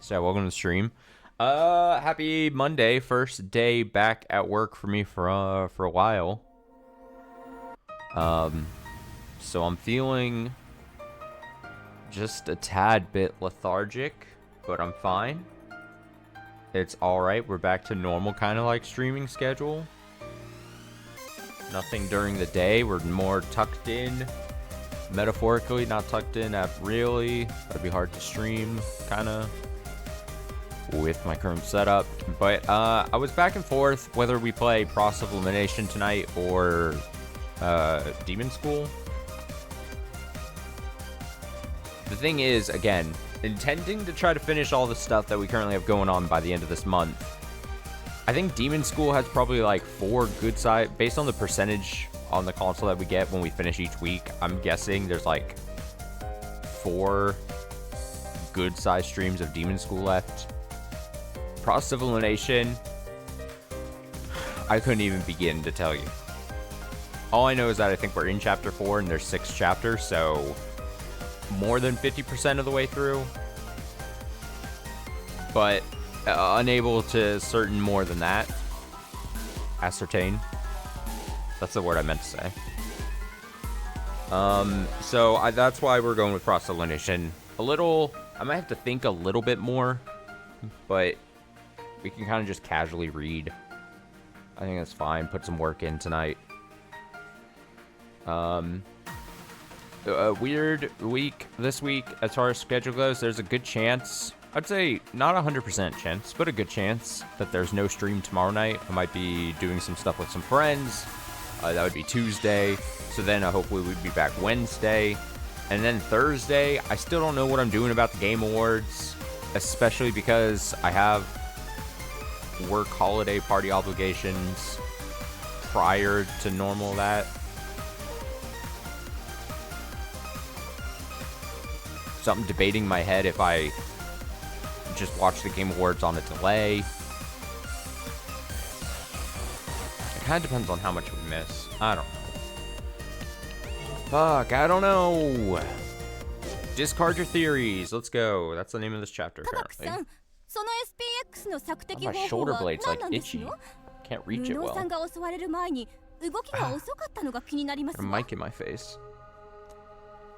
So welcome to the stream. Happy Monday, first day back at work for me for a while. So I'm feeling just a tad bit lethargic, but I'm fine. It's alright, we're back to normal kind of like streaming schedule. Nothing during the day, we're more tucked in. Metaphorically, not tucked in at really. That'd be hard to stream, kinda, with my current setup. But I was back and forth whether we play Process of Elimination tonight or Demon School. The thing is, again, intending to try to finish all the stuff that we currently have going on by the end of this month. I think Demon School has probably like 4 good side, based on the percentage on the console that we get when we finish each week. I'm guessing there's like 4 good size streams of Demon School left. Process of Elimination, I couldn't even begin to tell you. All I know is that I think we're in chapter 4 and there's 6 chapters, so more than 50% of the way through. But unable to certain more than that. Ascertain. That's the word I meant to say. So that's why we're going with Process of Elimination. A little, I might have to think a little bit more, but we can kind of just casually read. I think that's fine. Put some work in tonight. A weird week this week as far as schedule goes. There's a good chance, I'd say not 100% chance, but a good chance that there's no stream tomorrow night. I might be doing some stuff with some friends. That would be Tuesday. So then hopefully we'd be back Wednesday. And then Thursday, I still don't know what I'm doing about the Game Awards, especially because I have work holiday party obligations prior to normal that. So I'm debating in my head if I just watch the Game Awards on a delay. It kind of depends on how much we miss. I don't know. Fuck, I don't know. Discard your theories. Let's go. That's the name of this chapter, apparently. Oh, my shoulder blade's like itchy. Can't reach it well. Got a mic in my face.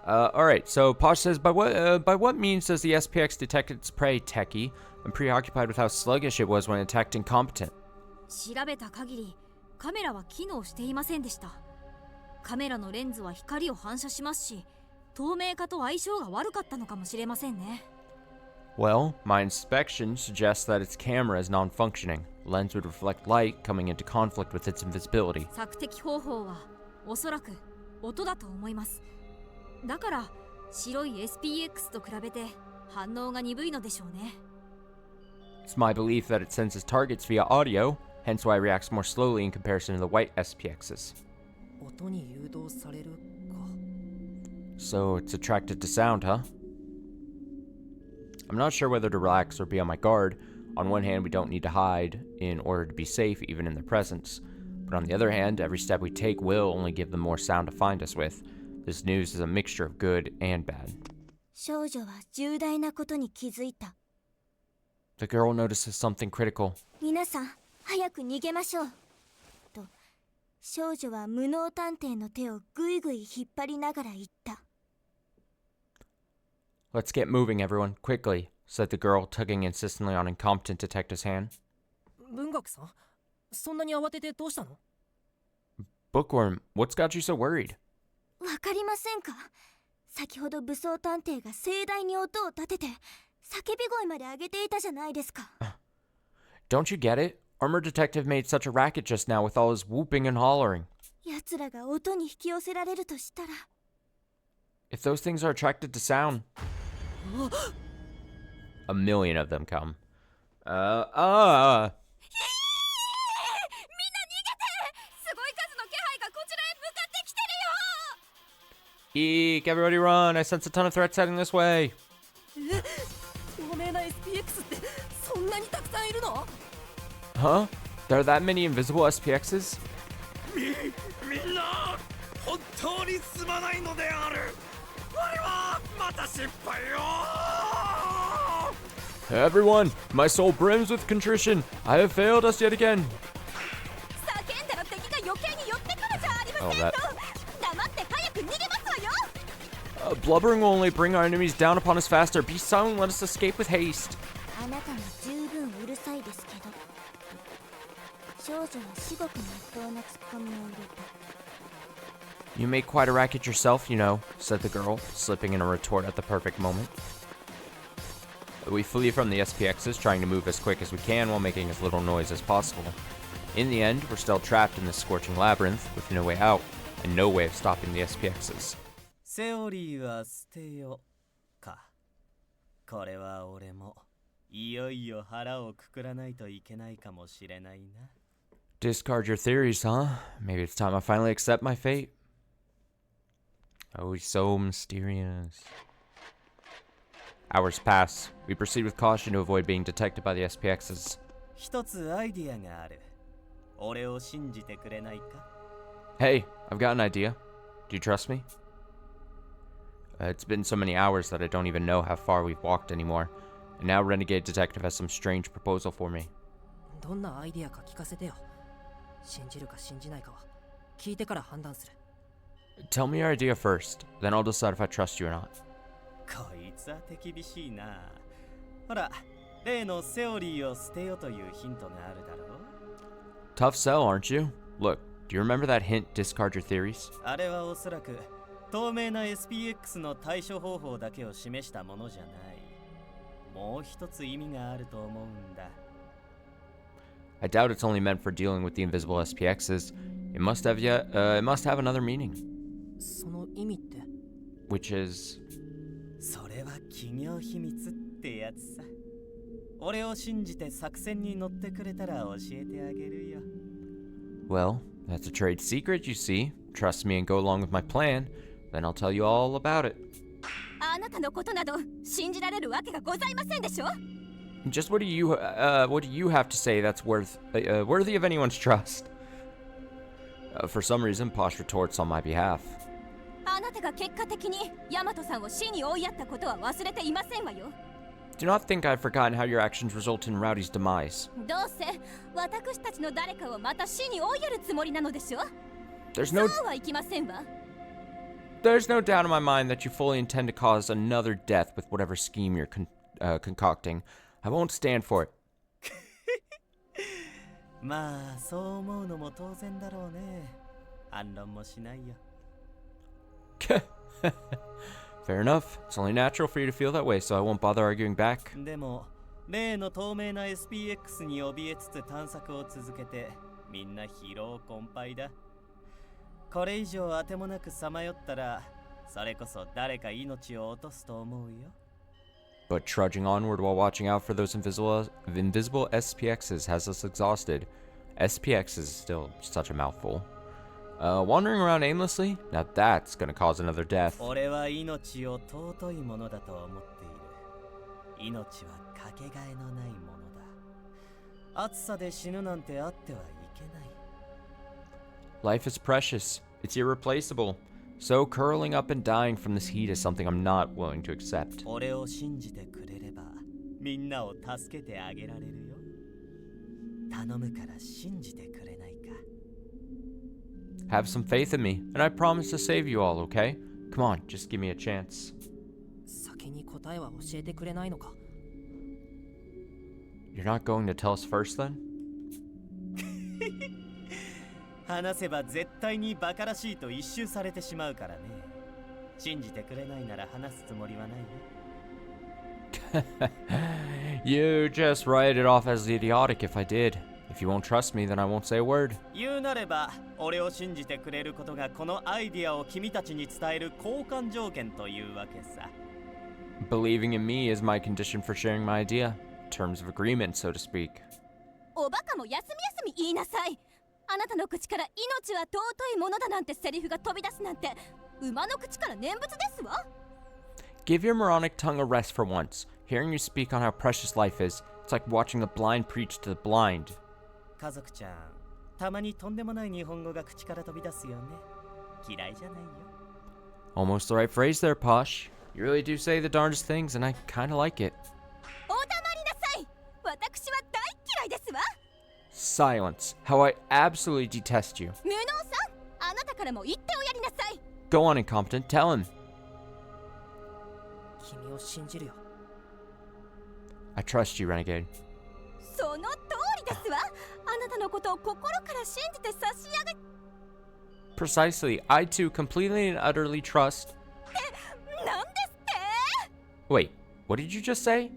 Alright, so Posh says, by what means does the SPX detect its prey, Techie? I'm preoccupied with how sluggish it was when attacked incompetent. Well, my inspection suggests that its camera is non-functioning. Lens would reflect light, coming into conflict with its invisibility. It's my belief that it senses targets via audio, hence why it reacts more slowly in comparison to the white SPXs. So it's attracted to sound, huh? I'm not sure whether to relax or be on my guard. On one hand, we don't need to hide in order to be safe even in their presence. But on the other hand, every step we take will only give them more sound to find us with. This news is a mixture of good and bad. The girl notices something critical. Let's get moving, everyone, quickly, said the girl, tugging insistently on incompetent detective's hand. Bookworm, what's got you so worried? Don't you get it? Armor Detective made such a racket just now with all his whooping and hollering. If those things are attracted to sound... A million of them come. Eek, everybody run! I sense a ton of threats heading this way. Huh? There are that many invisible SPXs? Everyone, my soul brims with contrition. I have failed us yet again. Oh, that. Blubbering will only bring our enemies down upon us faster. Be silent and let us escape with haste. You make quite a racket yourself, you know, said the girl, slipping in a retort at the perfect moment. We flee from the SPXs, trying to move as quick as we can while making as little noise as possible. In the end, we're still trapped in this scorching labyrinth with no way out and no way of stopping the SPXs. Discard your theories, huh? Maybe it's time I finally accept my fate. Oh, he's so mysterious. Hours pass. We proceed with caution to avoid being detected by the SPXs. Hey, I've got an idea. Do you trust me? It's been so many hours that I don't even know how far we've walked anymore. And now Renegade Detective has some strange proposal for me. Tell me your idea first, then I'll decide if I trust you or not. Tough sell, aren't you? Look, do you remember that hint, discard your theories? I doubt it's only meant for dealing with the invisible SPXs. It must have another meaning. Which is... Well, that's a trade secret, you see. Trust me and go along with my plan, then I'll tell you all about it. Just what do you have to say that's worthy of anyone's trust? For some reason, Posh retorts on my behalf. Do not think I've forgotten how your actions result in Rowdy's demise. There's no doubt in my mind that you fully intend to cause another death with whatever scheme you're concocting. I won't stand for it. Fair enough. It's only natural for you to feel that way, so I won't bother arguing back. But trudging onward while watching out for those invisible SPXs has us exhausted. SPX is still such a mouthful. Wandering around aimlessly? Now that's gonna cause another death. Life is precious. It's irreplaceable. So curling up and dying from this heat is something I'm not willing to accept. Have some faith in me, and I promise to save you all, okay? Come on, just give me a chance. You're not going to tell us first, then? You just write it off as idiotic if I did. If you won't trust me, then I won't say a word. Believing in me is my condition for sharing my idea. Terms of agreement, so to speak. Give your moronic tongue a rest for once. Hearing you speak on how precious life is, it's like watching the blind preach to the blind. Almost the right phrase there, Posh. You really do say the darndest things, and I kinda like it. 私は大嫌いですわ。 Silence. How I absolutely detest you. 無能さん、あなたからも言っておやりなさい。 Go on, incompetent. Tell him. 君を信じるよ。 I trust you, renegade. その通りですわ。あなたのことを心から信じて差し上げ。 Precisely. I too completely and utterly trust. なんですって？ Wait, what did you just say?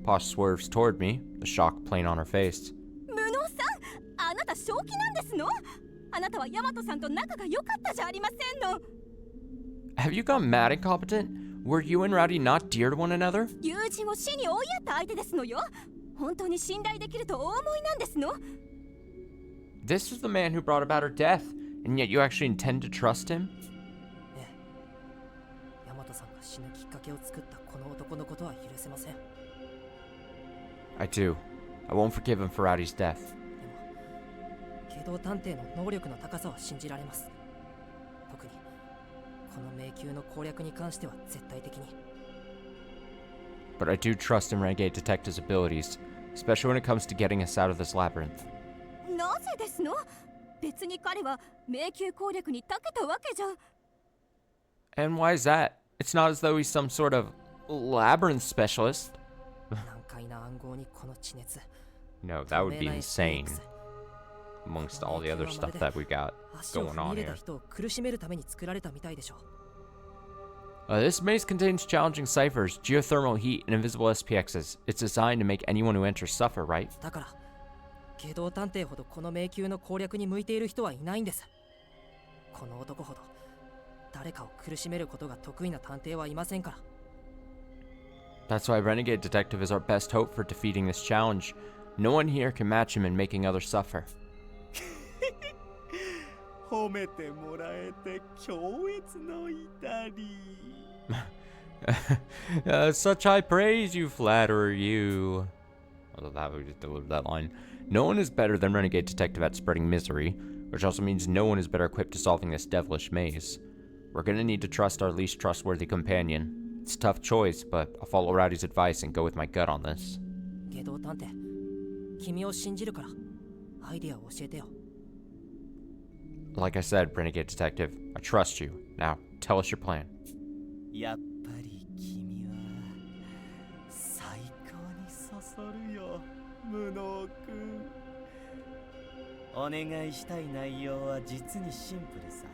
Posh swerves toward me, the shock plain on her face. 無能さん、あなた正気なんですの？あなたはヤマトさんと仲が良かったじゃありませんの。 Have you gone mad, incompetent? Were you and Rowdy not dear to one another? 友人を死に追いやった相手ですのよ。本当に信頼できるとお思いなんですの？ This is the man who brought about her death, and yet you actually intend to trust him? ええ。ヤマトさんが死ぬきっかけを作ったこの男のことは許せません。 I do. I won't forgive him for Rowdy's death. でも、機動探偵の能力の高さは信じられます。特に、この迷宮の攻略に関しては絶対的に。 But I do trust in Renegade Detective's abilities, especially when it comes to getting us out of this labyrinth. なぜですの？別に彼は迷宮攻略に長けたわけじゃ。 And why is that? It's not as though he's some sort of labyrinth specialist. 難解な暗号にこの地熱。 No, that would be insane. Amongst all the other stuff that we got 足を going 踏み on 入れ here. た人を苦しめるために作られたみたいでしょう。 This maze contains challenging ciphers, geothermal heat, and invisible SPXs. It's designed to make anyone who enters suffer, right? だから、機動探偵ほどこの迷宮の攻略に向いている人はいないんです。この男ほど誰かを苦しめることが得意な探偵はいませんから。 That's why Renegade Detective is our best hope for defeating this challenge. No one here can match him in making others suffer. 褒めてもらえて強烈の至り。Such high praise, you flatterer, you. Although that would deliver that line. No one is better than Renegade Detective at spreading misery, which also means no one is better equipped to solving this devilish maze. We're gonna need to trust our least trustworthy companion. It's a tough choice, but I'll follow Rowdy's advice and go with my gut on this. 機動探偵、君を信じるからアイデアを教えてよ。 Like I said, Renegade Detective, I trust you. Now, tell us your plan. やっぱり君は最高にそそるよ、無能くん。お願いしたい内容は実にシンプルさ。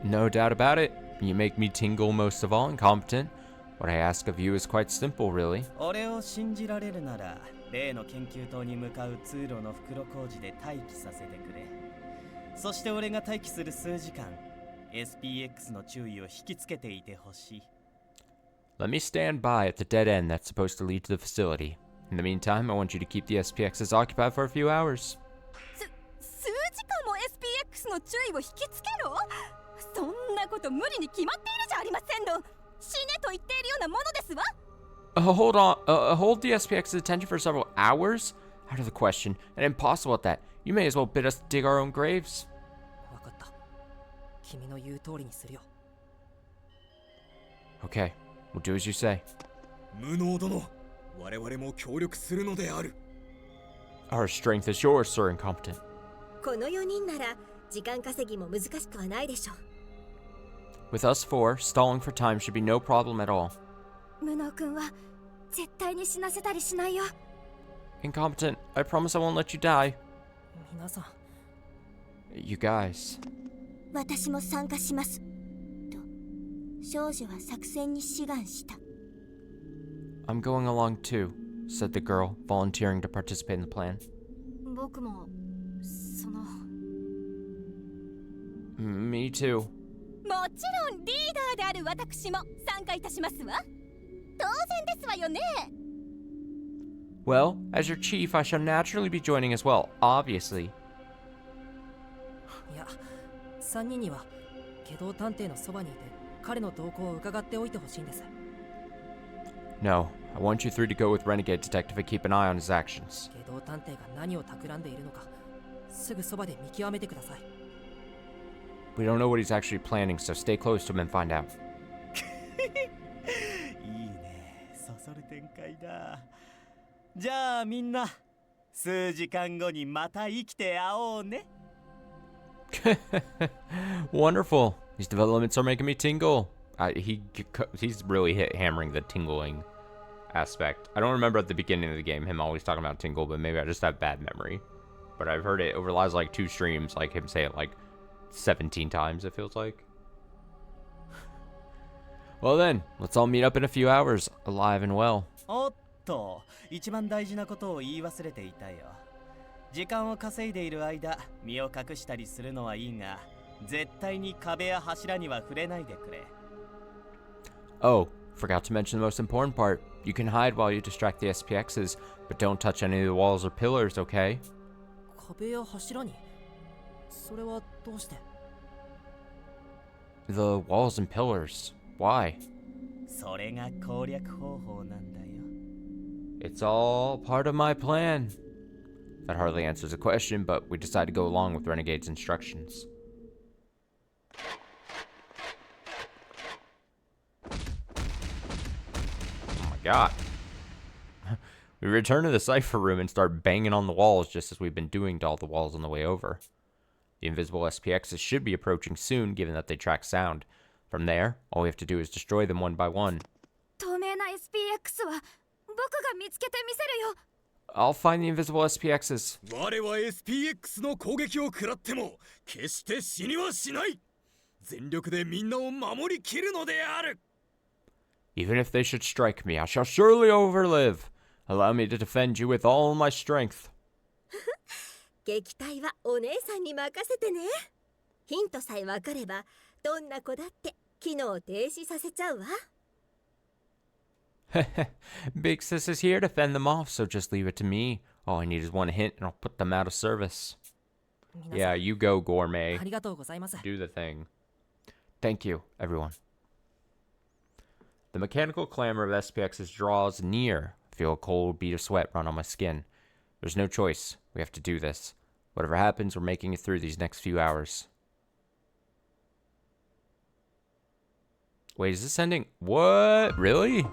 No doubt about it. You make me tingle most of all, incompetent. What I ask of you is quite simple, really. 俺を信じられるなら、例の研究棟に向かう通路の袋工事で待機させてくれ。そして俺が待機する数時間、SPX の注意を引きつけていてほしい。 Let me stand by at the dead end that's supposed to lead to the facility. In the meantime, I want you to keep the SPXs occupied for a few hours. 数時間も SPX の注意を引きつけろ？そんなこと無理に決まっているじゃありませんの。死ねと言っているようなものですわ。Hold on. Hold the SPX's attention for several hours? Out of the question. And impossible at that. You may as well bid us dig our own graves. わかった。君の言う通りにするよ。 Okay, we'll do as you say. 無能殿、我々も協力するのである。 Our strength is yours, sir, incompetent. この4人なら時間稼ぎも難しくはないでしょう。 With us four, stalling for time should be no problem at all. 無能君は絶対に死なせたりしないよ。 Incompetent, I promise I won't let you die. 皆さん、 You guys. 私も参加します。と、少女は作戦に志願した。 I'm going along too, said the girl, volunteering to participate in the plan. 僕もその。 Me too. もちろんリーダーである私も参加いたしますわ。当然ですわよね。 Well, as your chief, I shall naturally be joining as well, obviously. いや、3人には機動探偵のそばにいて彼の動向を伺っておいてほしいんです。 No, I want you three to go with Renegade Detective and keep an eye on his actions. 機動探偵が何を企んでいるのか、すぐそばで見極めてください。 We don't know what he's actually planning, so stay close to him and find out. いいね、そそる展開だ。じゃあみんな数時間後にまた生きて会おうね。Wonderful. These developments are making me tingle. He's really hammering the tingling aspect. I don't remember at the beginning of the game him always talking about tingle, but maybe I just have bad memory. But I've heard it over the last like 2 streams, like him say it like 17 times, it feels like. Well then, let's all meet up in a few hours, alive and well. おっと、一番大事なことを言い忘れていたよ。時間を稼いでいる間、身を隠したりするのはいいが、絶対に壁や柱には触れないでくれ。Oh, forgot to mention the most important part. You can hide while you distract the SPXs, but don't touch any of the walls or pillars, okay? 壁や柱にそれはどうして？ The walls and pillars. Why? それが攻略方法なんだよ。 It's all part of my plan. That hardly answers the question, but we decide to go along with Renegade's instructions. Oh my god. We return to the cipher room and start banging on the walls just as we've been doing to all the walls on the way over. The invisible SPXs should be approaching soon, given that they track sound. From there, all we have to do is destroy them one by one. 透明な SPX は僕が見つけてみせるよ。 I'll find the invisible SPXs. 我は SPX の攻撃を食らっても決して死にはしない。全力でみんなを守りきるのである。 Even if they should strike me, I shall surely overlive. Allow me to defend you with all my strength. 撃退はお姉さんに任せてね。ヒントさえ分かればどんな子だって機能停止させちゃうわ。 Big Sis is here to fend them off, so just leave it to me. All I need is one hint and I'll put them out of service. Yeah, you go, Gourmet. ありがとうございます。 Do the thing. Thank you, everyone. The mechanical clamor of SPXs draws near. I feel a cold bead of sweat run on my skin. There's no choice. We have to do this. Whatever happens, we're making it through these next few hours. Wait, is this ending? What? Really?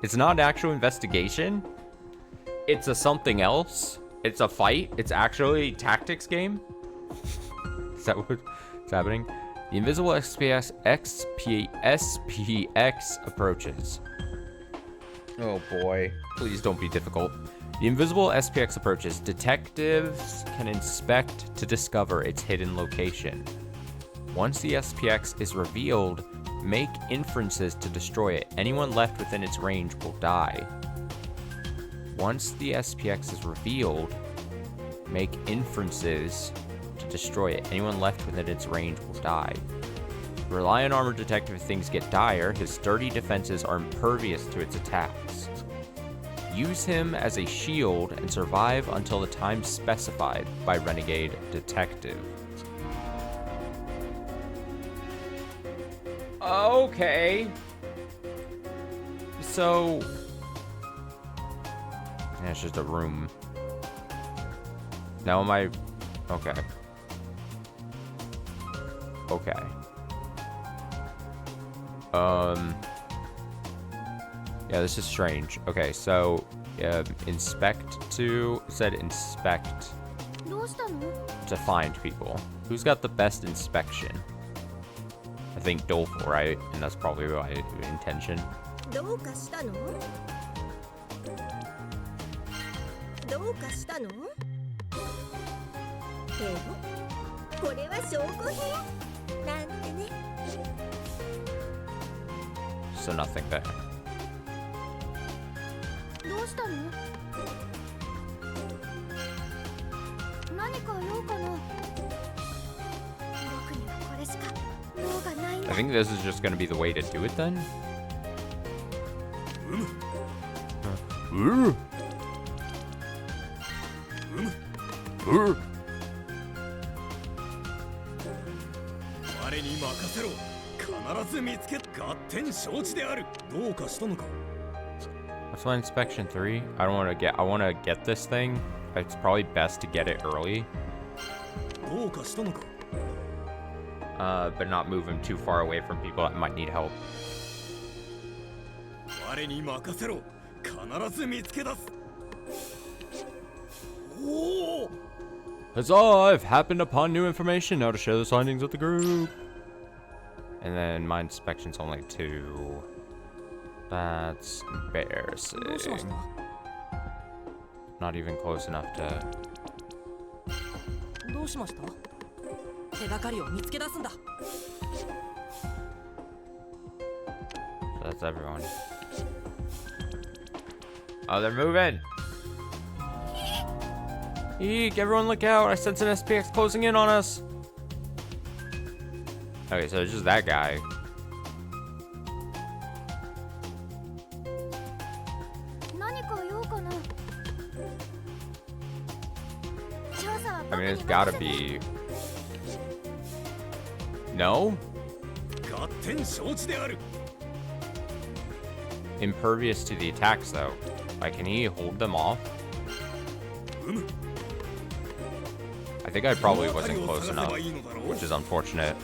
It's not an actual investigation? It's a something else? It's a fight? It's actually a tactics game? Is that what's happening? The invisible SPX approaches. Oh boy. Please don't be difficult. The invisible SPX approaches. Detectives can inspect to discover its hidden location. Once the SPX is revealed, make inferences to destroy it. Anyone left within its range will die. Once the SPX is revealed, make inferences to destroy it. Anyone left within its range will die. Rely on armored detective if things get dire. His sturdy defenses are impervious to its attacks. Use him as a shield and survive until the time specified by Renegade Detective. Okay. So... yeah, it's just a room. Now am I... okay. Okay. Yeah, this is strange. Okay, so... inspect to... it said inspect... どうしたの？ to find people. Who's got the best inspection? I think Doleful, right? And that's probably my intention. どうかしたの？どうかしたの？でもこれは証拠品なんてね。 So nothing there. どうしたの？何か用かな？僕にはこれしか用がないんだ。 I think this is just gonna be the way to do it then? Ooh. 我に任せろ。必ず見つけ、合点承知である。どうかしたのか？ What's my inspection 3? I wanna get this thing. It's probably best to get it early. どうかしたのか？ But not move him too far away from people that might need help. 我に任せろ。必ず見つけ出す。おお。 Huzzah! I've happened upon new information. Now to share the findings with the group. And then my inspection's only 2. That's どうしまし embarrassing. た Not even close enough to. どうしました手がかりを見つけ出すんだ So that's everyone. Oh, they're moving! Eek, everyone look out! I sense an SPX closing in on us! Okay, so it's just that guy. I mean, it's gotta be... No? 合点承知である。 Impervious to the attacks, though. Like, can he hold them off? うむ。 I think I probably wasn't close enough, which is unfortunate.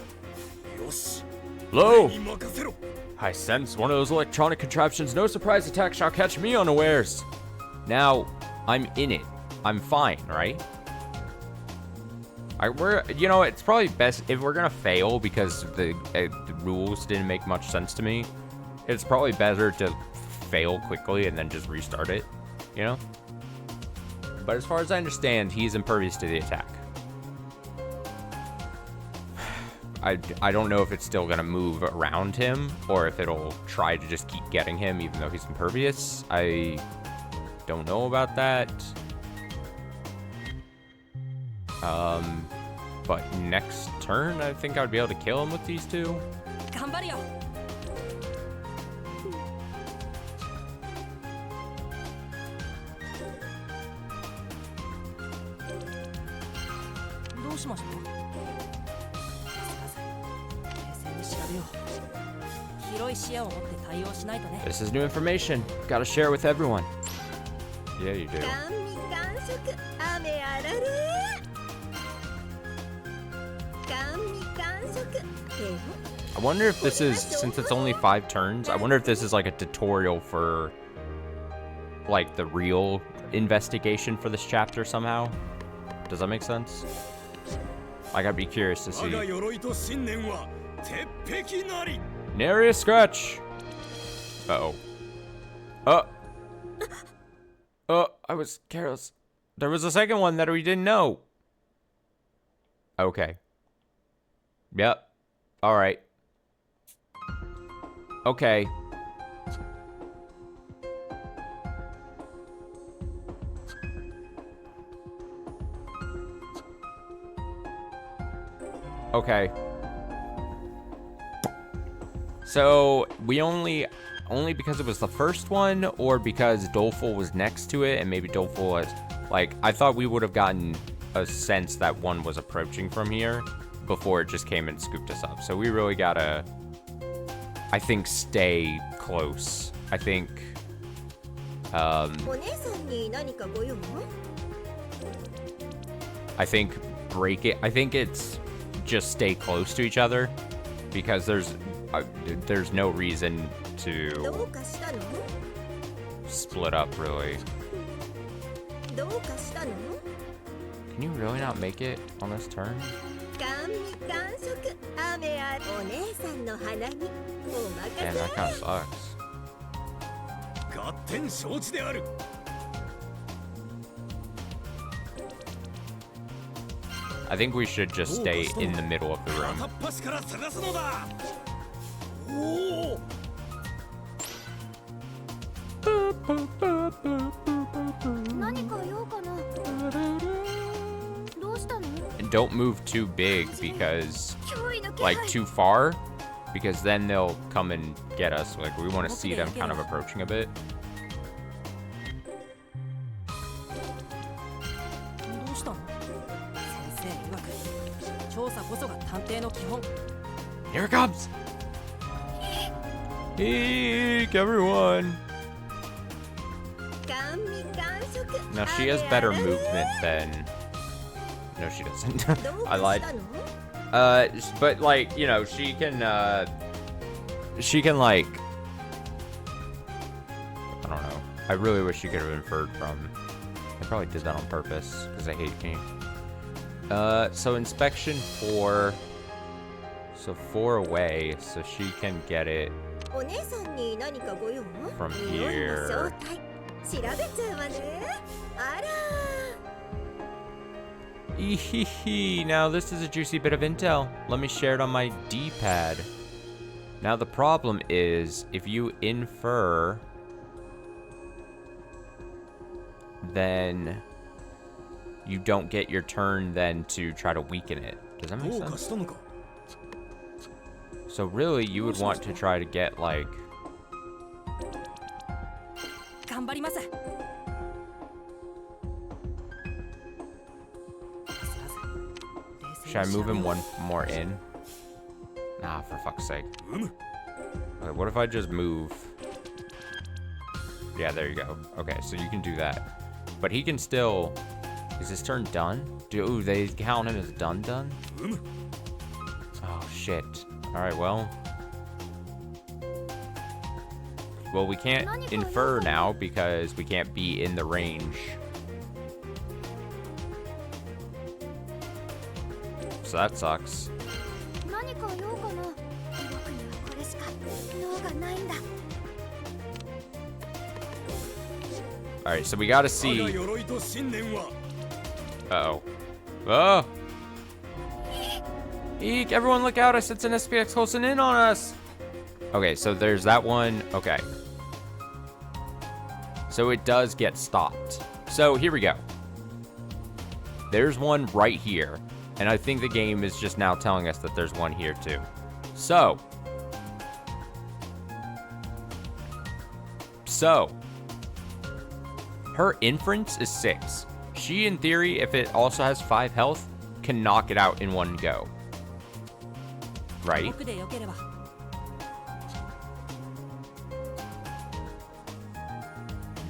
よし。 Lo! に任せろ。 I sense one of those electronic contraptions. No surprise attack shall catch me unawares. Now, I'm in it. I'm fine, right? You know, it's probably best if we're gonna fail because the rules didn't make much sense to me. It's probably better to fail quickly and then just restart it, you know? But as far as I understand, he's impervious to the attack. I don't know if it's still gonna move around him or if it'll try to just keep getting him even though he's impervious. I don't know about that. But next turn, I think I would be able to kill him with these 2. 頑張るよどうしました冷静に調べよう広い視野を持って対応しないとね This is new information. Gotta share it with everyone. Yeah, you do. 甘味完食雨あられ甘味完食でも I wonder if this is, since it's only 5 turns, I wonder if this is like a tutorial for, like, the real investigation for this chapter somehow. Does that make sense? Like, I'd be curious to 我 see. が鎧と信念は鉄壁なり。 Nary a scratch. Uh-oh. I was careless. There was a second one that we didn't know. Okay. Yep. All right. Okay. Okay. So, we only because it was the first one, or because Doleful was next to it, and maybe Doleful was, like, I thought we would have gotten a sense that one was approaching from here before it just came and scooped us up. So we really gotta, I think, stay close. I think, お姉さんに何かご用？ I think break it. I think it's just stay close to each other because there's no reason ど to うかしたの？ split up really. どうかしたの？ Can you really not make it on this turn? 甘味完食雨あお姉さんの花見お任 Damn, せ that kind of sucks. 合点承知である。 I think we should just stay in the middle of the room. 片っ端から探すのだ。おお。 何か用かなどうしたの And don't move too big because, 脅威の気 like, 配 too far, because then they'll come and get us. Like, we want to see them kind of approaching a bit. どうしたの先生曰く調査こそが探偵の基本 Here it comes! Eek, everyone! 甘味完食 Now, she has better movement than... No, she doesn't. どう I か lied. したの？ But, like, you know, she can, like... I don't know. I really wish you could have inferred from. I probably did that on purpose because I hate me. So inspection 4. So 4 away, so she can get it お姉さんに何かご用？ from 匂いの here. 正体調べちゃうわね。あら。 Ehehe, now this is a juicy bit of intel. Let me share it on my D-pad. Now the problem is, if you infer, then you don't get your turn then to try to weaken it. Does that make どうか sense? したのか。 So really, you would want to try to get like... 頑張ります。 Should I move him one more in? Nah, for fuck's sake. Okay, what if I just move? Yeah, there you go. Okay, so you can do that. But he can still... Is his turn done? Ooh, they count him as done? Oh, shit. Alright, well... Well, we can't infer now because we can't be in the range. So that sucks. 何か用かな。僕にはこれしか脳がないんだ。 Alright, so we gotta 我 see... が鎧と信念は Uh-oh. Oh! Eek, everyone look out, I sense an SPX closing in on us! Okay, so there's that one. Okay. So it does get stopped. So here we go. There's one right here. And I think the game is just now telling us that there's one here too. So. Her inference is 6. She, in theory, if it also has 5 health, can knock it out in one go. Right? 僕でよければ。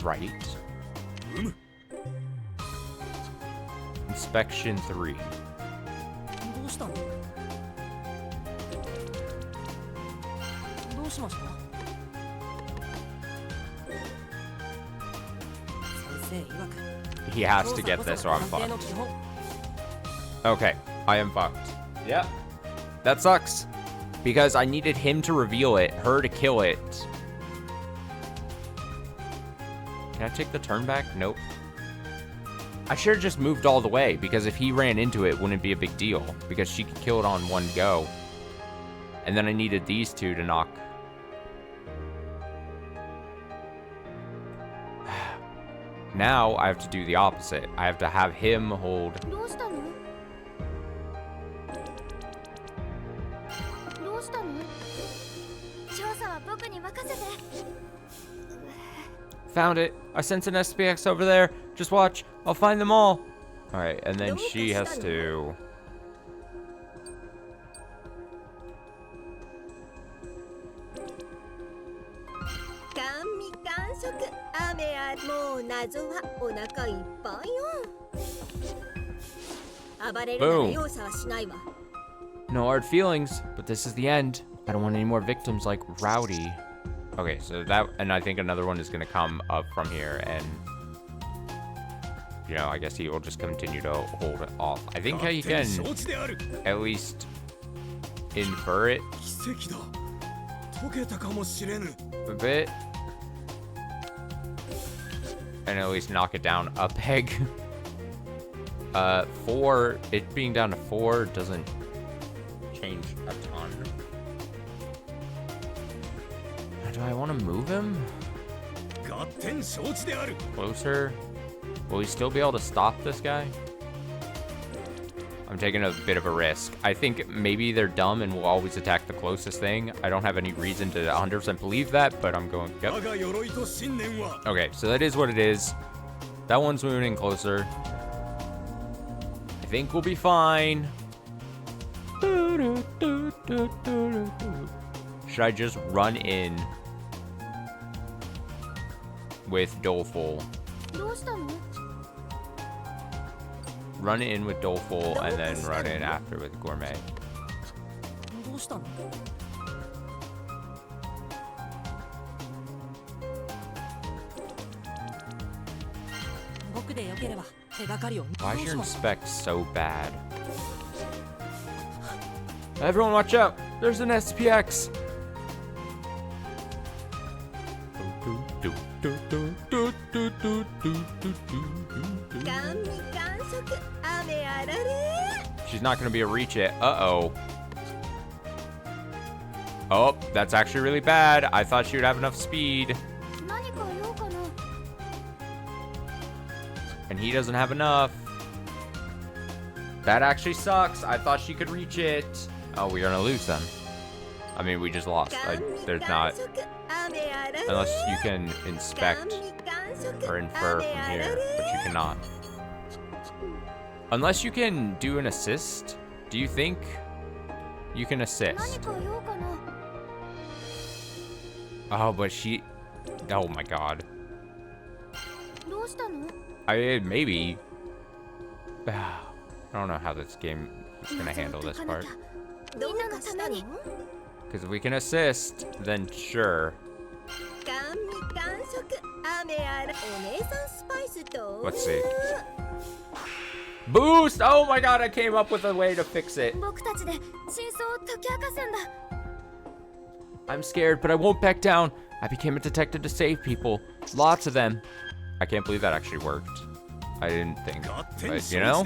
Right. Inspection 3. どうしたの？どうしました？先生曰く。 He has to get this or I'm fucked. Okay, I am fucked. Yep. That sucks. Because I needed him to reveal it, her to kill it. Can I take the turn back? Nope. I should have just moved all the way, because if he ran into it, wouldn't be a big deal. Because she could kill it on one go. And then I needed these two to knock. Now I have to do the opposite. I have to have him hold. どうしたの？どうしたの？調査は僕に任せて。 Found it. I sense an SPX over there. Just watch. I'll find them all. Alright, and then she has to... Boom. No hard feelings, but this is the end. I don't want any more victims like Rowdy. Okay, so that, and I think another one is going to come up from here, and, you know, I guess he will just continue to hold it off. I think he can at least infer it 奇跡だ。解けたかもしれぬ。 a bit, and at least knock it down a peg. 4, it being down to 4 doesn't change a ton. Do I want to move him 合点承知である。 closer? Will he still be able to stop this guy? I'm taking a bit of a risk. I think maybe they're dumb and will always attack the closest thing. I don't have any reason to 100% believe that, but I'm going, yep. 我が鎧と信念は Okay, so that is what it is. That one's moving in closer. I think we'll be fine. Should I just run in with Doleful? どうしたの？ Run in with Doleful and then run in after with Gourmet. どうしたの？ I 僕でよければ手がかりを Why is your inspect so bad? Everyone watch out! There's an SPX! She's not gonna be able to reach it. Uh-oh. Oh, that's actually really bad. I thought she would have enough speed. 何か用かな。 And he doesn't have enough. That actually sucks. I thought she could reach it. Oh, we're gonna lose then. I mean, we just lost. There's not... Unless you can inspect or infer from here, but you cannot. Unless you can do an assist. Do you think you can assist? 何か用かな。 Oh, but she... Oh my god. どうしたの？ Maybe. I don't know how this game is gonna handle this part. みんなのために。 Because if we can assist, then sure. Let's see. Boost! Oh my god, I came up with a way to fix it. 僕たちで真相を解き明かすんだ。 I'm scared, but I won't back down. I became a detective to save people. Lots of them. I can't believe that actually worked. I didn't think. But, you know?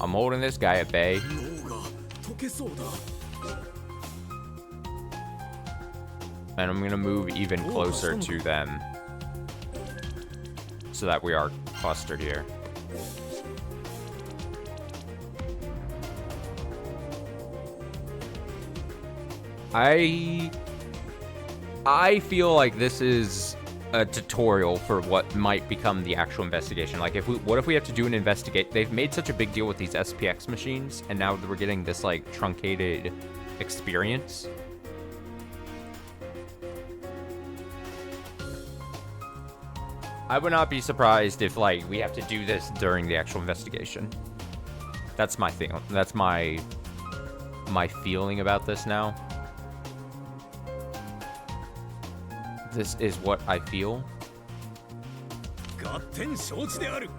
I'm holding this guy at bay. 脳が溶けそうだ。 And I'm gonna move even closer to them. So that we are clustered here. I feel like this is a tutorial for what might become the actual investigation. Like, what if we have to do an investigate? They've made such a big deal with these SPX machines, and now we're getting this like truncated experience. I would not be surprised if like we have to do this during the actual investigation. That's my thing. That's my feeling about this now. This is what I feel. 合点承知である。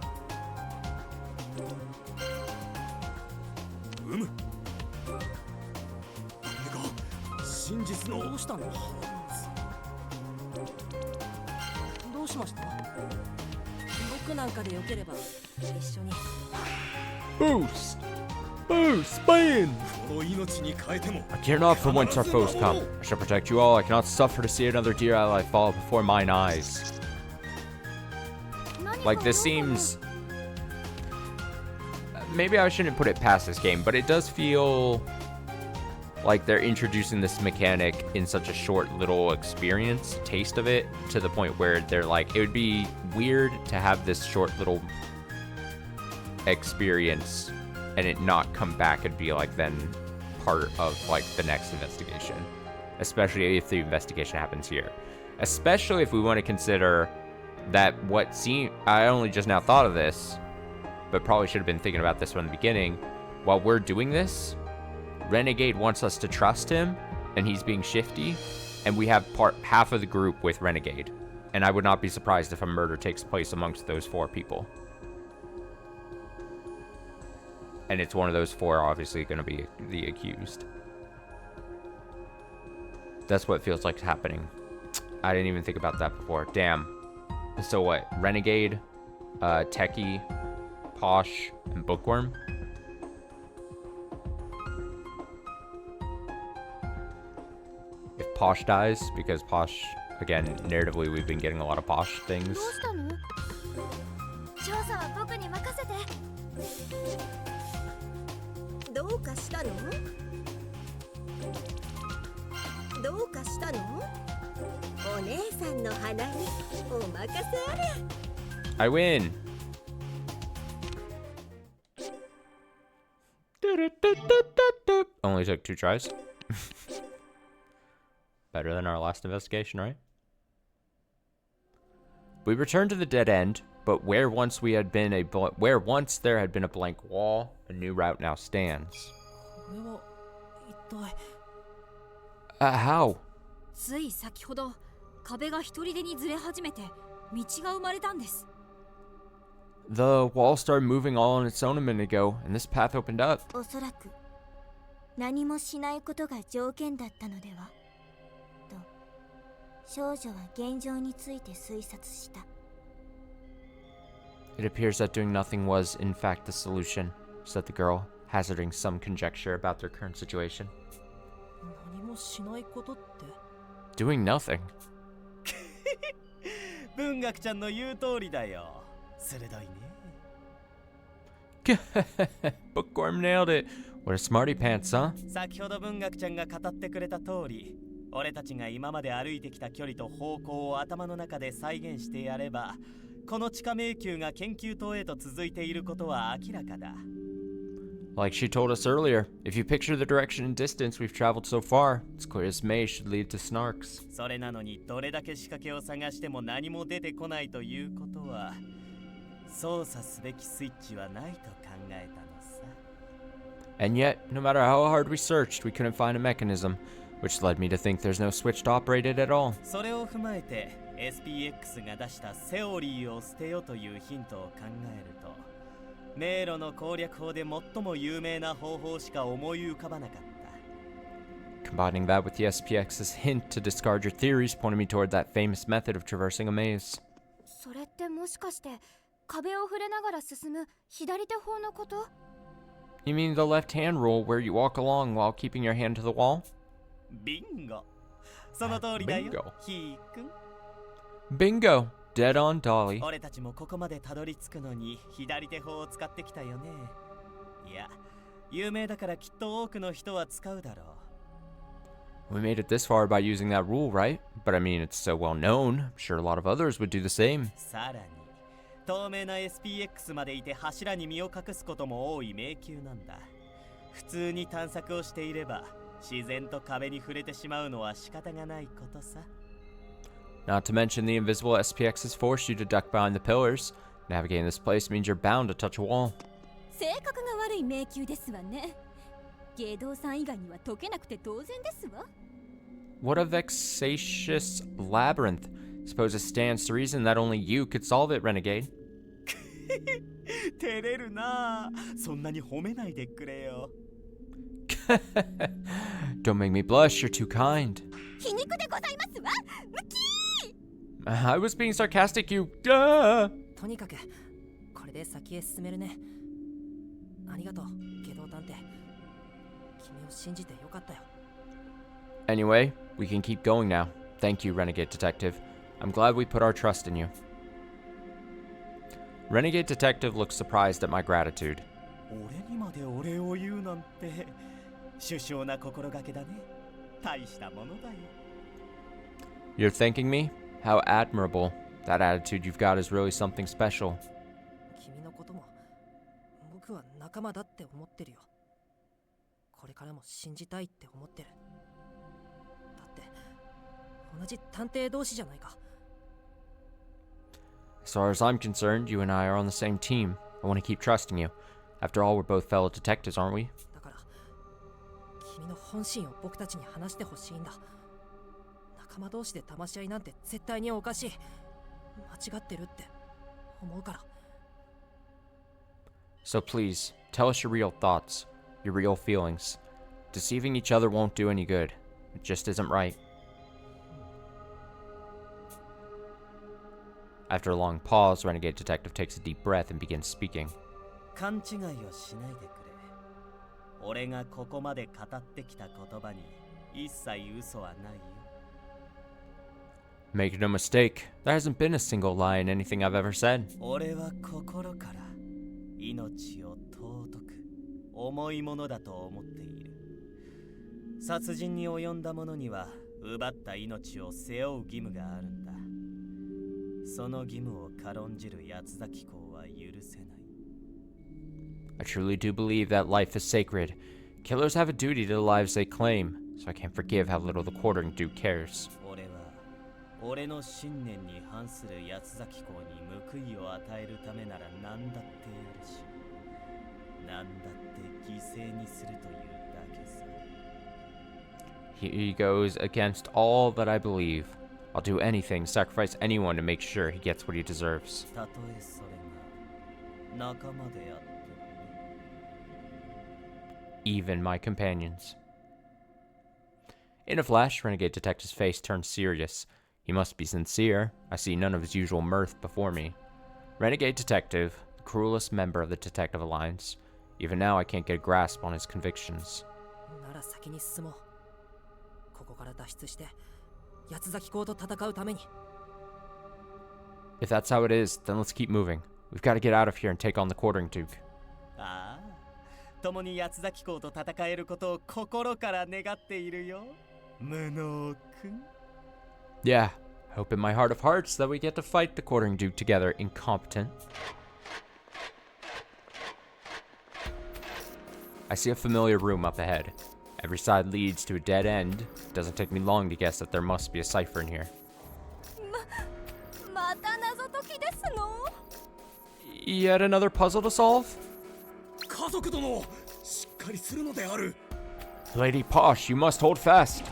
真実の。どうしたの？どうしました？僕なんかでよければ一緒に。 Boost! Boost! Spin! この命に変えても。 I care not from whence our foes come. I shall protect you all. I cannot suffer to see another dear ally fall before mine eyes. Like, this seems... Maybe I shouldn't put it past this game, but it does feel like they're introducing this mechanic in such a short little experience, taste of it, to the point where they're like, it would be weird to have this short little experience and it not come back and be like then part of like the next investigation, especially if the investigation happens here, especially if we want to consider that what seemed, I only just now thought of this, but probably should have been thinking about this from the beginning. While we're doing this, Renegade wants us to trust him, and he's being shifty, and we have half of the group with Renegade, and I would not be surprised if a murder takes place amongst those 4 people. And it's one of those 4 obviously going to be the accused. That's what it feels like happening. I didn't even think about that before. Damn. So what? Renegade, Techie, Posh, and Bookworm? If Posh dies, because Posh, again, narratively we've been getting a lot of Posh things. どうしたの？調査は僕に任せて。どうかしたの？どうかしたの？お姉さんの鼻にお任せあれ。 I win! Only took 2 tries. Better than our last investigation, right? We returned to the dead end, but where once there had been a blank wall, a new route now stands. How? つい先ほど壁が一人でにずれ始めて道が生まれたんです。The wall started moving all on its own a minute ago, and this path opened up. おそらく何もしないことが条件だったのではと少女は現状について推察した。 It appears that doing nothing was, in fact, the solution, said the girl, hazarding some conjecture about their current situation. 何もしないことって Doing nothing? 文学ちゃんの言う通りだよ。鋭いね。Bookworm nailed it. What a smarty pants, huh? 先ほど文学ちゃんが語ってくれた通り、俺たちが今まで歩いてきた距離と方向を頭の中で再現してやれば、この地下迷宮が研究棟へと続いていることは明らかだ。Like she told us earlier, if you picture the direction and distance we've traveled so far, it's clear this maze should lead to Snarks. それなのにどれだけ仕掛けを探しても何も出てこないということは、操作すべきスイッチはないと考えたのさ。And yet, no matter how hard we searched, we couldn't find a mechanism, which led me to think there's no switch to operate it at all. それを踏まえて SPX が出したセオリーを捨てよというヒントを考えると、迷路の攻略法で最も有名な方法しか思い浮かばなかった。 Combining that with the SPX's hint to discard your theories pointed me toward that famous method of traversing a maze. それってもしかして壁を触れながら進む左手法のこと？ You mean the left-hand rule where you walk along while keeping your hand to the wall? ビンゴ。その通りだよ。 Bingo. ヒー君。 Bingo! Dead on Dolly. 俺たちもここまでたどり着くのに左手法を使ってきたよね。いや、有名だからきっと多くの人は使うだろう。 We made it this far by using that rule, right? But I mean, it's so well known. I'm sure a lot of others would do the same. さらに透明な SPX までいて柱に身を隠すことも多い迷宮なんだ。普通に探索をしていれば自然と壁に触れてしまうのは仕方がないことさ。 Not to mention the invisible SPXs force you to duck behind the pillars. Navigating this place means you're bound to touch a wall. 性格が悪い迷宮ですわね。芸道さん以外には解けなくて当然ですわ。 What a vexatious labyrinth. Suppose it stands to reason that only you could solve it, Renegade. 照れるな。そんなに褒めないでくれよ。 Don't make me blush, you're too kind. 皮肉でございますわ。ムキー I was being sarcastic, you... とにかくこれで先へ進めるね。ありがとう、下道探偵。君を信じてよかったよ。 Anyway, we can keep going now. Thank you, Renegade Detective. I'm glad we put our trust in you. Renegade Detective looks surprised at my gratitude. 俺にまでお礼を言うなんて殊勝な心がけだね。大したものだよ。 You're thanking me? How admirable. That attitude you've got is really something special. 君のことも僕は仲間だって思ってるよ。これからも信じたいって思ってる。だって同じ探偵同士じゃないか。 As far as I'm concerned, you and I are on the same team. I want to keep trusting you. After all, we're both fellow detectives, aren't we? だから君の本心を僕たちに話してほしいんだ。仲間同士で騙し合いなんて絶対におかしい。間違ってるって思うから。 So please, tell us your real thoughts, your real feelings. Deceiving each other won't do any good. It just isn't right. After a long pause, Renegade Detective takes a deep breath and begins speaking. 勘違いをしないでくれ。俺がここまで語ってきた言葉に一切嘘はないよ。 Make no mistake, there hasn't been a single lie in anything I've ever said. 俺は心から命を尊く重いものだと思っている。殺人に及んだ者には奪った命を背負う義務があるんだ。その義務を軽んじる八つ咲公は許せない。 I truly do believe that life is sacred. Killers have a duty to the lives they claim, so I can't forgive how little the quartering Duke cares. 俺は俺の信念に反する八つ咲公に報いを与えるためなら何だってやるし、何だって犠牲にするというだけさ。 He goes against all that I believe. I'll do anything, sacrifice anyone to make sure he gets what he deserves. たとえそれが仲間であってもね。 Even my companions. In a flash, Renegade Detective's face turned serious. He must be sincere. I see none of his usual mirth before me. Renegade Detective, the cruelest member of the Detective Alliance. Even now, I can't get a grasp on his convictions. なら先に進もう。ここから脱出して八つ咲公と戦うために。 If that's how it is, then let's keep moving. We've got to get out of here and take on the Quartering Duke. ああ、共に八つ咲公と戦えることを心から願っているよ、無能くん。 Yeah, hope in my heart of hearts that we get to fight the Quartering Duke together, incompetent. I see a familiar room up ahead. Every side leads to a dead end. It doesn't take me long to guess that there must be a cipher in here. また謎解きですの？ Yet another puzzle to solve? 家族殿、しっかりするのである。 Lady Posh, you must hold fast.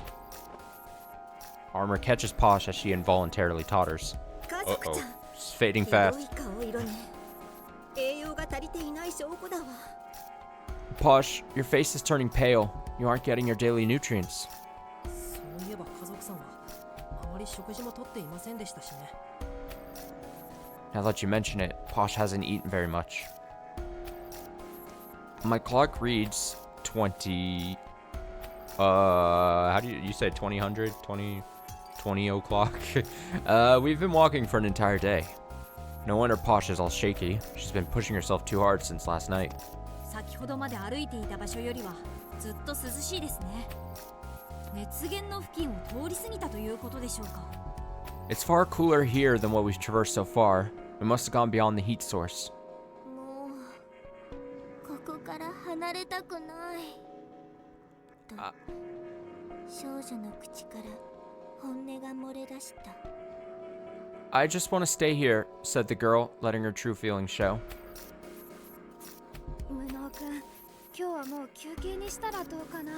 Armor catches Posh as she involuntarily totters. 家族ちゃん、 She's fading ひど fast. い顔色ね。栄養が足りていない証拠だわ。 Posh, your face is turning pale. You aren't getting your daily nutrients. そういえば家族さんはあまり食事もとっていませんでしたしね。 Now that you mention it, Posh hasn't eaten very much. My clock reads 20... how do you say 2000? 20 o'clock? We've been walking for an entire day. No wonder Posh is all shaky. She's been pushing herself too hard since last night. 先ほどまで歩いていた場所よりはずっと涼しいですね。熱源の付近を通り過ぎたということでしょうか。 It's far cooler here than what we've traversed so far. We must have gone beyond the heat source. もうここから離れたくないとあ少女の口から本音が漏れ出した。 I just want to stay here, said the girl, letting her true feelings show. 無能くん、今日はもう休憩にしたらどうかな。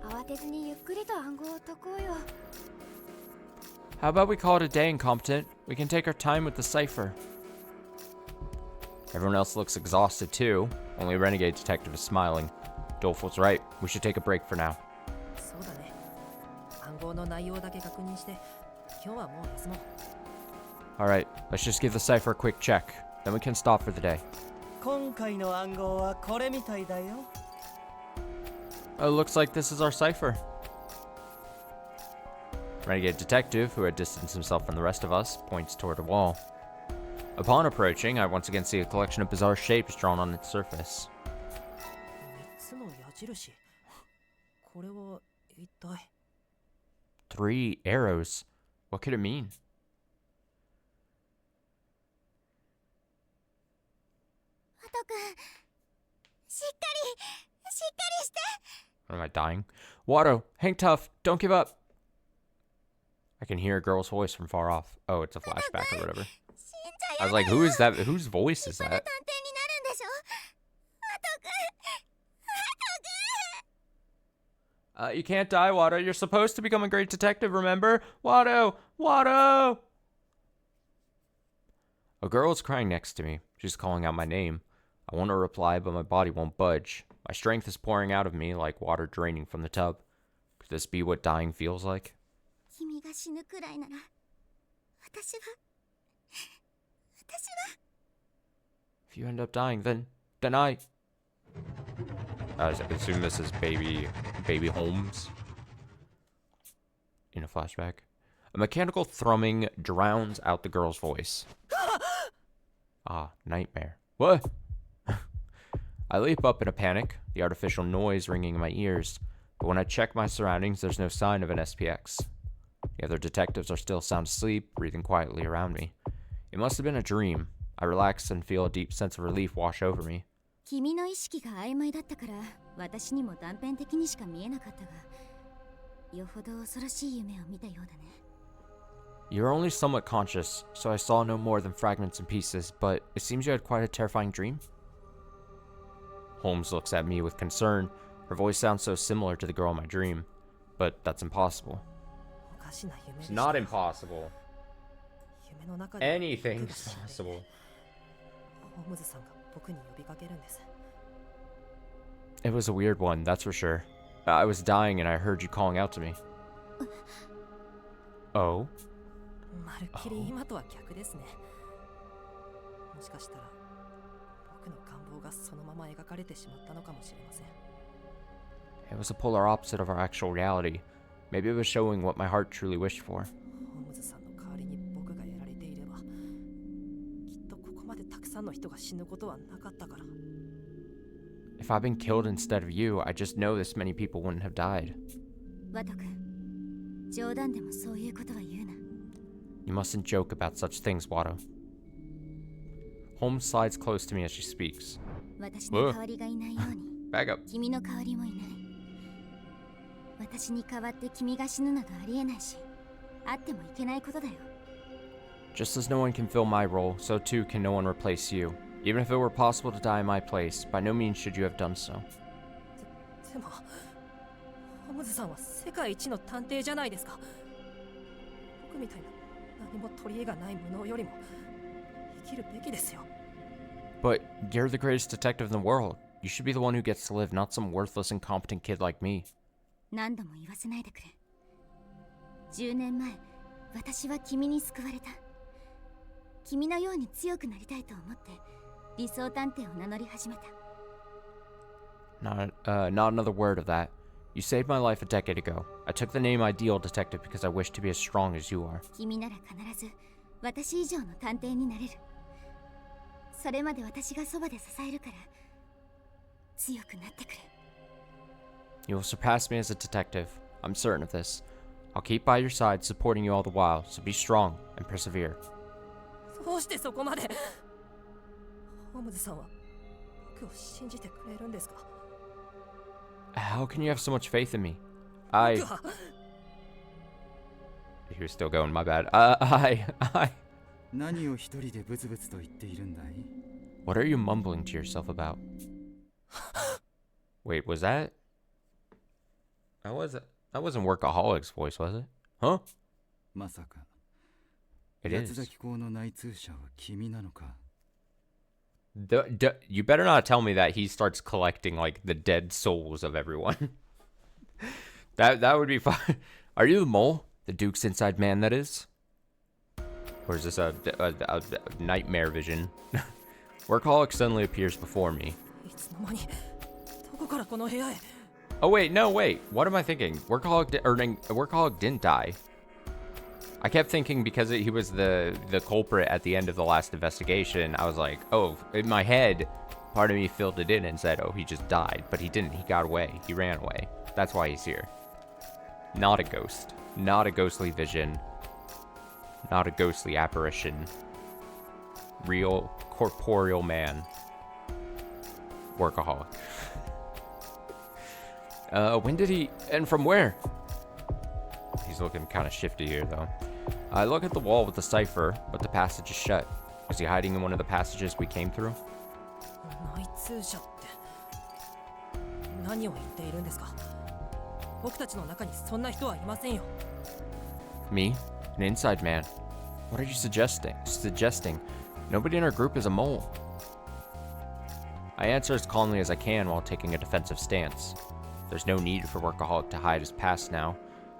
慌てずにゆっくりと暗号を解こうよ。 How about we call it a day, incompetent? We can take our time with the cipher. Everyone else looks exhausted too. Only Renegade Detective is smiling. Doleful's right. We should take a break for now. そうだね。暗号の内容だけ確認して今日はもう休もう。 Alright, let's just give the cipher a quick check. Then we can stop for the day. 今回の暗号はこれみたいだよ。 Oh, looks like this is our cipher. Renegade Detective, who had distanced himself from the rest of us, points toward a wall. Upon approaching, I once again see a collection of bizarre shapes drawn on its surface. 3つの矢印。これは一体。 3 arrows. What could it mean? ワト君、しっかりして。 Am I dying? Watto, hang tough. Don't give up. I can hear a girl's voice from far off. Oh, it's a flashback or whatever. 死んじゃ I was like, who is that? Whose voice is 探偵に that? なるんでしょ。ワト君、ワト君。 You can't die, Watto. You're supposed to become a great detective, remember? Watto! Watto! A girl is crying next to me. She's calling out my name. I want to reply, but my body won't budge. My strength is pouring out of me like water draining from the tub. Could this be what dying feels like? 君が死ぬくらいなら、私は。 If you end up dying, then I assume this is baby Holmes. In a flashback. A mechanical thrumming drowns out the girl's voice. Ah, nightmare. What? I leap up in a panic, the artificial noise ringing in my ears. But when I check my surroundings, there's no sign of an SPX. The other detectives are still sound asleep, breathing quietly around me. It must have been a dream. I relax and feel a deep sense of relief wash over me. 君の意識が曖昧だったから私にも断片的にしか見えなかったが、よほど恐ろしい夢を見たようだね。 You were only somewhat conscious, so I saw no more than fragments and pieces, but it seems you had quite a terrifying dream. Holmes looks at me with concern. Her voice sounds so similar to the girl in my dream, but that's impossible. おかしな夢で It's した。 not impossible. 夢の中で Anything's possible. ホームズさんが僕に呼びかけるんです。 It was a weird one, that's for sure. I was dying and I heard you calling out to me. Oh? まるっきり今とは逆ですね。もしかしたら僕の願望がそのまま描かれてしまったのかもしれません。 It was a polar opposite of our actual reality. Maybe it was showing what my heart truly wished for. ホームズさんの代わりに僕がやられていれば、きっとここまでたくさんの人が死ぬことはなかったから。 If I'd been killed instead of you, I just know this many people wouldn't have died. ワト君、冗談でもそういうことは言うな。 You mustn't joke about such things, Watto. Holmes slides close to me as she speaks. 私の代わりがいないように、 Back up. 君の代わりもいない。私に代わって君が死ぬなどありえないし、あってもいけないことだよ。 Just as no one can fill my role, so too can no one replace you. Even if it were possible to die in my place, by no means should you have done so. でも、ホームズさんは世界一の探偵じゃないですか。僕みたいな何も取り柄がない無能よりも生きるべきですよ。 But you're the greatest detective in the world. You should be the one who gets to live, not some worthless, incompetent kid like me. 何度も言わせないでくれ。10年前、私は君に救われた。君のように強くなりたいと思って、理想探偵を名乗り始めた。 Not another word of that. You saved my life a decade ago. I took the name Ideal Detective because I wish to be as strong as you are. 君なら必ず私以上の探偵になれる。それまで私がそばで支えるから、強くなってくれ。 You will surpass me as a detective. I'm certain of this. I'll keep by your side, supporting you all the while, so be strong and persevere. どうしてそこまでホームズさんは僕を信じてくれるんですか？ How can you have so much faith in me? He was still going, my bad.何を一人でブツブツと言っているんだい？ What are you mumbling to yourself about? Wait, was that? That wasn't Workaholic's voice, was it? Huh? まさか It 八 is. 崎港の内通者は君なのか？ You better not tell me that he starts collecting like the dead souls of everyone. that would be fun. Are you the mole? The Duke's inside man, that is? Or is this a nightmare vision? Workaholic suddenly appears before me. いつの間にどこからこの部屋へ？ Oh wait, no, wait. What am I thinking? Workaholic didn't die. I kept thinking because he was the culprit at the end of the last investigation, I was like, oh, in my head, part of me filled it in and said, oh, he just died. But he didn't. He got away. He ran away. That's why he's here. Not a ghost. Not a ghostly vision. Not a ghostly apparition. Real corporeal man. Workaholic. When did he... And from where? He's looking kind of shifty here, though. I look at the wall with the cipher, but the passage is shut. Was he hiding in one of the passages we came through? 内通者って何を言っているんですか？僕たちの中にそんな人はいませんよ。 Me? An inside man? What are you suggesting? Nobody in our group is a mole. I answer as calmly as I can while taking a defensive stance. There's no need for Workaholic to hide his past now.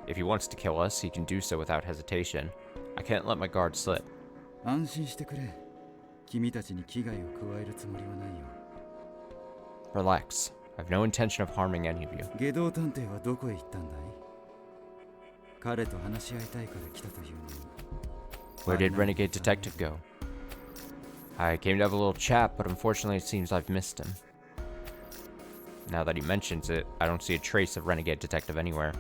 If he wants to kill us, he can do so without hesitation. I can't let my guard slip. 安心してくれ。君たちに危害を加えるつもりはないよ。 Relax. I have no intention of harming any of you. 下道探偵はどこへ行ったんだい？彼と話し合いたいから来たというのに。 Where did Renegade Detective go? I came to have a little chat, but unfortunately it seems I've missed him. Now that he mentions it, I don't see a trace of Renegade Detective anywhere.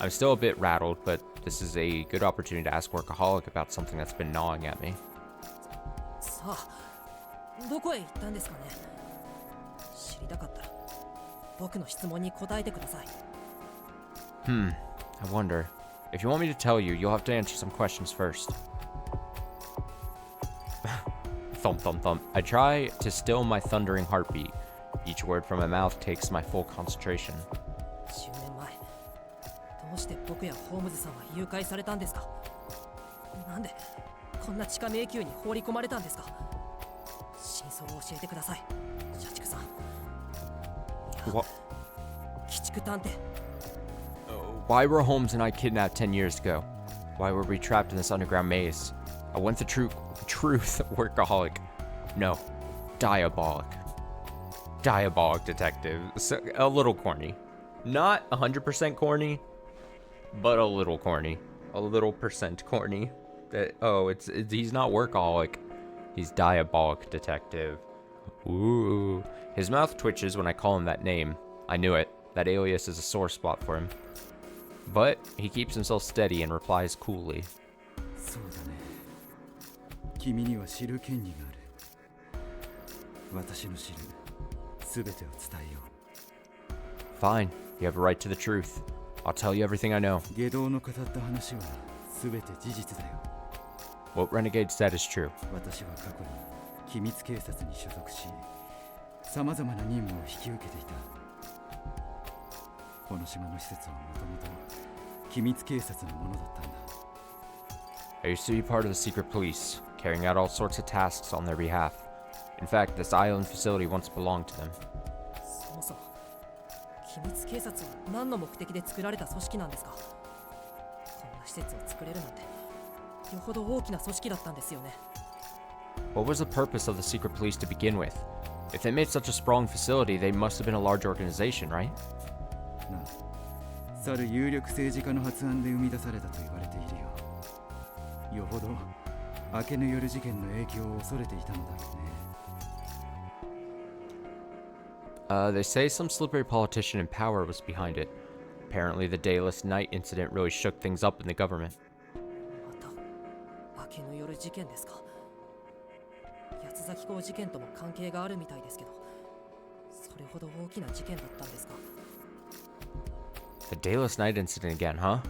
I'm still a bit rattled, but this is a good opportunity to ask Workaholic about something that's been gnawing at me. さあ、どこへ行ったんですかね？知りたかったら僕の質問に答えてください。 I wonder. If you want me to tell you, you'll have to answer some questions first. Thump, thump, thump. I try to still my thundering heartbeat. Each word from my mouth takes my full concentration. 10年前、どうして僕やホームズさんは誘拐されたんですか？なんでこんな地下迷宮に放り込まれたんですか？真相を教えてください、社畜さん。 What? 鬼畜探偵。 Why were Holmes and I kidnapped 10 years ago? Why were we trapped in this underground maze? I want the truth workaholic. No, diabolic. Diabolic detective. So, a little corny. Not 100% corny, but a little corny. A little percent corny. He's not workaholic. He's diabolic detective. Ooh. His mouth twitches when I call him that name. I knew it. That alias is a sore spot for him. But he keeps himself steady and replies coolly. そうだね。君には知る権利がある。私の知るすべてを伝えよう。 Fine. You have a right to the truth. I'll tell you everything I know. 下道の語った話はすべて事実だよ。 What Renegade said is true. 私は過去に機密警察に所属し、さまざまな任務を引き受けていた。この島の施設はもともと機密警察のものだったんだ。 I used to be part of the secret police, carrying out all sorts of tasks on their behalf. In fact, this island facility once belonged to them. そもそも機密警察は何の目的で作られた組織なんですか？こんな施設を作れるなんてよほど大きな組織だったんですよね。 What was the purpose of the secret police to begin with? If they made such a sprawling facility, they must have been a large organization, right? なあ、去る有力政治家の発案で生み出されたと言われているよ。よほど明けぬ夜事件の影響を恐れていたのだろうね。 They say some slippery politician in power was behind it. Apparently, the Dayless Night incident really shook things up in the government. また明けの夜事件ですか？八つ崎港事件とも関係があるみたいですけど、それほど大きな事件だったんですか？ The Dayless Night incident again, huh?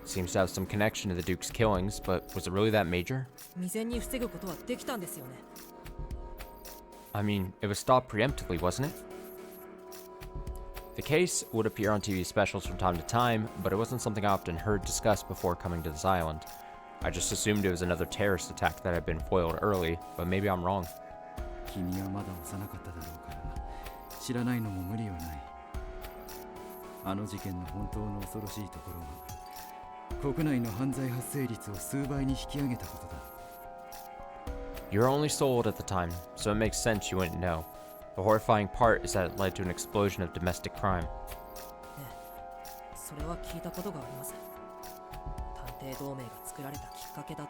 Seems to have some connection to the Duke's killings, but was it really that major? 未然に防ぐことはできたんですよね。 I mean, it was stopped preemptively, wasn't it? The case would appear on TV specials from time to time, but it wasn't something I often heard discussed before coming to this island. I just assumed it was another terrorist attack that had been foiled early, but maybe I'm wrong. 君はまだ幼かっただろうから知らないのも無理はない。あの事件の本当の恐ろしいところは国内の犯罪発生率を数倍に引き上げたことだ。 You were only so old at the time, so it makes sense you wouldn't know. The horrifying part is that it led to an explosion of domestic crime. ねえ、それは聞いたことがあります。探偵同盟が作られたきっかけだっ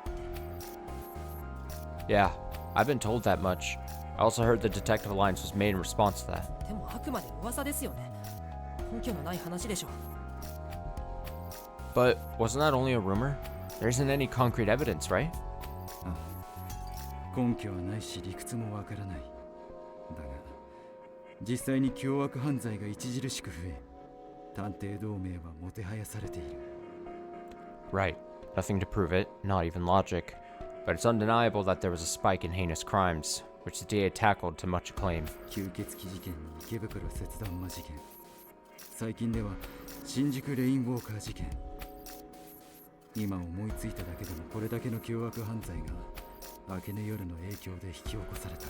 て。 Yeah, I've been told that much. I also heard the Detective Alliance was made in response to that. でもあくまで噂ですよね。根拠のない話でしょ。 But wasn't that only a rumor? There isn't any concrete evidence, right? ああ、根拠はないし理屈もわからない。だが実際に凶悪犯罪が著しく増え、探偵同盟はもてはやされている。 Right. Nothing to prove it, not even logic. But it's undeniable that there was a spike in heinous crimes, which the DA tackled to much acclaim. 吸血鬼事件に池袋切断魔事件、最近では新宿レインウォーカー事件。今思いついただけでもこれだけの凶悪犯罪が明けぬ夜の影響で引き起こされた。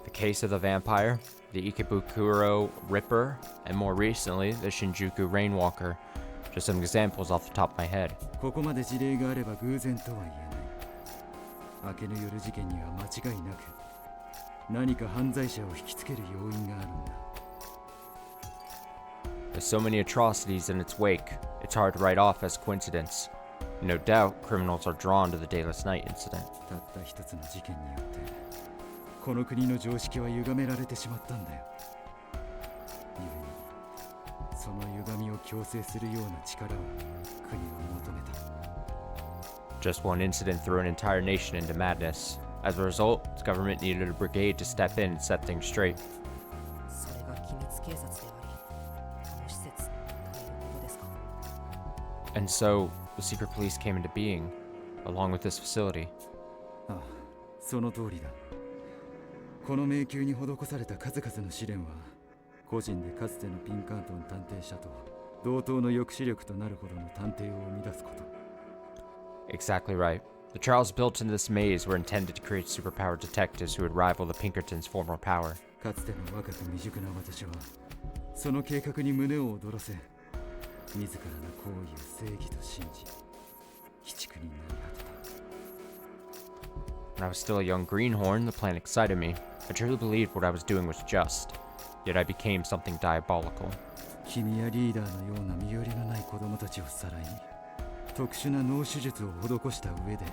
The case of the vampire, the Ikebukuro Ripper, and more recently, the Shinjuku Rainwalker. Just some examples off the top of my head. ここまで事例があれば偶然とは言えない。明けぬ夜事件には間違いなく何か犯罪者を引きつける要因があるんだ。 There's so many atrocities in its wake, it's hard to write off as coincidence. No doubt, criminals are drawn to the Dayless Night incident. たった一つの事件によってこの国の常識は歪められてしまったんだよ。故にその歪みを強制するような力を国は求めた。 Just one incident threw an entire nation into madness. As a result, the government needed a brigade to step in and set things straight. それが機密警察であり、この施設ということですか。 And so, the secret police came into being, along with this facility. ああ、その通りだ。この迷宮に施された数々の試練は個人でかつてのピンカートン探偵社と同等の抑止力となるほどの探偵を生み出すこと。 Exactly right. The trials built in this maze were intended to create superpowered detectives who would rival the Pinkertons' former power. かつての若く未熟な私はその計画に胸を躍らせ自らの行為を正義と信じ鬼畜になり果てた When I was still a young greenhorn, the plan excited me. I truly believed what I was doing was just, yet I became something diabolical. 君やリーダーのような身寄りのない子供たちをさらい特殊な脳手術を施した上で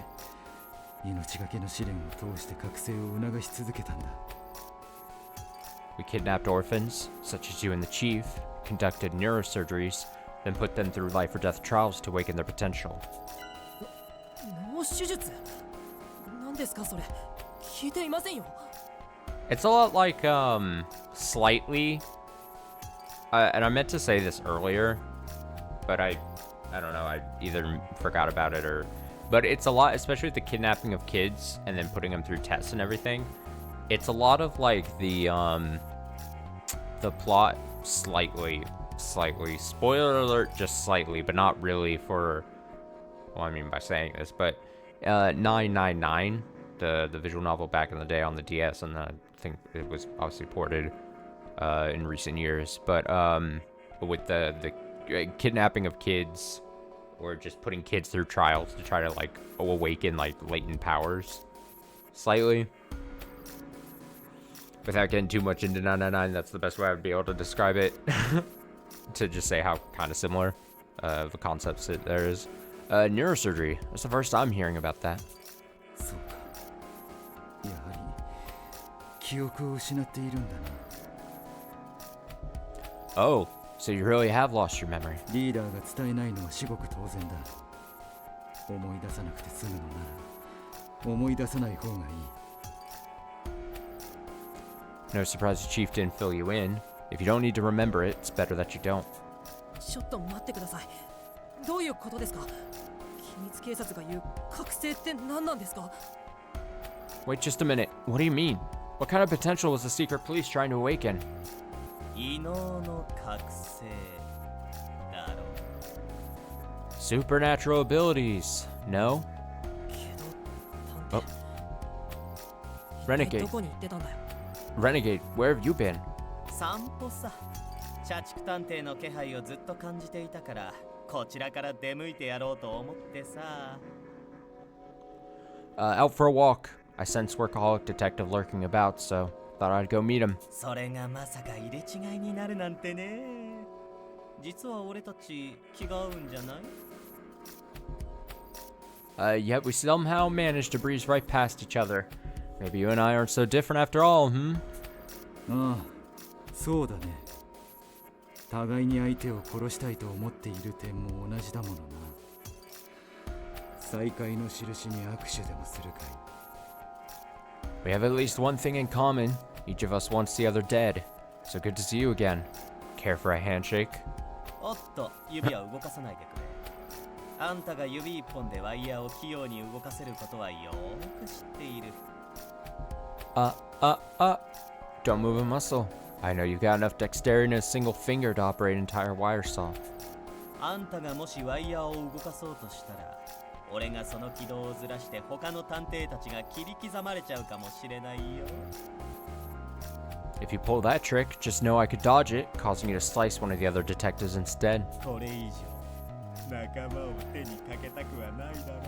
命がけの試練を通して覚醒を促し続けたんだ We kidnapped orphans, such as you and the chief, conducted neurosurgeries, then put them through life or death trials to awaken their potential. 脳手術何ですかそれ聞いていませんよ It's a lot like, slightly, and I meant to say this earlier, but I don't know, I either forgot about it or, but it's a lot, especially with the kidnapping of kids and then putting them through tests and everything. It's a lot of like the plot slightly, spoiler alert, just slightly, but not really for, well, I mean by saying this, but 999, the visual novel back in the day on the DS, and I think it was obviously ported in recent years, but with the kidnapping of kids or just putting kids through trials to try to like awaken like latent powers slightly. Without getting too much into 999, that's the best way I would be able to describe it. To just say how kind of similar the concepts that there is. Neurosurgery. That's the first I'm hearing about that. そうかやはり記憶を失っているんだな Oh, so you really have lost your memory. リーダーが伝えないのは至極当然だ思い出さなくて済むのなら思い出さない方がいい No surprise the chief didn't fill you in. If you don't need to remember it, it's better that you don't. ちょっと待ってくださいどういうことですか秘密警察が言う覚醒って何なんですか Wait just a minute. What do you mean? What kind of potential was the secret police trying to awaken? 異能の覚醒だろ Supernatural abilities. No? けど探偵 Renegade. どこに行ってたんだよ Renegade, where have you been? 散歩さ社畜探偵の気配をずっと感じていたからこちらから出向いてやろうと思ってさ Out for a walk. I sense workaholic detective lurking about, so thought I'd go meet him. それがまさか入れ違いになるなんてね実は俺たち気が合うんじゃない Yet we somehow managed to breeze right past each other. Maybe you and I aren't so different after all, hmm? ああそうだね互いに相手を殺したいと思っている点も同じだものな再会の印に握手でもするかい We have at least one thing in common. Each of us wants the other dead. So good to see you again. Care for a handshake? おっと指は動かさないでくれあんたが指一本でワイヤーを器用に動かせることはよーく知っている Don't move a muscle. I know you've got enough dexterity in a single finger to operate an entire wire saw. あんたがもしワイヤーを動かそうとしたら俺がその軌道をずらして他の探偵たちが切り刻まれちゃうかもしれないよ If you pull that trick, just know I could dodge it, causing you to slice one of the other detectives instead. これ以上仲間を手にかけたくはないだろう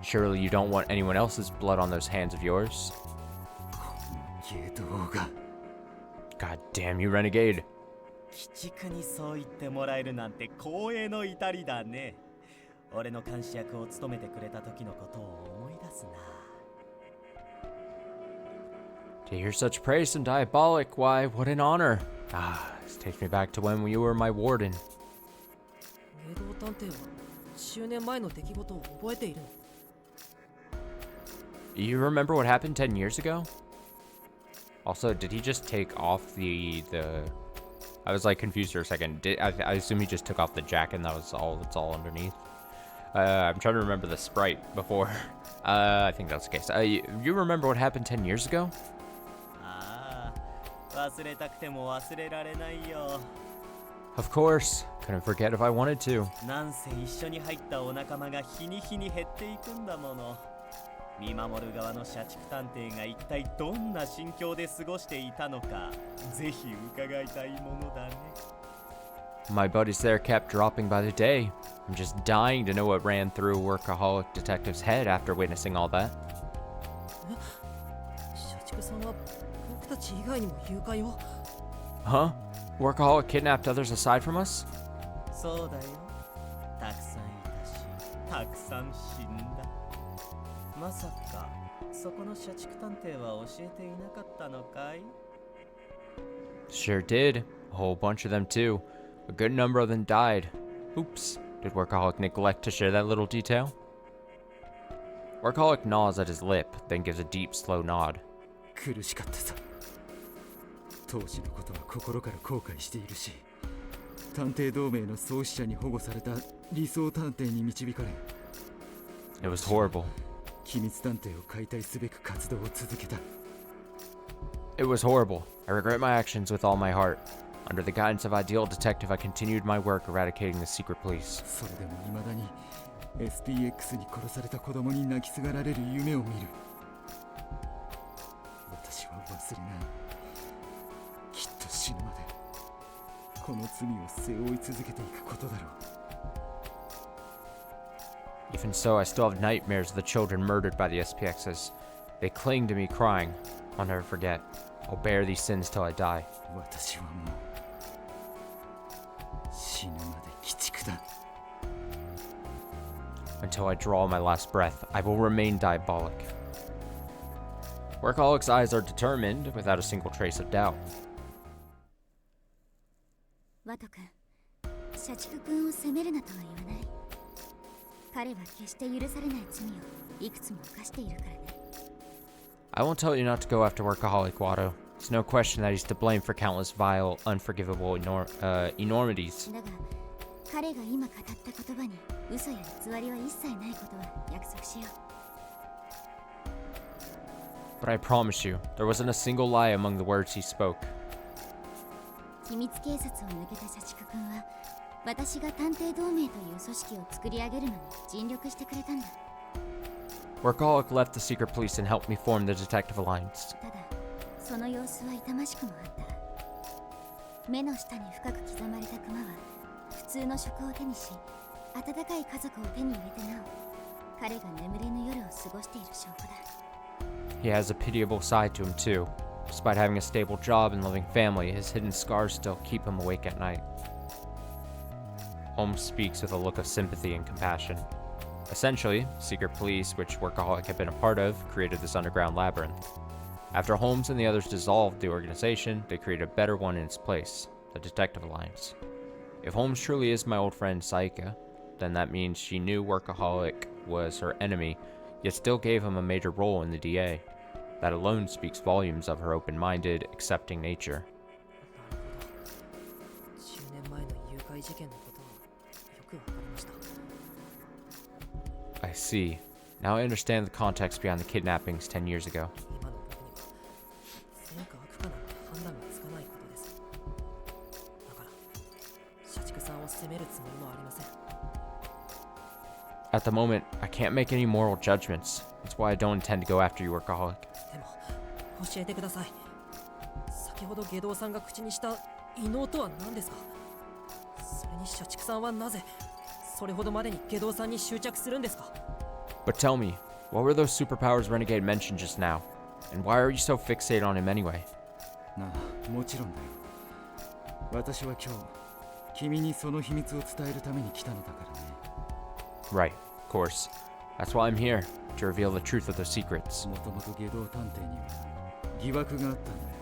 Surely you don't want anyone else's blood on those hands of yours. ゲドウが God damn you, Renegade. 鬼畜にそう言ってもらえるなんて光栄の至りだね俺の監視役を務めてくれた時のことを思い出すな To hear such praise and diabolic, why, what an honor. Ah, this takes me back to when you were my warden. 芸道探偵は10年前の出来事を覚えているの You remember what happened 10 years ago? Also, did he just take off the I was like confused for a second. I assume he just took off the jacket and that's all underneath. I'm trying to remember the sprite before. I think that's the case. You remember what happened 10 years ago? ああ忘れたくても忘れられないよ Of course. Couldn't forget if I wanted to. なんせ一緒に入ったお仲間が日に日に減っていくんだもの。見守る側の社畜探偵が一体どんな心境で過ごしていたのか、ぜひ伺いたいものだね。My buddies there kept dropping by the day. I'm just dying to know what ran through a workaholic detective's head after witnessing all that. 社畜さんは僕たち以外にも誘拐を。 Huh? Workaholic kidnapped others aside from us? そうだよ。たくさんいたし、たくさん死んだ。まさか、そこの社畜探偵は教えていなかったのかい？ Sure did. A whole bunch of them too. A good number of them died. Oops. Did Workaholic neglect to share that little detail? Workaholic gnaws at his lip, then gives a deep, slow nod. 苦しかったさ。当時のことは心から後悔しているし、探偵同盟の創始者に保護された理想探偵に導かれ、 It was horrible. 機密探偵を解体すべく活動を続けた。 It was horrible. I regret my actions with all my heart. Under the guidance of Ideal Detective, I continued my work eradicating the secret police. それでも未だに SPX に殺された子供に泣きすがられる夢を見る。私は忘れない。きっと死ぬまでこの罪を背負い続けていくことだろう。 Even so, I still have nightmares of the children murdered by the SPXs. They cling to me crying. I'll never forget. I'll bear these sins till I die. 私はもう死ぬまで鬼畜だ。 Until I draw my last breath, I will remain diabolic. Workaholic's eyes are determined, without a single trace of doubt. ワト君、社畜君を責めるなとは言わない。彼は決して許されない罪をいくつも犯しているからね。I won't tell you not to go after Workaholic, Watto. There's no question that he's to blame for countless vile, unforgivable enormities. だが、彼が今語った言葉に嘘や偽りは一切ないことは約束しよう。 But I promise you, there wasn't a single lie among the words he spoke. 秘密警察を抜けた社畜君は、私が探偵同盟という組織を作り上げるのに尽力してくれたんだ。 Workaholic left the secret police and helped me form the Detective Alliance. ただ、その様子は痛ましくもあった。目の下に深く刻まれたクマは、普通の職を手にし、温かい家族を手に入れてなお、彼が眠れぬ夜を過ごしている証拠だ。 He has a pitiable side to him too. Despite having a stable job and loving family, his hidden scars still keep him awake at night. Holmes speaks with a look of sympathy and compassion. Essentially, secret police, which Workaholic had been a part of, created this underground labyrinth. After Holmes and the others dissolved the organization, they created a better one in its place, the Detective Alliance. If Holmes truly is my old friend Saika, then that means she knew Workaholic was her enemy, yet still gave him a major role in the DA. That alone speaks volumes of her open-minded, accepting nature. 10年前の誘拐事件のことをよくわかりました。 I see. Now I understand the context behind the kidnappings 10 years ago. 今の僕には善か悪かなんて判断がつかないことです。だから社畜さんを責めるつもりもありません。 At the moment, I can't make any moral judgments. That's why I don't intend to go after you, Workaholic. でも教えてください。先ほど下道さんが口にした異能とは何ですか？それに社畜さんはなぜそれほどまでに下道さんに執着するんですか？ But tell me, what were those superpowers Renegade mentioned just now? And why are you so fixated on him anyway? なあ、もちろんだよ。私は今日君にその秘密を伝えるために来たのだからね。 Right, of course. That's why I'm here, to reveal the truth of their secrets. もともと下道探偵には疑惑があったんだよ。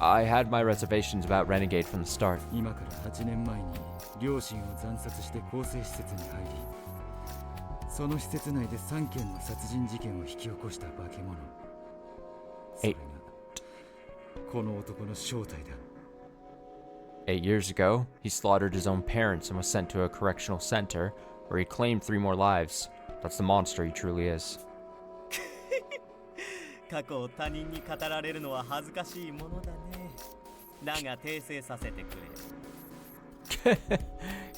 I had my reservations about Renegade from the start. 今から8年前に両親を惨殺して更生施設に入り、その施設内で3件の殺人事件を引き起こした化け物。それがこの男の正体だ。 8 years ago, he slaughtered his own parents and was sent to a correctional center where he claimed 3 more lives. That's the monster he truly is. 過去を他人に語られるのは恥ずかしいものだね。だが訂正させてくれ。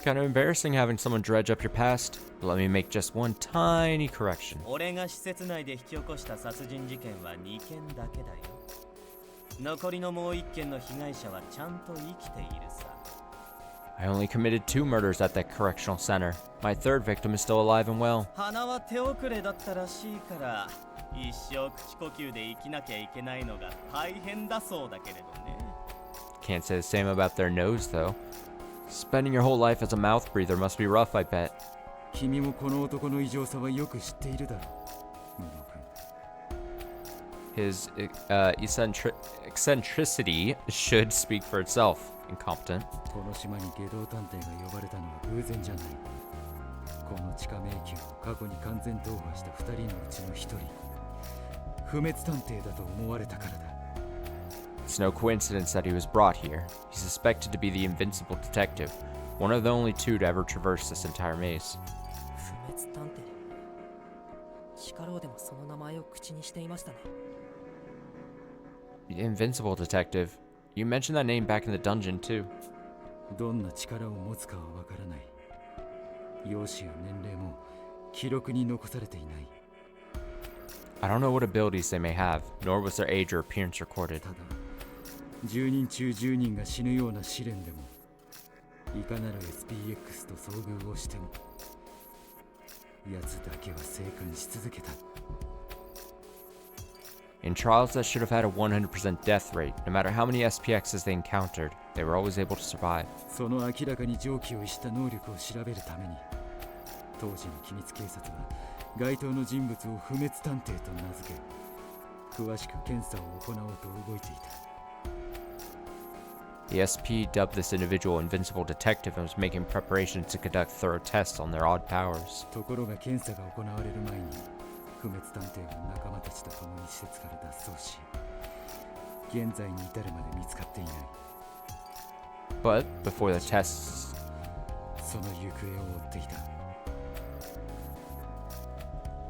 Kind of embarrassing having someone dredge up your past. But let me make just one tiny correction. 俺が施設内で引き起こした殺人事件は2件だけだよ。残りのもう1件の被害者はちゃんと生きているさ。I only committed 2 murders at that correctional center. My 3rd victim is still alive and well. 鼻は手遅れだったらしいから、一生口呼吸で生きなきゃいけないのが大変だそうだけれどね。Can't say the same about their nose, though. Spending your whole life as a mouth breather must be rough, I bet. 君もこの男の異常さはよく知っているだろう、無能君。His eccentricity should speak for itself. Incompetent. この島に外道探偵が呼ばれたのは偶然じゃない。この地下迷宮を過去に完全踏破した2人のうちの1人、不滅探偵だと思われたからだ。It's no coincidence that he was brought here. He's suspected to be the invincible detective, one of the only 2 to ever traverse this entire maze. 不滅探偵。力王でもその名前を口にしていましたね。The invincible detective. You mentioned that name back in the dungeon, too. どんな力を持つかはわからない。容姿や年齢も記録に残されていない。I don't know what abilities they may have, nor was their age or appearance recorded. ただ、10人中10人が死ぬような試練でも、いかなる SPX と遭遇をしても、奴だけは生還し続けた。In trials that should have had a 100% death rate, no matter how many SPXs they encountered, they were always able to survive. その明らかに常軌を逸した能力を調べるために、当時の機密警察は該当の人物を不滅探偵と名付け、詳しく検査を行おうと動いていた。The SP dubbed this individual Invincible Detective and was making preparations to conduct thorough tests on their odd powers. ところが検査が行われる前に、不滅探偵は仲間たちと共に施設から脱走し、現在に至るまで見つかっていない。But before the tests, その行方を追っていた。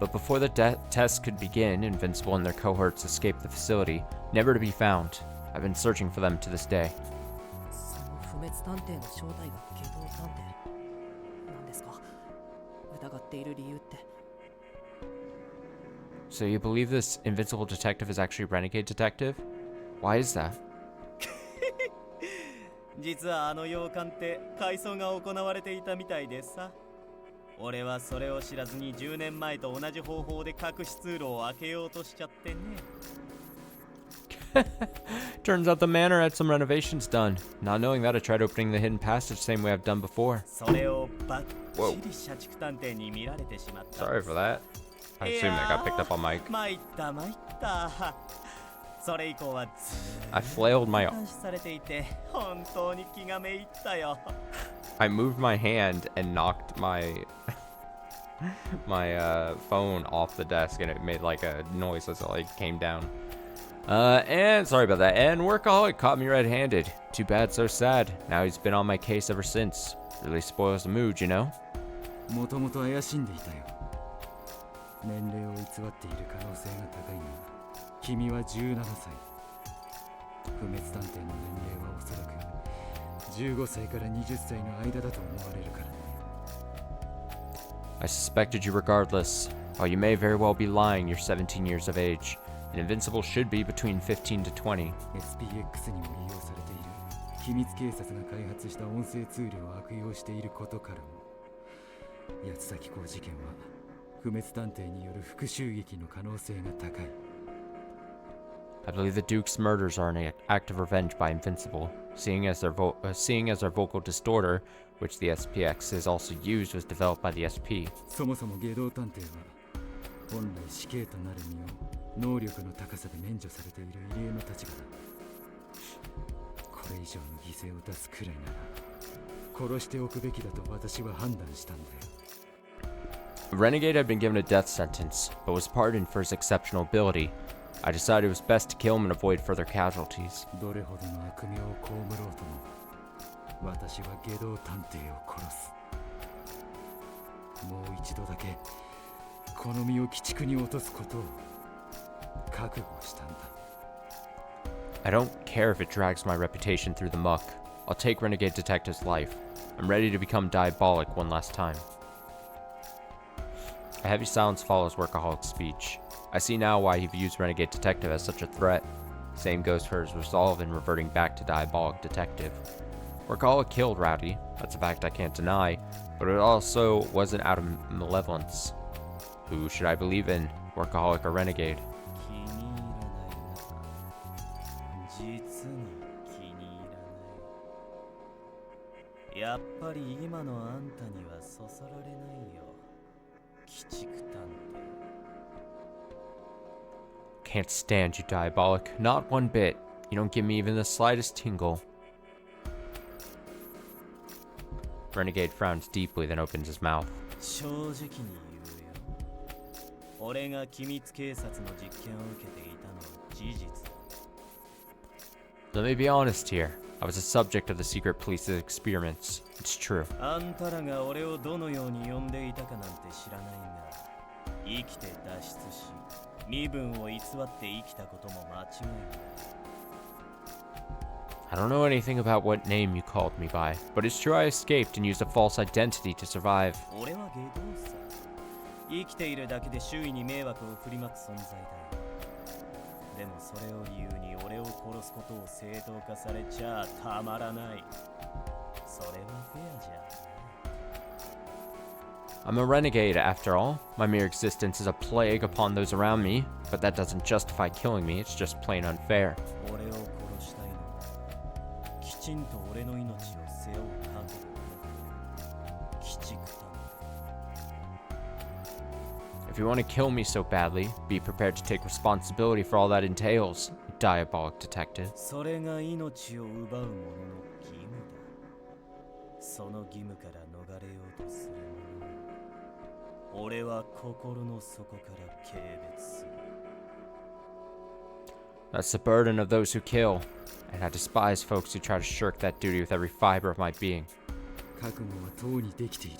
But before the tests could begin, Invincible and their cohorts escaped the facility, never to be found. I've been searching for them to this day. その不滅探偵の正体が外道探偵なんですか？疑っている理由って。So you believe this Invincible Detective is actually a renegade detective? Why is that? 実はあの洋館って改装が行われていたみたいでさ。俺はそれを知らずに10年前と同じ方法で隠し通路を開けようとしちゃってね。Turns out the manor had some renovations done. Not knowing that, I tried opening the hidden passage the same way I've done before. それをバッチリ社畜探偵に見られてしまった。Sorry for that. I assume that got picked up on mic. 参った参った。それ以降はずっと I flailed my 監視されていて本当に気がめいったよ。I moved my hand and knocked my phone off the desk, and it made like a noise as it like came down. And sorry about that. And Workaholic caught me red-handed. Too bad, so sad. Now he's been on my case ever since. Really spoils the mood, you know? もともと怪しんでいたよ。年齢を偽っている可能性が高いが、君は17歳。不滅探偵の年齢はおそらく15歳から20歳の間だと思われるからね。I suspected you regardless. While you may very well be lying, you're 17 years of age. And Invincible should be between 15 to 20. SPX にも利用されている機密警察が開発した音声ツールを悪用していることからも、八つ崎港事件は不滅探偵による復讐劇の可能性が高い。I believe the Duke's murders are an act of revenge by Invincible, seeing as their vocal distorter, which the SPX has also used, was developed by the SP. そもそも外道探偵は本来死刑となる身を能力の高さで免除されている異例の立場だ。これ以上の犠牲を出すくらいなら殺しておくべきだと私は判断したんだよ。Renegade had been given a death sentence, but was pardoned for his exceptional ability. I decided it was best to kill him and avoid further casualties. どれほどの悪名を被ろうとも、私は外道探偵を殺す。もう一度だけこの身を鬼畜に落とすことを覚悟したんだ。I don't care if it drags my reputation through the muck. I'll take Renegade Detective's life. I'm ready to become diabolic one last time. A heavy silence follows Workaholic's speech. I see now why he views Renegade Detective as such a threat. Same goes for his resolve in reverting back to Diabolic Detective. Workaholic killed Rowdy, that's a fact I can't deny, but it also wasn't out of malevolence. Who should I believe in, Workaholic or Renegade? 気に入らないな。実に気に入らない。やっぱり今のあんたにはそそられないよ。鬼畜探偵。Can't stand you, Diabolic. Not one bit. You don't give me even the slightest tingle. Renegade frowns deeply, then opens his mouth. 正直に言うよ。俺が機密警察の実験を受けていたのは事実だ。Let me be honest here. I was a subject of the secret police's experiments. It's true. あんたらが俺をどのように呼んでいたかなんて知らないが、生きて脱出し、身分を偽って生きたことも間違いない。I don't know anything about what name you called me by, but it's true I escaped and used a false identity to survive. 俺は外道さ。生きているだけで周囲に迷惑を振りまく存在だよ。でもそれを理由に俺を殺すことを正当化されちゃたまらない。それはフェアじゃない。I'm a renegade, after all. My mere existence is a plague upon those around me, but that doesn't justify killing me, it's just plain unfair. 俺を殺したいのは、きちんと俺の命を背負う覚悟を。鬼畜探偵。If you want to kill me so badly, be prepared to take responsibility for all that entails, Diabolic Detective. それが命を奪う者の義務だ。その義務から逃れようとする者を、俺は心の底から軽蔑する。That's the burden of those who kill, and I despise folks who try to shirk that duty with every fiber of my being. 覚悟はとうにできている。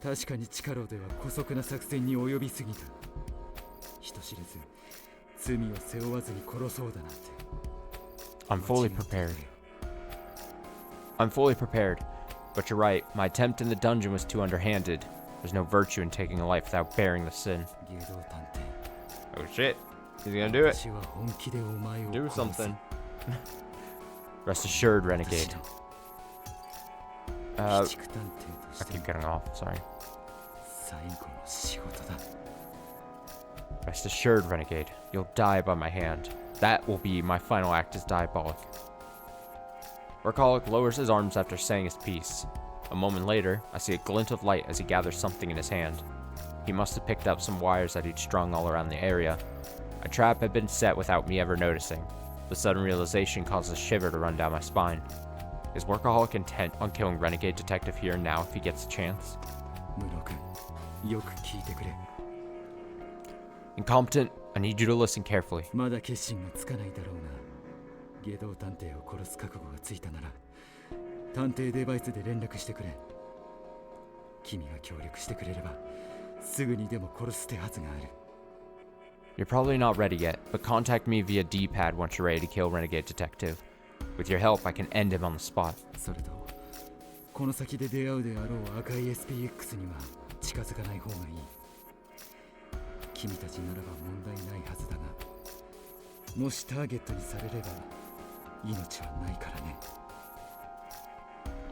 確かに力では姑息な作戦に及びすぎた。人知れず罪を背負わずに殺そうだなんて。I'm fully prepared. I'm fully prepared. But you're right, my attempt in the dungeon was too underhanded. There's no virtue in taking a life without bearing the sin. 外道探偵。 Oh shit. He's gonna do it. 私は本気でお前を Do 殺す。 something. Rest assured, Renegade. 鬼畜探偵とし I て keep getting off, sorry. 最後の仕事だ。 Rest assured, Renegade, you'll die by my hand. That will be my final act as Diabolic. Workaholic lowers his arms after saying his piece. A moment later, I see a glint of light as he gathers something in his hand. He must have picked up some wires that he'd strung all around the area. A trap had been set without me ever noticing. The sudden realization causes a shiver to run down my spine. Is Workaholic intent on killing Renegade Detective here and now if he gets a chance? ムロ君、よく聞いてくれ。 Incompetent, I need you to listen carefully. まだ決心がつかないだろうが、外道探偵を殺す覚悟がついたなら、探偵デバイスで連絡してくれ。君が協力してくれれば、すぐにでも殺す手はずがある。You're probably not ready yet, but contact me via D-pad once you're ready to kill Renegade Detective. With your help, I can end him on the spot. それと、この先で出会うであろう赤い SPX には近づかない方がいい。君たちならば問題ないはずだが、もしターゲットにされれば命はないからね。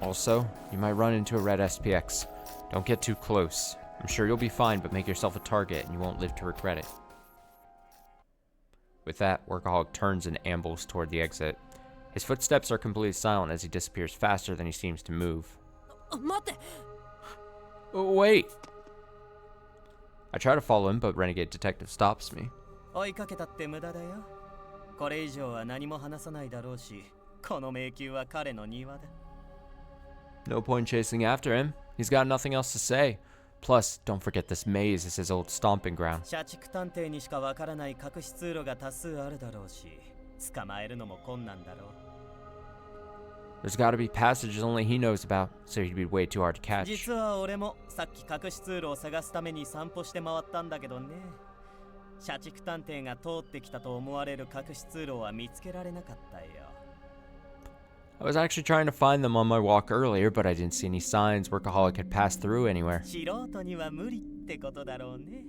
Also, you might run into a red SPX. Don't get too close. I'm sure you'll be fine, but make yourself a target and you won't live to regret it. With that, Workaholic turns and ambles toward the exit. His footsteps are completely silent as he disappears faster than he seems to move. 待って。 Oh, wait! I try to follow him, but Renegade Detective stops me. 追いかけたって無駄だよ。これ以上は何も話さないだろうし、この迷宮は彼の庭だ。No point chasing after him. He's got nothing else to say. Plus, don't forget this maze is his old stomping ground. 社畜探偵にしかわからない隠し通路が多数あるだろうし、捕まえるのも困難だろう。There's gotta be passages only he knows about, so he'd be way too hard to catch. 実は俺もさっき隠し通路を探すために散歩して回ったんだけどね。社畜探偵が通ってきたと思われる隠し通路は見つけられなかったよ。I was actually trying to find them on my walk earlier, but I didn't see any signs Workaholic had passed through anywhere. 素人には無理ってことだろうね。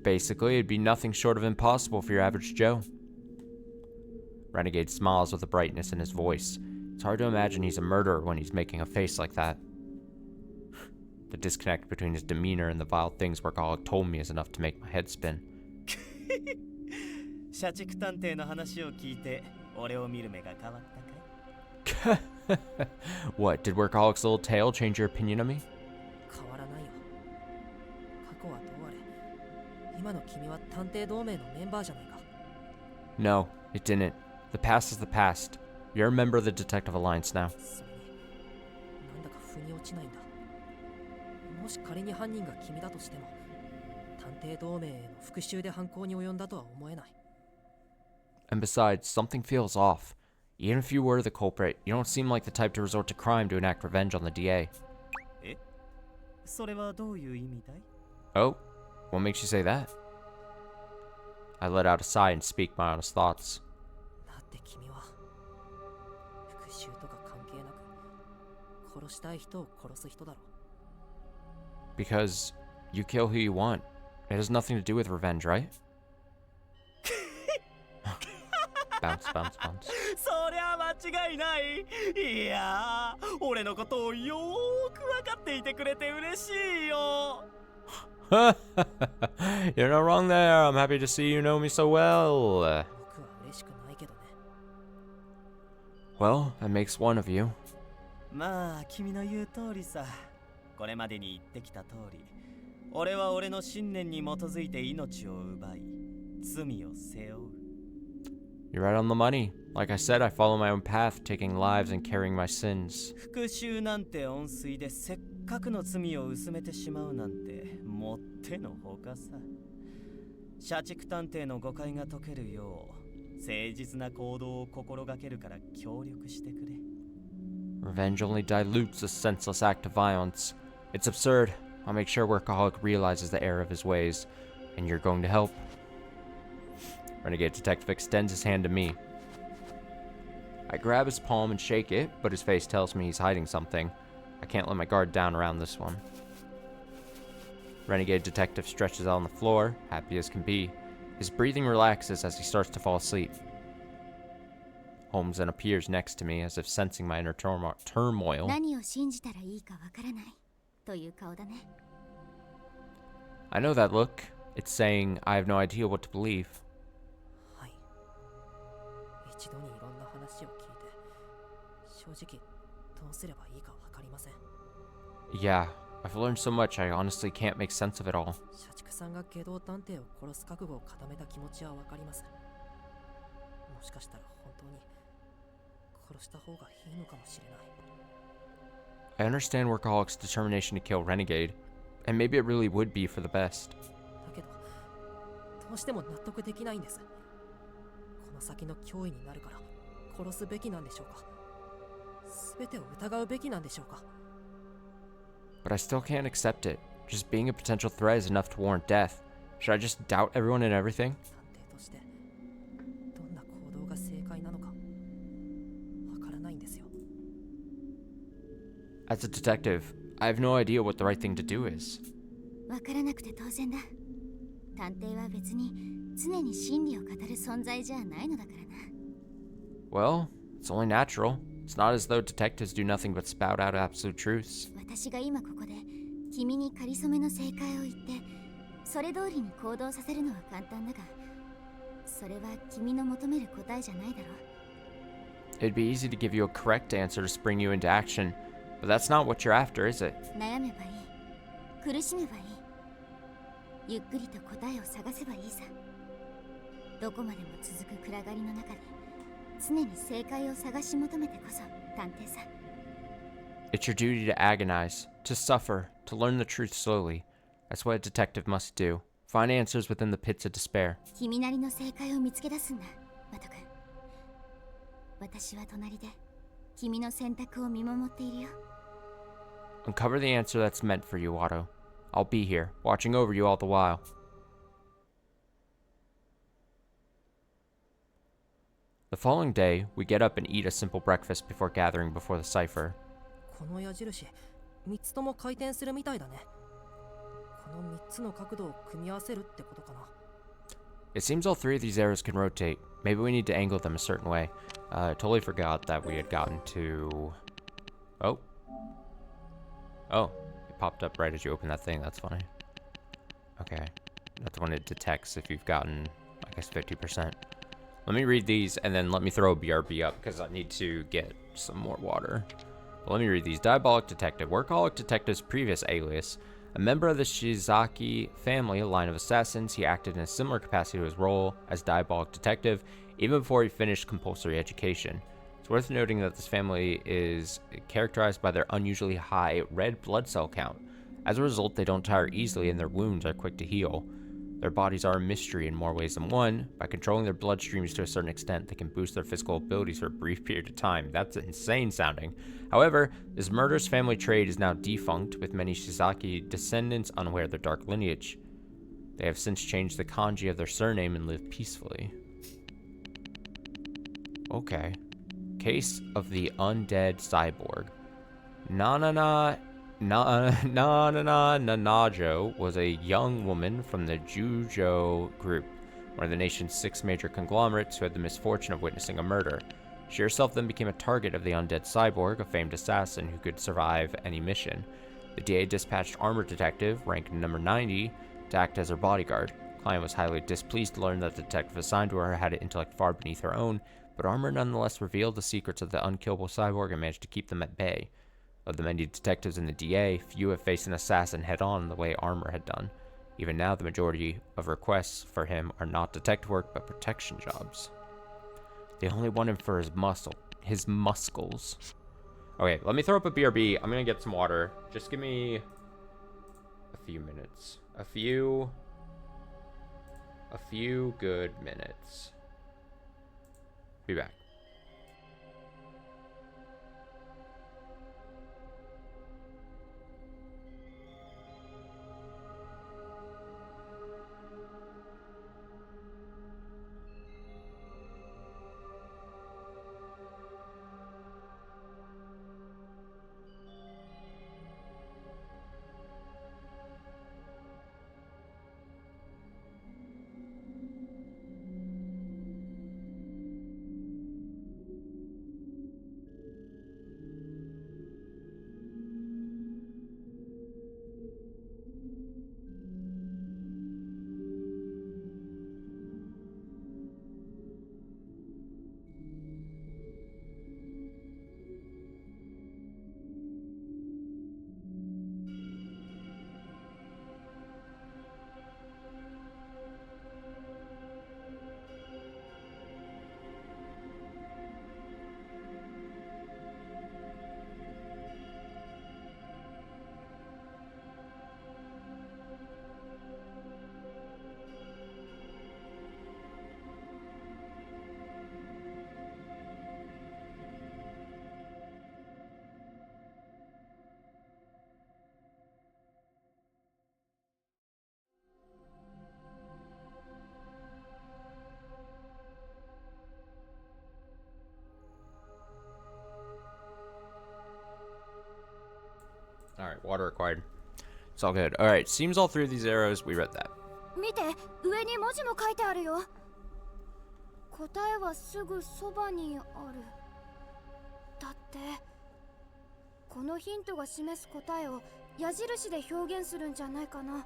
Basically, it'd be nothing short of impossible for your average Joe. Renegade smiles with a brightness in his voice. It's hard to imagine he's a murderer when he's making a face like that. The disconnect between his demeanor and the vile things Workaholic told me is enough to make my head spin. 社畜探偵の話を聞いて俺を見る目が変わったかい？ What, did Workaholic's little tale change your opinion of me? 変わらないよ。過去はどうあれ、今の君は探偵同盟のメンバーじゃないか。 No, it didn't. The past is the past. You're a member of the Detective Alliance now. それに、なんだか腑に落ちないんだ。もし仮に犯人が君だとしても、探偵同盟への復讐で犯行に及んだとは思えない。And besides, something feels off. Even if you were the culprit, you don't seem like the type to resort to crime to enact revenge on the DA. え？それはどういう意味だい？ Oh? What makes you say that? I let out a sigh and speak my honest thoughts. だって君は復讐とか関係なく殺したい人を殺す人だろ。 Because you kill who you want. It has nothing to do with revenge, right? Bounce, bounce, bounce. そりゃ間違いない。いやー、俺のことをよーく分かっていてくれて嬉しいよ。You're not wrong there. I'm happy to see you know me so well. 僕は嬉しくないけどね。 Well, that makes one of you. まあ君の言う通りさ。これまでに言ってきた通り、俺は俺の信念に基づいて命を奪い、罪を背負う。 You're right on the money. Like I said, I follow my own path, taking lives and carrying my sins. 復讐なんて温水でせっかくの罪を薄めてしまうなんてもってのほかさ。社畜探偵の誤解が解けるよう誠実な行動を心がけるから協力してくれ。 Revenge only dilutes a senseless act of violence. It's absurd. I'll make sure Workaholic realizes the error of his ways, and you're going to help. Renegade Detective extends his hand to me. I grab his palm and shake it, but his face tells me he's hiding something. I can't let my guard down around this one. Renegade Detective stretches out on the floor, happy as can be. His breathing relaxes as he starts to fall asleep. Holmes then appears next to me as if sensing my inner turmoil. 何を信じたらいいかわからないという顔だね。 I know that look. It's saying I have no idea what to believe. はい。一度にいろんな話を聞いて、正直どうすればいいかわかりません。 Yeah, I've learned so much I honestly can't make sense of it all. 社畜さんが外道探偵を殺す覚悟を固めた気持ちはわかります。もしかしたら本当に殺した方がいいのかもしれない。 I understand Workaholic's determination to kill Renegade, and maybe it really would be for the best. だけど、どうしても納得できないんです。この先の脅威になるから殺すべきなんでしょうか。全てを疑うべきなんでしょうか。 But I still can't accept it. Just being a potential threat is enough to warrant death. Should I just doubt everyone and everything? 探偵としてどんな行動が正解なのかわからないんですよ。 As a detective, I have no idea what the right thing to do is. わからなくて当然だ。探偵は別に常に真理を語る存在じゃないのだからな。 Well, it's only natural. It's not as though detectives do nothing but spout out absolute truths. 私が今ここで君に仮初めの正解を言ってそれ通りに行動させるのは簡単だが、それは君の求める答えじゃないだろう。 It'd be easy to give you a correct answer to spring you into action, but that's not what you're after, is it? 悩めばいい、苦しめばいい、ゆっくりと答えを探せばいいさ。どこまでも続く暗がりの中で常に正解を探し求めてこそ探偵さ。 It's your duty to agonize, to suffer, to learn the truth slowly. That's what a detective must do. Find answers within the pits of despair. 君なりの正解を見つけ出すんだ、ワト君。私は隣で君の選択を見守っているよ。 Uncover the answer that's meant for you, Watto. I'll be here, watching over you all the while. The following day, we get up and eat a simple breakfast before gathering before the cipher. この矢印3つとも回転するみたいだね。この3つの角度を組み合わせるってことかな。 It seems all three of these arrows can rotate. Maybe we need to angle them a certain way. I totally forgot that we had gotten to... Oh. Oh. It popped up right as you open that thing. That's funny. Okay. That's when it detects if you've gotten, I guess, 50%. Let me read these, and then let me throw a BRB up, because I need to get some more water. But let me read these. Diabolic Detective. Workaholic Detective's previous alias. A member of the Shizaki family, a line of assassins, he acted in a similar capacity to his role as Diabolic Detective, even before he finished compulsory education. It's worth noting that this family is characterized by their unusually high red blood cell count. As a result, they don't tire easily and their wounds are quick to heal. Their bodies are a mystery in more ways than one. By controlling their bloodstreams to a certain extent, they can boost their physical abilities for a brief period of time. That's insane sounding. However, this murderous family trade is now defunct, with many Shizaki descendants unaware of their dark lineage. They have since changed the kanji of their surname and live peacefully. Okay. Case of the undead cyborg. Nanajo was a young woman from the Jujo group, one of the nation's 6 major conglomerates who had the misfortune of witnessing a murder. She herself then became a target of the undead cyborg, a famed assassin who could survive any mission. The DA dispatched armored detective, ranked number 90, to act as her bodyguard. Client was highly displeased to learn that the detective assigned to her had an intellect far beneath her own, but Armor nonetheless revealed the secrets of the unkillable cyborg and managed to keep them at bay. Of the many detectives in the DA, few have faced an assassin head-on the way Armor had done. Even now, the majority of requests for him are not detective work, but protection jobs. They only want him for his muscles. Okay, let me throw up a BRB. I'm gonna get some water. Just give me a few minutes. A few good minutes. Be back. Alright, water required. It's all good. Alright, seems all 3 of these arrows, we read that. 見て、上に文字も書いてあるよ。答えはすぐそばにある。だって、このヒントが示す答えを矢印で表現するんじゃないかな。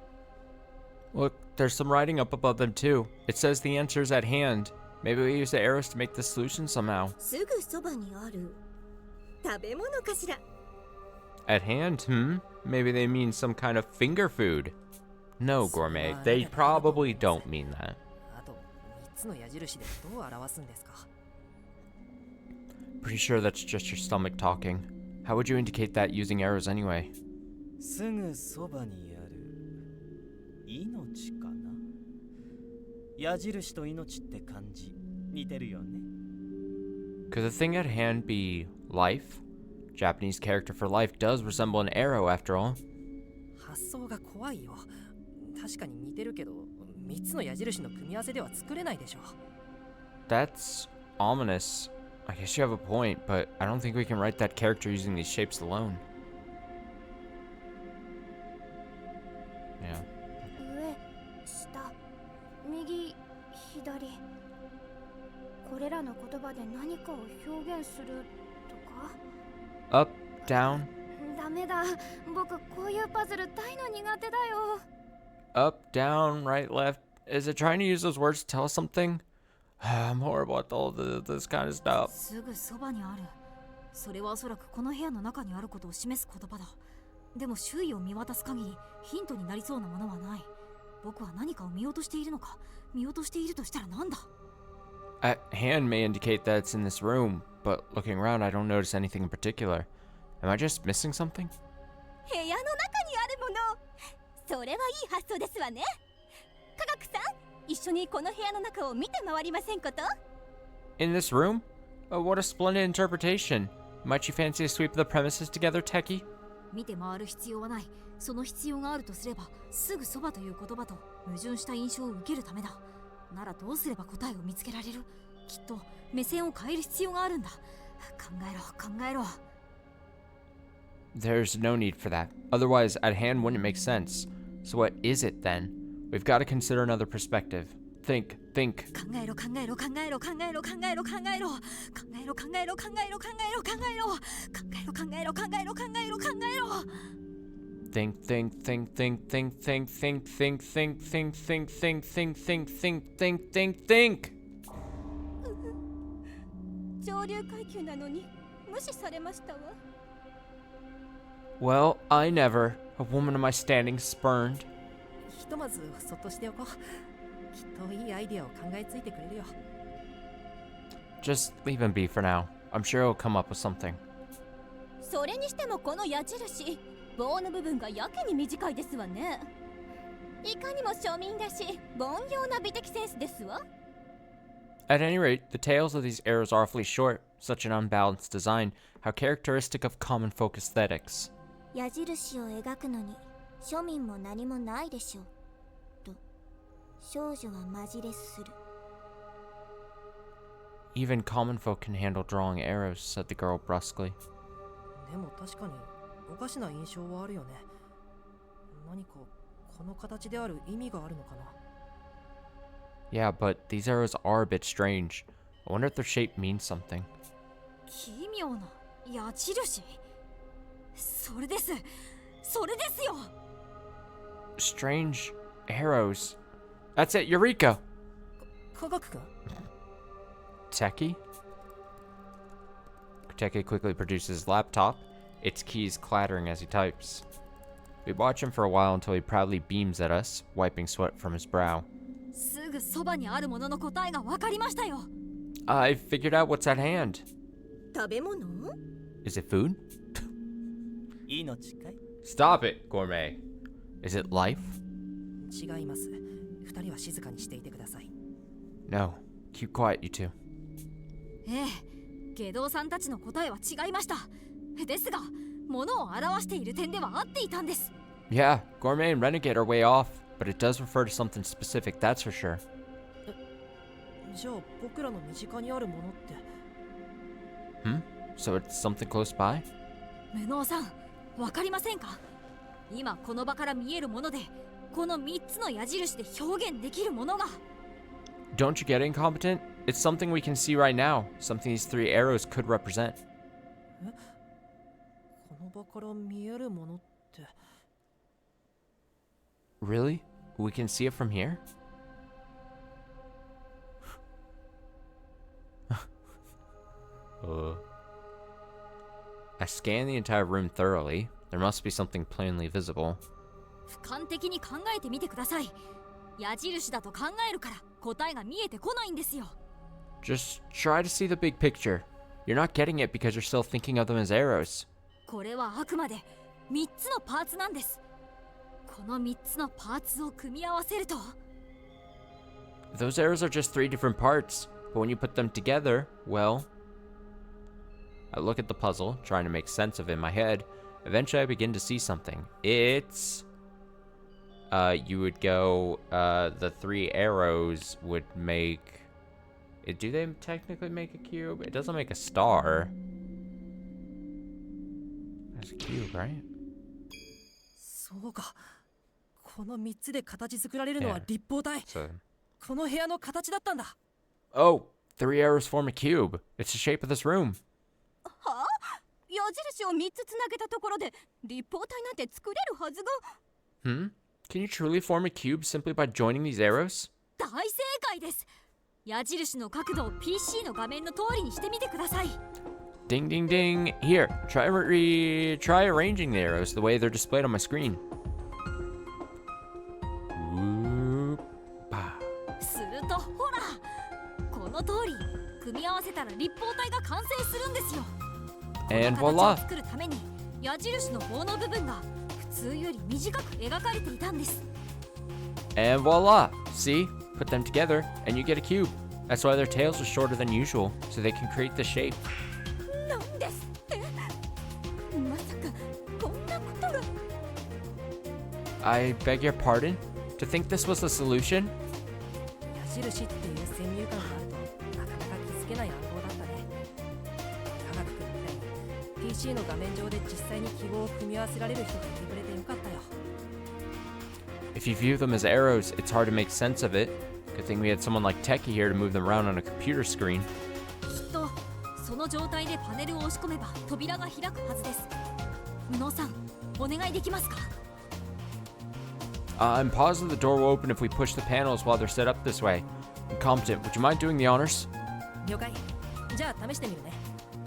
Look, there's some writing up above them too. It says the answer's at hand. Maybe we use the arrows to make the solution somehow. すぐそばにある。食べ物かしら。 At hand, Maybe they mean some kind of finger food. No, gourmet. They probably don't mean that. あと3つの矢印でどう表すんですか？ Pretty sure that's just your stomach talking. How would you indicate that using arrows anyway? すぐそばにある命かな。矢印と命って漢字似てるよね。 Could the thing at hand be life? Japanese character for life does resemble an arrow after all. 発想が怖いよ。確かに似てるけど、3つの矢印の組み合わせでは作れないでしょ。 That's ominous. I guess you have a point, but I don't think we can write that character using these shapes alone. Yeah. 上下右左これらの言葉で何かを表現するとか Up, down, ダメだ僕こういうパズル大の苦手だよ up, down, right, left. Is it trying to use those words to tell us something? I'm horrible at all this kind of stuff. すぐそばにある。それはおそらくこの部屋の中にあることを示す言葉だ。でも周囲を見渡す限りヒントになりそうなものはない。僕は何かを見落としているのか。見落としているとしたら何だ A hand may indicate that it's in this room, but looking around, I don't notice anything in particular. Am I just missing something? 部屋の中にあるもの。それはいい発想ですわね。科学さん、一緒にこの部屋の中を見て回りませんこと？ In this room? Oh, what a splendid interpretation. Might you fancy a sweep of the premises together, Techie? 見て回る必要はない。その必要があるとすれば、すぐそばという言葉と矛盾した印象を受けるためだ。ならどうすれば答えを見つけられる？きっと目線を変える必要があるんだ。考えろ。There's no need for that. Otherwise, at hand wouldn't make sense. So what is it then? We've got to consider another perspective. Think. 考えろ。Think. 上流階級なのに無視されましたわ。Well, I never. A woman of my standing spurned. ひとまずそっとしておこう。きっといいアイディアを考えついてくれるよ。Just leave him be for now. I'm sure he'll come up with something. それにしてもこの矢印、棒の部分がやけに短いですわね。いかにも庶民らしい凡庸な美的センスですわ。At any rate, the tails of these arrows are awfully short. Such an unbalanced design. How characteristic of common folk aesthetics. 矢印を描くのに庶民も何もないでしょうと少女はマジレスする Even common folk can handle drawing arrows, said the girl brusquely. でも確かにおかしな印象はあるよね。何かこの形である意味があるのかな。 Yeah, but these arrows are a bit strange. I wonder if their shape means something. 奇妙な矢印。それですよ。 Strange arrows. That's it, Eureka! 科学か Techie? Techie quickly produces his laptop, its keys clattering as he types. We watch him for a while until he proudly beams at us, wiping sweat from his brow. すぐそばにあるものの答えが分かりましたよ。 I figured out what's at hand. 食べ物？ Is it food? 命かい？ Stop it, gourmet. Is it life? 違います。二人は静かにしていてください。 No. Keep quiet, you two. ええ、下道さんたちの答えは違いました。ですが、物を表している点では合っていたんです。 Yeah, gourmet and renegade are way off, but it does refer to something specific, that's for sure. じゃあ僕らの身近にあるものって。So it's something close by? 無能さん、わかりませんか？今この場から見えるもので、この3つの矢印で表現できるものが。 Don't you get it, incompetent? It's something we can see right now, something these 3 arrows could represent. この場から見えるものって。 Really? We can see it from here? I scanned the entire room thoroughly. There must be something plainly visible. 俯瞰的に考えてみてください。矢印だと考えるから答えが見えてこないんですよ。 Just try to see the big picture. You're not getting it because you're still thinking of them as arrows. これはあくまで3つのパーツなんです。この3つのパーツを組み合わせると Those arrows are just 3 different parts, but when you put them together, well... I look at the puzzle, trying to make sense of it in my head. Eventually I begin to see something. It's... you would go, the 3 arrows would make Do they technically make a cube? It doesn't make a star. That's a cube, right? そうか。この3つで形作られるのは Yeah. 立方体。 So, この部屋の形だったんだ。 oh, 3 arrows form a cube. It's the shape of this room. はあ、矢印を3つつなげたところで立方体なんて作れるはずが。 Can you truly form a cube simply by joining these arrows? 大正解です。矢印の角度を PC の画面の通りにしてみてください。 Ding, ding, ding. Here, try arranging the arrows the way they're displayed on my screen. Whoop, bah. するとほら、この通り組み合わせたら立方体が完成するんですよ。 And この形 voila. を作るために矢印の棒の部分が普通より短く描かれていたんです。 And voila. See? Put them together and you get a cube. That's why their tails are shorter than usual, so they can create the shape. なんですって。まさかこんなことが。 I beg your pardon? To think this was the solution? 矢印っていう先入観があるとなかなか気づけない暗号だったね。科学君みたいに PC の画面上で実際に記号を組み合わせられる人がいてくれてよかったよ。 If you view them as arrows, it's hard to make sense of it. Good thing we had someone like Techie here to move them around on a computer screen. きっとその状態でパネルを押し込めば扉が開くはずです。宇野さん、お願いできますか？ I'm positive the door will open if we push the panels while they're set up this way. Incompetent, would you mind doing the honors? 了解。じゃあ試してみるね。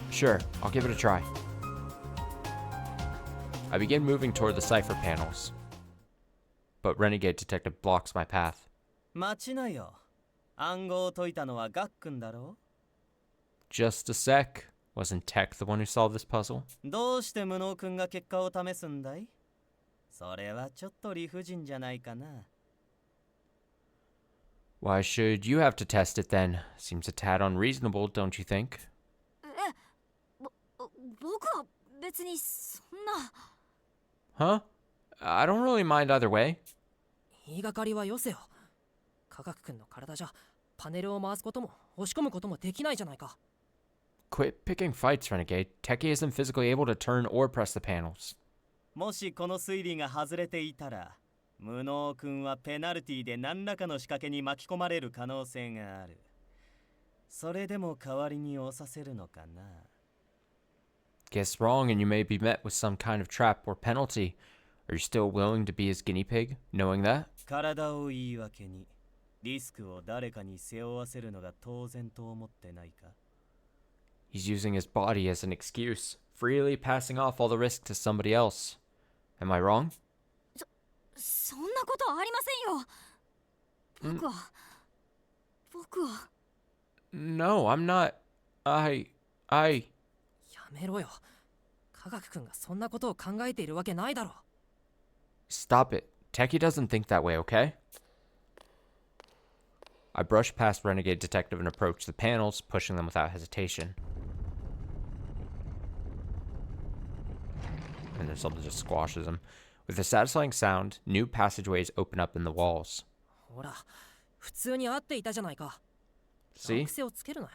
Sure, I'll give it a try. I begin moving toward the cipher panels. But Renegade Detective blocks my path. 待ちなよ。暗号を解いたのはガックンだろ？ Just a sec. Wasn't Tech the one who solved this puzzle? どうして無能君が結果を試すんだい？それはちょっと理不尽じゃないかな。 Why should you have to test it then? Seems a tad unreasonable, don't you think? 僕は別にそんな。 Huh? I don't really mind either way. 言いがかりはよせよ。科学君の体じゃパネルを回すことも押し込むこともできないじゃないか。 Quit picking fights, Renegade. Techie isn't physically able to turn or press the panels. もしこの推理が外れていたら、無能君はペナルティで何らかの仕掛けに巻き込まれる可能性がある。それでも代わりに押させるのかな。 Guess wrong and you may be met with some kind of trap or penalty. Are you still willing to be his guinea pig, knowing that? 体を言い訳に、リスクを誰かに背負わせるのが当然と思ってないか？ He's using his body as an excuse, freely passing off all the risk to somebody else. Am I wrong? そんなことありませんよ。僕は。 No, I'm not. I... やめろよ。科学君がそんなことを考えているわけないだろ。 Stop it. Techie doesn't think that way, okay? I brush past Renegade Detective and approach the panels, pushing them without hesitation. And then something just squashes him. With a satisfying sound, new passageways open up in the walls. ほら、普通に合っていたじゃないか。 See? 癖をつけるなよ。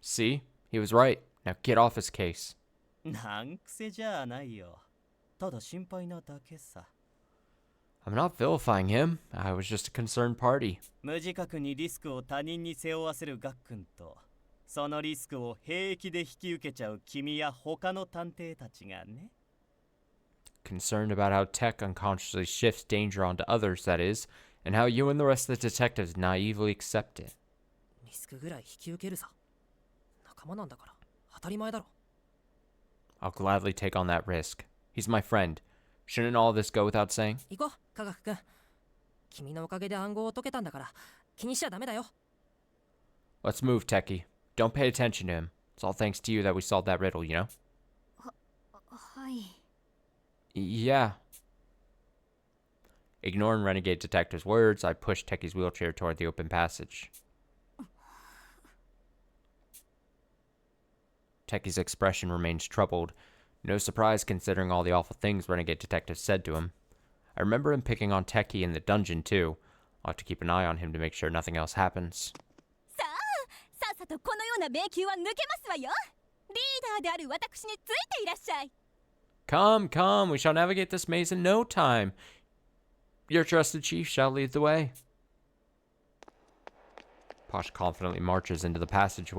See? He was right. Now get off his case. 難癖じゃないよ。ただ心配なだけさ。 I'm not vilifying him. I was just a concerned party. 無自覚にリスクを他人に背負わせるガックンと、そのリスクを平気で引き受けちゃう君や他の探偵たちがね。 Concerned about how Tech unconsciously shifts danger onto others, that is, and how you and the rest of the detectives naively accept it. リスクぐらい引き受けるさ。仲間なんだから当たり前だろ。 I'll gladly take on that risk. He's my friend. Shouldn't all this go without saying? 行こう、科学君。君のおかげで暗号を解けたんだから気にしちゃダメだよ。 Let's move, Techie. Don't pay attention to him. It's all thanks to you that we solved that riddle, you know? はい。 Yeah. Ignoring Renegade Detective's words, I push Techie's wheelchair toward the open passage. Techie's expression remains troubled. No surprise considering all the awful things Renegade Detective said to him. I remember him picking on Techie in the dungeon too. I'll have to keep an eye on him to make sure nothing else happens. さあとこのような迷宮は抜けますわよ。リーダーである私についていらっしゃい。 Come, come, we shall navigate this maze in no time. Your trusted chief shall lead the way. Posh confidently marches into the passage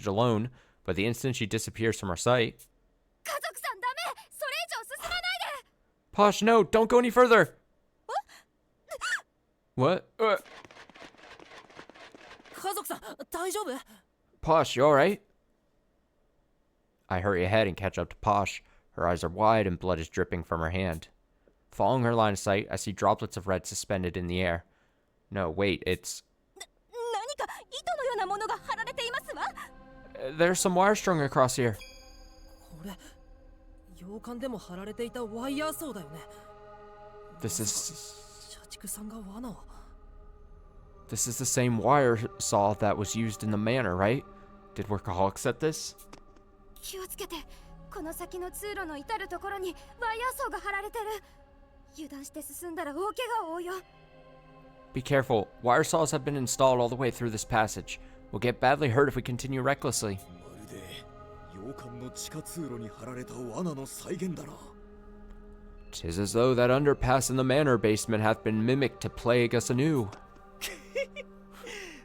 alone, but the instant she disappears from our sight... 家族さんダメ、それ以上進まないで。 Posh, no, don't go any further! What? 家族さん大丈夫？ Posh, you alright? I hurry ahead and catch up to Posh. Her eyes are wide and blood is dripping from her hand. Following her line of sight, I see droplets of red suspended in the air. No, wait, it's... 何か糸のようなものが張られていますわ。 There's some wire strung across here. これ洋館でも張られていたワイヤーソーだよね。 This is... 社畜さんが罠を。 This is the same wire saw that was used in the manor, right? Did Workaholic set this? 気をつけて、この先の通路の至るところにワイヤーソーが張られてる。油断して進んだら大怪我を負うよ。 Be careful. Wire saws have been installed all the way through this passage. We'll get badly hurt if we continue recklessly. まるで洋館の地下通路に張られた罠の再現だな。 'Tis as though that underpass in the manor basement hath been mimicked to plague us anew.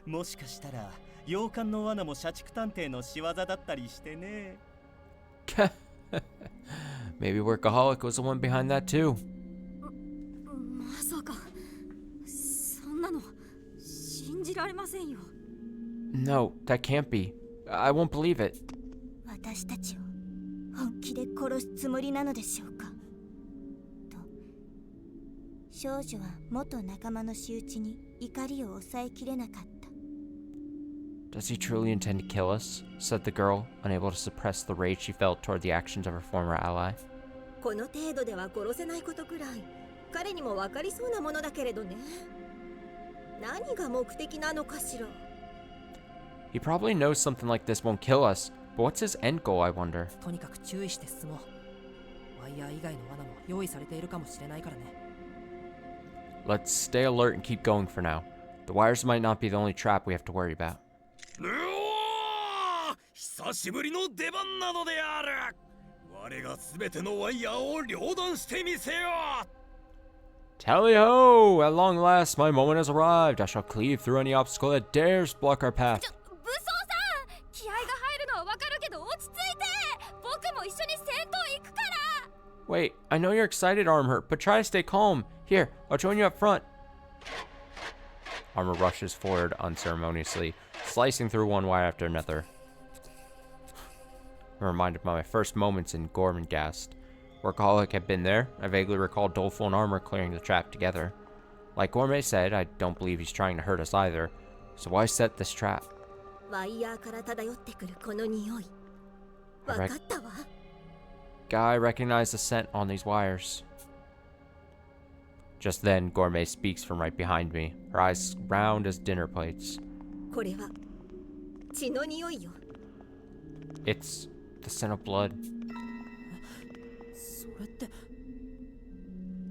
もしかしたら洋館の罠も社畜探偵の仕業だったりしてね。Maybe Workaholic was the one behind that too. まさか、そんなの信じられませんよ。 No, that can't be. I won't believe it. 私たちを本気で殺すつもりなのでしょうかと、少女は元仲間の仕打ちに怒りを抑えきれなかった。 Does he truly intend to kill us? Said the girl, unable to suppress the rage she felt toward the actions of her former ally. この程度では殺せないことくらい彼にも分かりそうなものだけれどね。何が目的なのかしら。 He probably knows something like this won't kill us, but what's his end goal, I wonder? とにかく注意して進もう。ワイヤー以外の罠も用意されているかもしれないからね。 Let's stay alert and keep going for now. The wires might not be the only trap we have to worry about. 久しぶりの出番なのである。我が全てのワイヤーを両断してみせよう。 Tally ho! At long last, my moment has arrived. I shall cleave through any obstacle that dares block our path. 武装さん、気合が入るのはわかるけど落ち着いて。僕も一緒に戦闘行くから。 Wait, I know you're excited, Armor, but try to stay calm. Here, I'll join you up front. Armor rushes forward unceremoniously, slicing through one wire after another. I'm reminded of my first moments in Gormangast. Workaholic had been there. I vaguely recall Doleful and Armor clearing the trap together. Like Gourmet said, I don't believe he's trying to hurt us either. So why set this trap? ワイヤーから漂ってくるこの匂い。分かったわ。 Guy recognized the scent on these wires. Just then, Gourmet speaks from right behind me, her eyes round as dinner plates. これは血の匂いよ。 It's the scent of blood. それって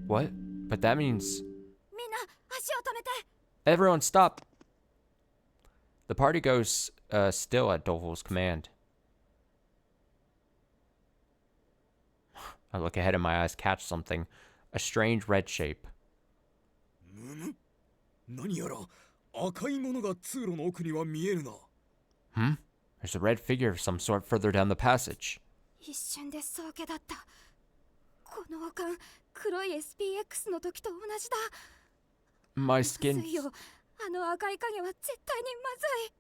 What? But that means... みんな足を止めて。 Everyone stop! The party goes still at Doleful's command. I look ahead and my eyes catch something. A strange red shape. 何やら赤いものが通路の奥には見えるな。 Hmm? There's a red figure of some sort further down the passage. 一瞬で総気だった。この王冠、黒い SPX の時と同じだ。 My まず skin... いよ。あの赤い影は絶対にまずい。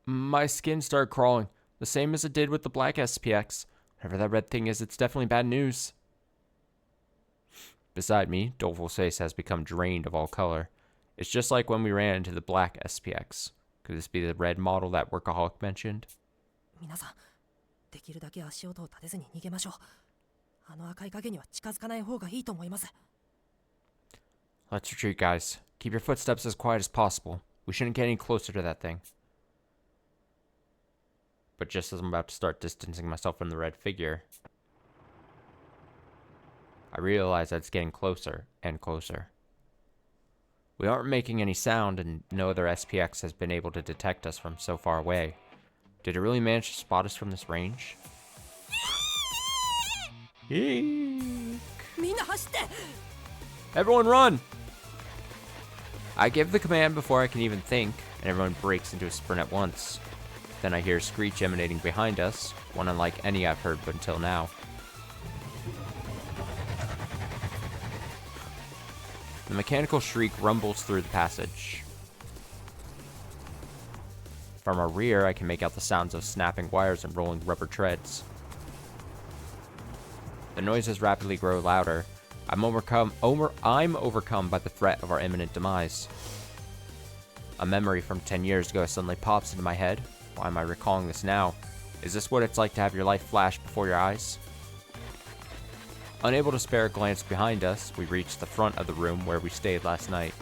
My skin started crawling. The same as it did with the black SPX. Whatever that red thing is, it's definitely bad news. Beside me, Doleful's face has become drained of all color. It's just like when we ran into the black SPX. Could this be the red model that Workaholic mentioned? 皆さん、できるだけ足音を立てずに逃げましょう。あの赤い影には近づかない方がいいと思います。 Let's retreat, guys. Keep your footsteps as quiet as possible. We shouldn't get any closer to that thing. But just as I'm about to start distancing myself from the red figure, I realize that it's getting closer and closer. We aren't making any sound, and no other SPX has been able to detect us from so far away. Did it really manage to spot us from this range? Eek. Everyone run! I give the command before I can even think, and everyone breaks into a sprint at once. Then I hear a screech emanating behind us, one unlike any I've heard until now. The mechanical shriek rumbles through the passage. From our rear, I can make out the sounds of snapping wires and rolling rubber treads. The noises rapidly grow louder. I'm overcome by the threat of our imminent demise. A memory from 10 years ago suddenly pops into my head. Why am I recalling this now? Is this what it's like to have your life flash before your eyes? Unable to spare a glance behind us, we reach the front of the room where we stayed last night.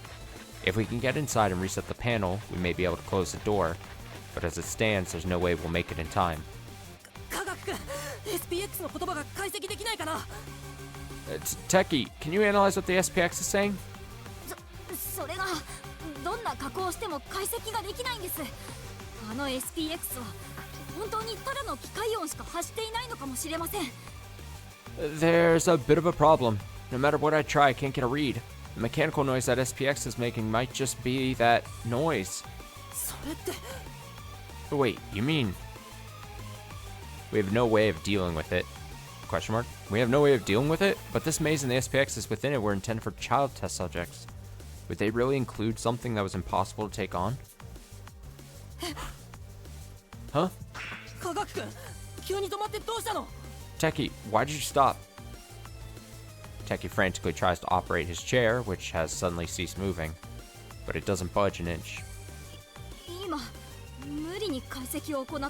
If we can get inside and reset the panel, we may be able to close the door, but as it stands, there's no way we'll make it in time. Techie, can you analyze what the SPX is saying? それがどんな加工をしても解析ができないんです。あの SPX は本当にただの機械音しか発していないのかもしれません。There's a bit of a problem. No matter what I try, I can't get a read. The mechanical noise that SPX is making might just be that noise. Wait, you mean... We have no way of dealing with it. Question mark? We have no way of dealing with it? But this maze and the SPXs within it were intended for child test subjects. Would they really include something that was impossible to take on? Huh? Techie, why did you stop? Techie frantically tries to operate his chair, which has suddenly ceased moving. But it doesn't budge an inch.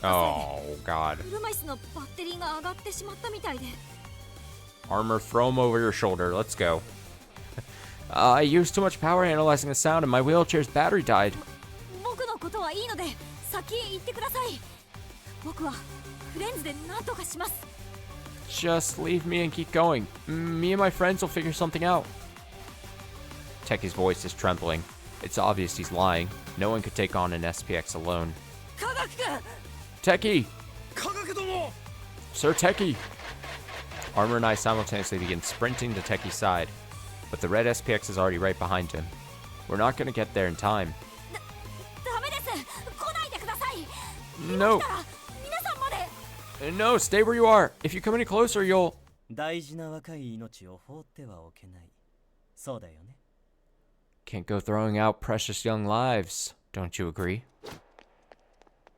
Oh, God. Armor, throw him over your shoulder. Let's go. I used too much power analyzing the sound and my wheelchair's battery died. Just leave me and keep going. Me and my friends will figure something out. Techie's voice is trembling. It's obvious he's lying. No one could take on an SPX alone. Techie! Sir Techie! Armor and I simultaneously begin sprinting to Techie's side, but the red SPX is already right behind him. We're not going to get there in time. No! No, stay where you are. If you come any closer, you'll... Can't go throwing out precious young lives. Don't you agree?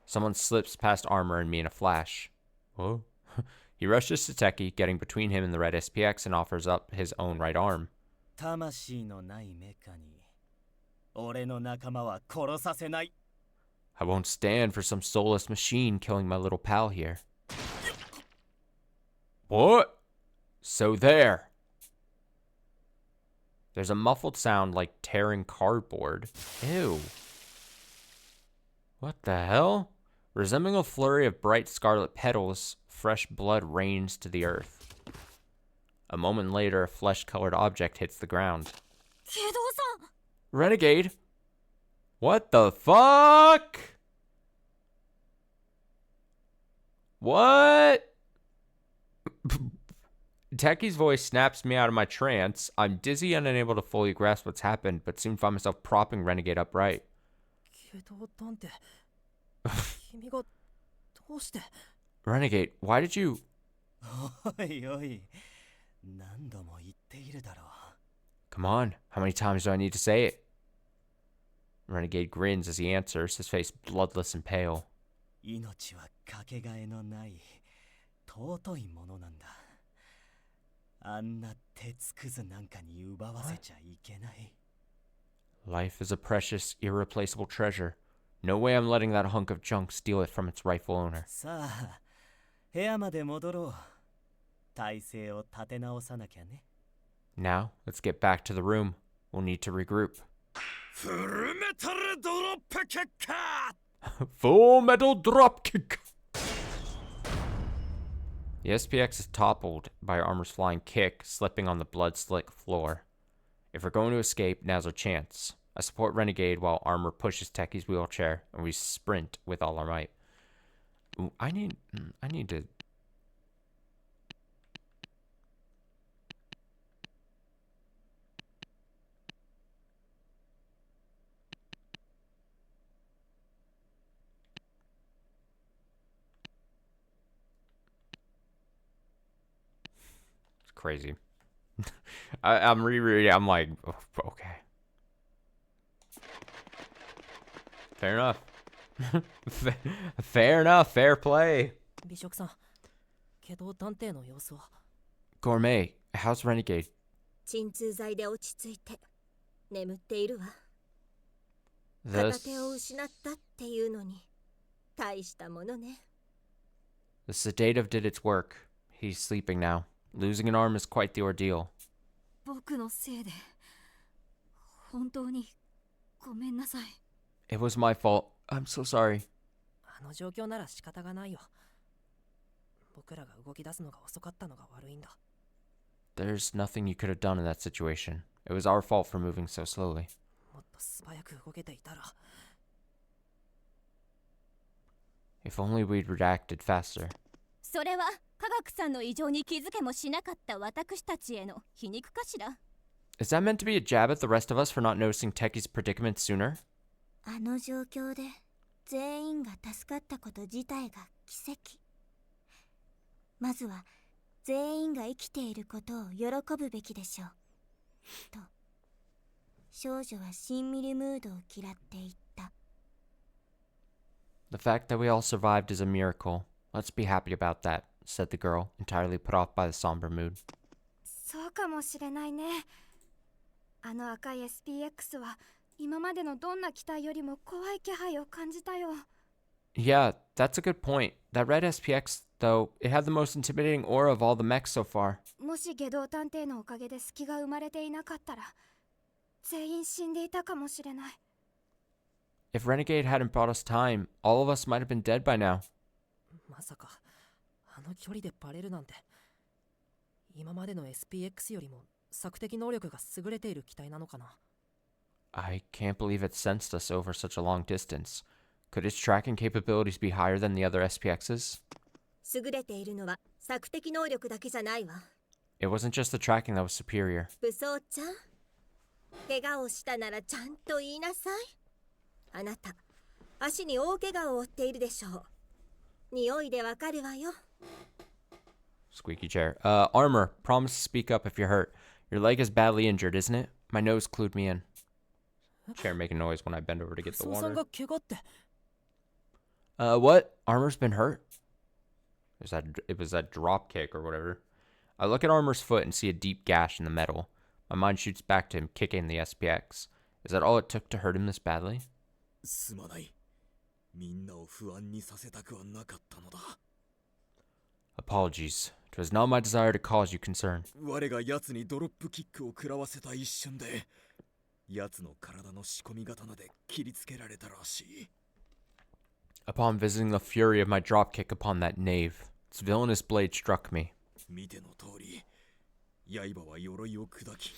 Someone slips past Armor and me in a flash. Whoa. He rushes to Techie, getting between him and the red SPX, and offers up his own right arm. I won't stand for some soulless machine killing my little pal here. What? So there. There's a muffled sound like tearing cardboard. Ew. What the hell? Resembling a flurry of bright scarlet petals, fresh blood rains to the earth. A moment later, a flesh-colored object hits the ground. Renegade? What the fuck? What? Techie's voice snaps me out of my trance. I'm dizzy and unable to fully grasp what's happened, but soon find myself propping Renegade upright. Renegade, why did you... Come on, how many times do I need to say it? Renegade grins as he answers, his face bloodless and pale. Life is a precious, irreplaceable treasure. No way I'm letting that hunk of junk steal it from its rightful owner. Now, let's get back to the room. We'll need to regroup. Full metal dropkick! The SPX is toppled by Armor's flying kick, slipping on the blood-slick floor. If we're going to escape, now's our chance. I support Renegade while Armor pushes Techie's wheelchair, and we sprint with all our might. Ooh, I need to... It's crazy. I'm rereading. I'm like, oh, okay. Fair enough. Fair enough. Fair play. 美食さん、けど探偵の様子は。 Gourmet, how's Renegade? 鎮痛剤で落ち着いて眠っているわ。 The 片手を失ったっていうのに大したものね。 sedative did its work. He's sleeping now. Losing an arm is quite the ordeal. 僕のせいで本当にごめんなさい。 It was my fault. I'm so sorry. あの状況なら仕方がないよ。僕らが動き出すのが遅かったのが悪いんだ。 There's nothing you could have done in that situation. It was our fault for moving so slowly. もっと素早く動けていたら。 If only we'd reacted faster. それは科学さんの異常に気づけもしなかった私たちへの皮肉かしら。 Is that meant to be a jab at the rest of us for not noticing Techie's predicament sooner? あの状況で全員が助かったこと自体が奇跡。まずは全員が生きていることを喜ぶべきでしょう。と、少女はしんみりムードを嫌っていった。 The fact that we all survived is a miracle. Let's be happy about that, said the girl, entirely put off by the somber mood. そうかもしれないね。あの赤い SPX は今までのどんな機体よりも怖い気配を感じたよ。 Yeah, that's a good point. That red SPX, though, it had the most intimidating aura of all the mechs so far. もし下道探偵のおかげで隙が生まれていなかったら全員死んでいたかもしれない。 If Renegade hadn't brought us time, all of us might have been dead by now. まさかあの距離でバレるなんて。今までの SPX よりも索敵能力が優れている機体なのかな。 I can't believe it sensed us over such a long distance. Could its tracking capabilities be higher than the other SPXs? 優れているのは索敵能力だけじゃないわ。 It wasn't just the tracking that was superior. 武装ちゃん、怪我をしたならちゃんと言いなさい。あなた、足に大怪我を負っているでしょう。匂いでわかるわよ。 Squeaky chair. Armor, promise to speak up if you're hurt. Your leg is badly injured, isn't it? My nose clued me in. Chair making noise when I bend over to get the 武装さん water. が怪我って。 What? Armor's been hurt? It was that drop kick or whatever. I look at Armor's foot and see a deep gash in the metal. My mind shoots back to him kicking the SPX. Is that all it took to hurt him this badly? すまない。みんなを不安にさせたくはなかったのだ。 Apologies. It was not my desire to cause you concern. 我が奴にドロップキックを食らわせた一瞬で、奴の体の仕込み刀で切りつけられたらしい。 Upon visiting the fury of my dropkick upon that knave, its villainous blade struck me. 見ての通り、刃は鎧を砕き、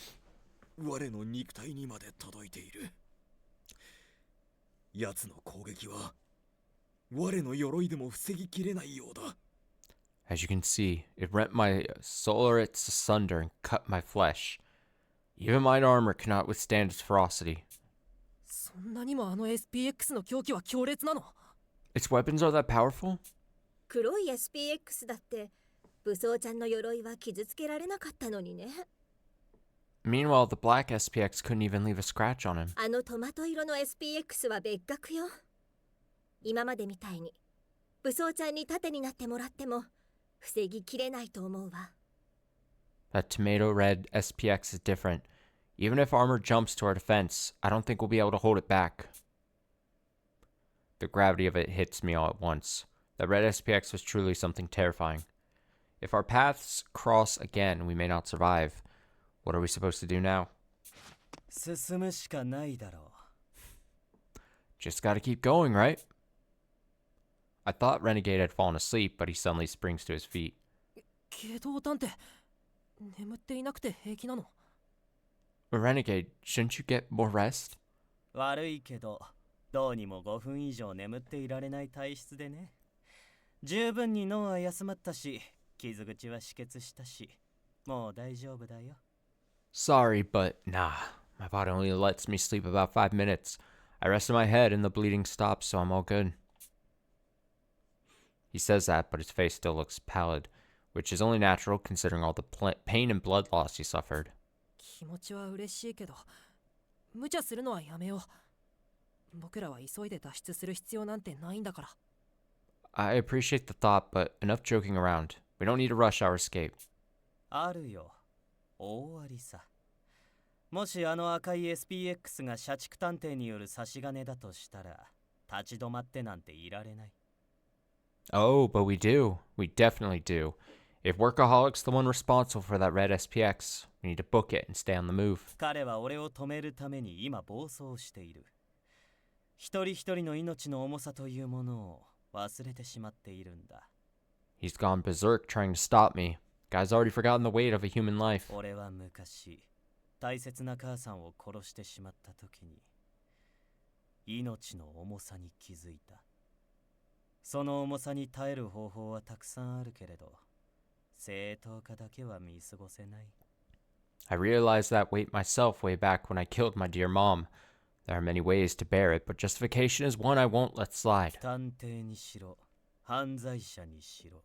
我の肉体にまで届いている。奴の攻撃は、我の鎧でも防ぎきれないようだ。 As you can see, it rent my solarates asunder and cut my flesh. Even mine armor cannot withstand its ferocity. そんなにもあの SPX の狂気は強烈なの？ Its weapons are that powerful? 黒い SPX だって武装ちゃんの鎧は傷つけられなかったのにね。 Meanwhile, the black SPX couldn't even leave a scratch on him. あのトマト色の SPX は別格よ。今までみたいに武装ちゃんに盾になってもらっても防ぎきれないと思うわ。 That tomato red SPX is different. Even if armor jumps to our defense, I don't think we'll be able to hold it back. The gravity of it hits me all at once. That red SPX was truly something terrifying. If our paths cross again, we may not survive. What are we supposed to do now? 進むしかないだろう。 Just gotta keep going, right? I thought Renegade had fallen asleep, but he suddenly springs to his feet. 下道探偵、眠っていなくて平気なの？ Renegade, shouldn't you get more rest? 悪いけど、どうにも5分以上眠っていられない体質でね。十分に脳は休まったし、傷口は止血したし、もう大丈夫だよ。Sorry, but nah. My body only lets me sleep about 5 minutes. I rested my head and the bleeding stopped, so I'm all good. He says that, but his face still looks pallid, which is only natural considering all the pain and blood loss he suffered. 気持ちは嬉しいけど、無茶するのはやめよう。僕らは急いで脱出する必要なんてないんだから。I appreciate the thought, but enough joking around. We don't need to rush our escape. あるよ。大ありさ。もしあの赤い SPX が社畜探偵による差し金だとしたら、立ち止まってなんていられない。Oh, but we do. We definitely do. If Workaholic's the one responsible for that red SPX, we need to book it and stay on the move. 彼は俺を止めるために今暴走している。一人一人の命の重さというものを忘れてしまっているんだ。He's gone berserk trying to stop me. Guy's already forgotten the weight of a human life. 俺は昔、大切な母さんを殺してしまった時に、命の重さに気づいた。その重さに耐える方法はたくさんあるけれど、正当化だけは見過ごせない。I realized that weight myself way back when I killed my dear mom. There are many ways to bear it, but justification is one I won't let slide. 探偵にしろ、犯罪者にしろ、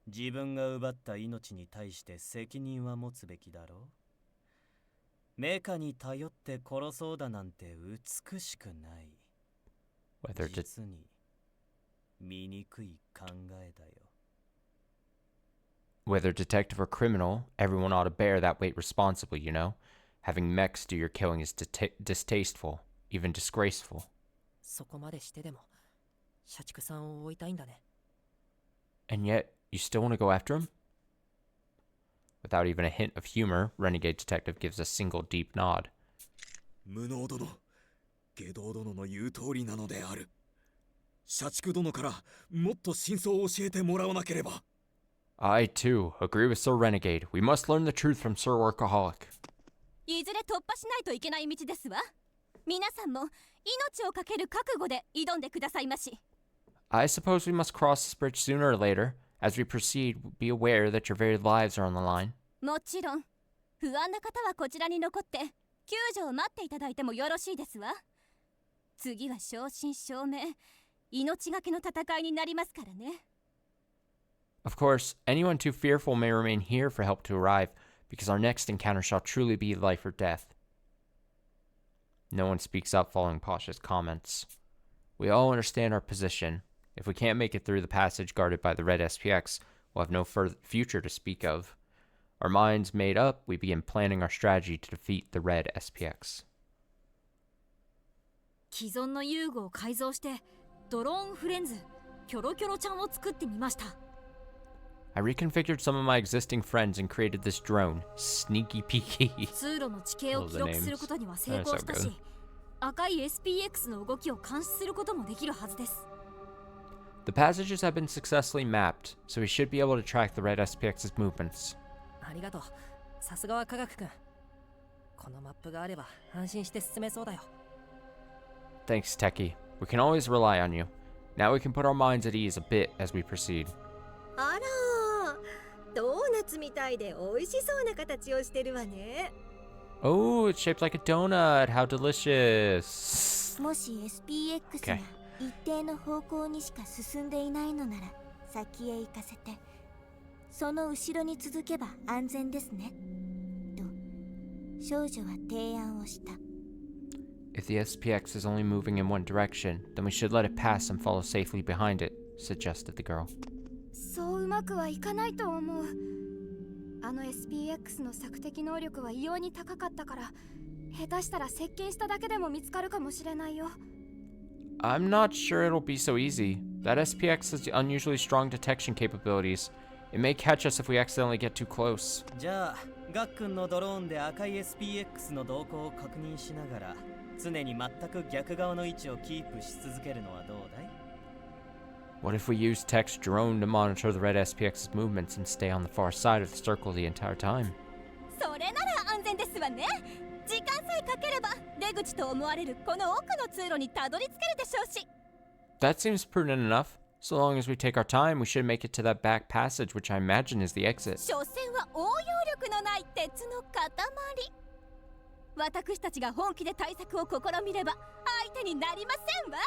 自分が奪った命に対して責任は持つべきだろう。メカに頼って殺そうだなんて美しくない。実に醜い考えだよ。Whether detective or criminal, everyone ought to bear that weight responsibly, you know? Having mechs do your killing is distasteful, even disgraceful. そこまでしてでも、社畜さんを追いたいんだね。And yet, you still want to go after him? Without even a hint of humor, Renegade Detective gives a single deep nod. 無能殿、下道殿の言う通りなのである。社畜殿からもっと真相を教えてもらわなければ。I, too, agree with Sir Renegade. We must learn the truth from Sir Workaholic. いずれ突破しないといけない道ですわ。皆さんも命をかける覚悟で挑んでくださいまし。I suppose we must cross this bridge sooner or later. As we proceed, be aware that your very lives are on the line. もちろん、不安な方はこちらに残って救助を待っていただいてもよろしいですわ。次は正真正銘、命がけの戦いになりますからね。Of course, anyone too fearful may remain here for help to arrive, because our next encounter shall truly be life or death. No one speaks up following Pasha's comments. We all understand our position. If we can't make it through the passage guarded by the red SPX, we'll have no further future to speak of. Our minds made up, we begin planning our strategy to defeat the red SPX. 既存の遊具を改造してドローンフレンズキョロキョロちゃんを作ってみました。I reconfigured some of my existing friends and created this drone, Sneaky Peeky. 通路の地形を記録することには成功したし、赤い SPX の動きを監視することもできるはずです。The passages have been successfully mapped, so we should be able to track the red SPX's movements. ありがとう。さすがは科学くん。このマップがあれば安心して進めそうだよ。Thanks, Techie. We can always rely on you. Now we can put our minds at ease a bit as we proceed. あら、ドーナツみたいで美味しそうな形をしてるわね。Oh, it's shaped like a donut. How delicious. もし SPX が一定の方向にしか進んでいないのなら先へ行かせて、その後ろに続けば安全ですねと少女は提案をした。If the SPX is only moving in one direction, then we should let it pass and follow safely behind it, suggested the girl. そううまくはいかないと思う。あの SPX の索敵能力は異様に高かったから、下手したら接近しただけでも見つかるかもしれないよ。I'm not sure it'll be so easy. That SPX has unusually strong detection capabilities. It may catch us if we accidentally get too close. じゃあ、ガックンのドローンで赤い SPX の動向を確認しながら、常に全く逆側の位置をキープし続けるのはどうだい？ What if we use Tech's drone to monitor the red SPX's movements and stay on the far side of the circle the entire time? それなら安全ですわね。時間さえかければ出口と思われるこの奥の通路にたどり着けるでしょうし。 That seems prudent enough. So long as we take our time, we should make it to that back passage, which I imagine is the exit. 所詮は応用力のない鉄の塊。私たちが本気で対策を試みれば相手になりませんわ。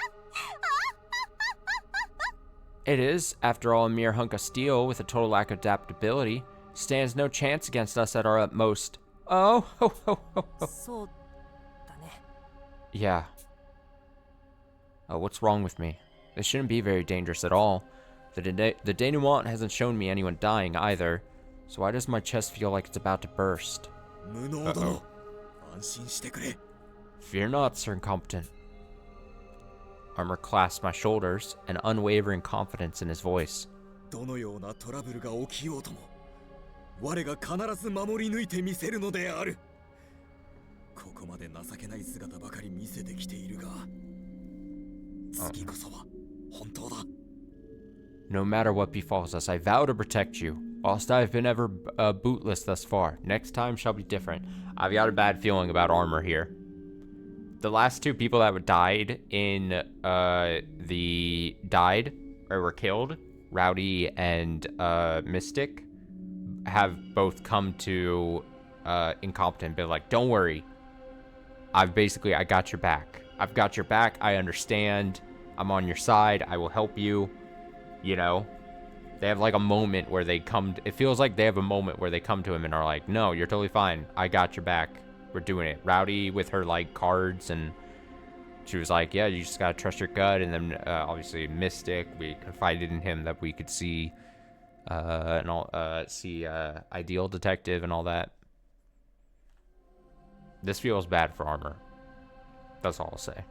It is, after all, a mere hunk of steel with a total lack of adaptability. Stands no chance against us at our utmost. Oh, ho, ho, ho, ho. そうだね。 Yeah. Oh, what's wrong with me? This shouldn't be very dangerous at all. The denouement hasn't shown me anyone dying either. So why does my chest feel like it's about to burst? 無能殿、安心してくれ。 Fear not, Sir Incompetent. Armor clasped my shoulders, an unwavering confidence in his voice. どのようなトラブルが起きようとも、我が必ず守り抜いてみせるのである。ここまで情けない姿ばかり見せてきているが、次こそは本当だ。 No matter what befalls us, I vow to protect you. Whilst I have been ever bootless thus far, next time shall be different. I've got a bad feeling about armor here. The last two people that died in or were killed, Rowdy and Mystic, have both come to Incompetent, been like, don't worry. I got your back. I've got your back. I understand. I'm on your side. I will help you. You know, they have like a moment where they come. It feels like they have a moment where they come to him and are like, no, you're totally fine. I got your back. We're doing it. Rowdy with her like cards, and she was like, yeah, you just gotta trust your gut. And then obviously Mystic, we confided in him that we could see Ideal Detective and all that. This feels bad for Armor. That's all I'll say.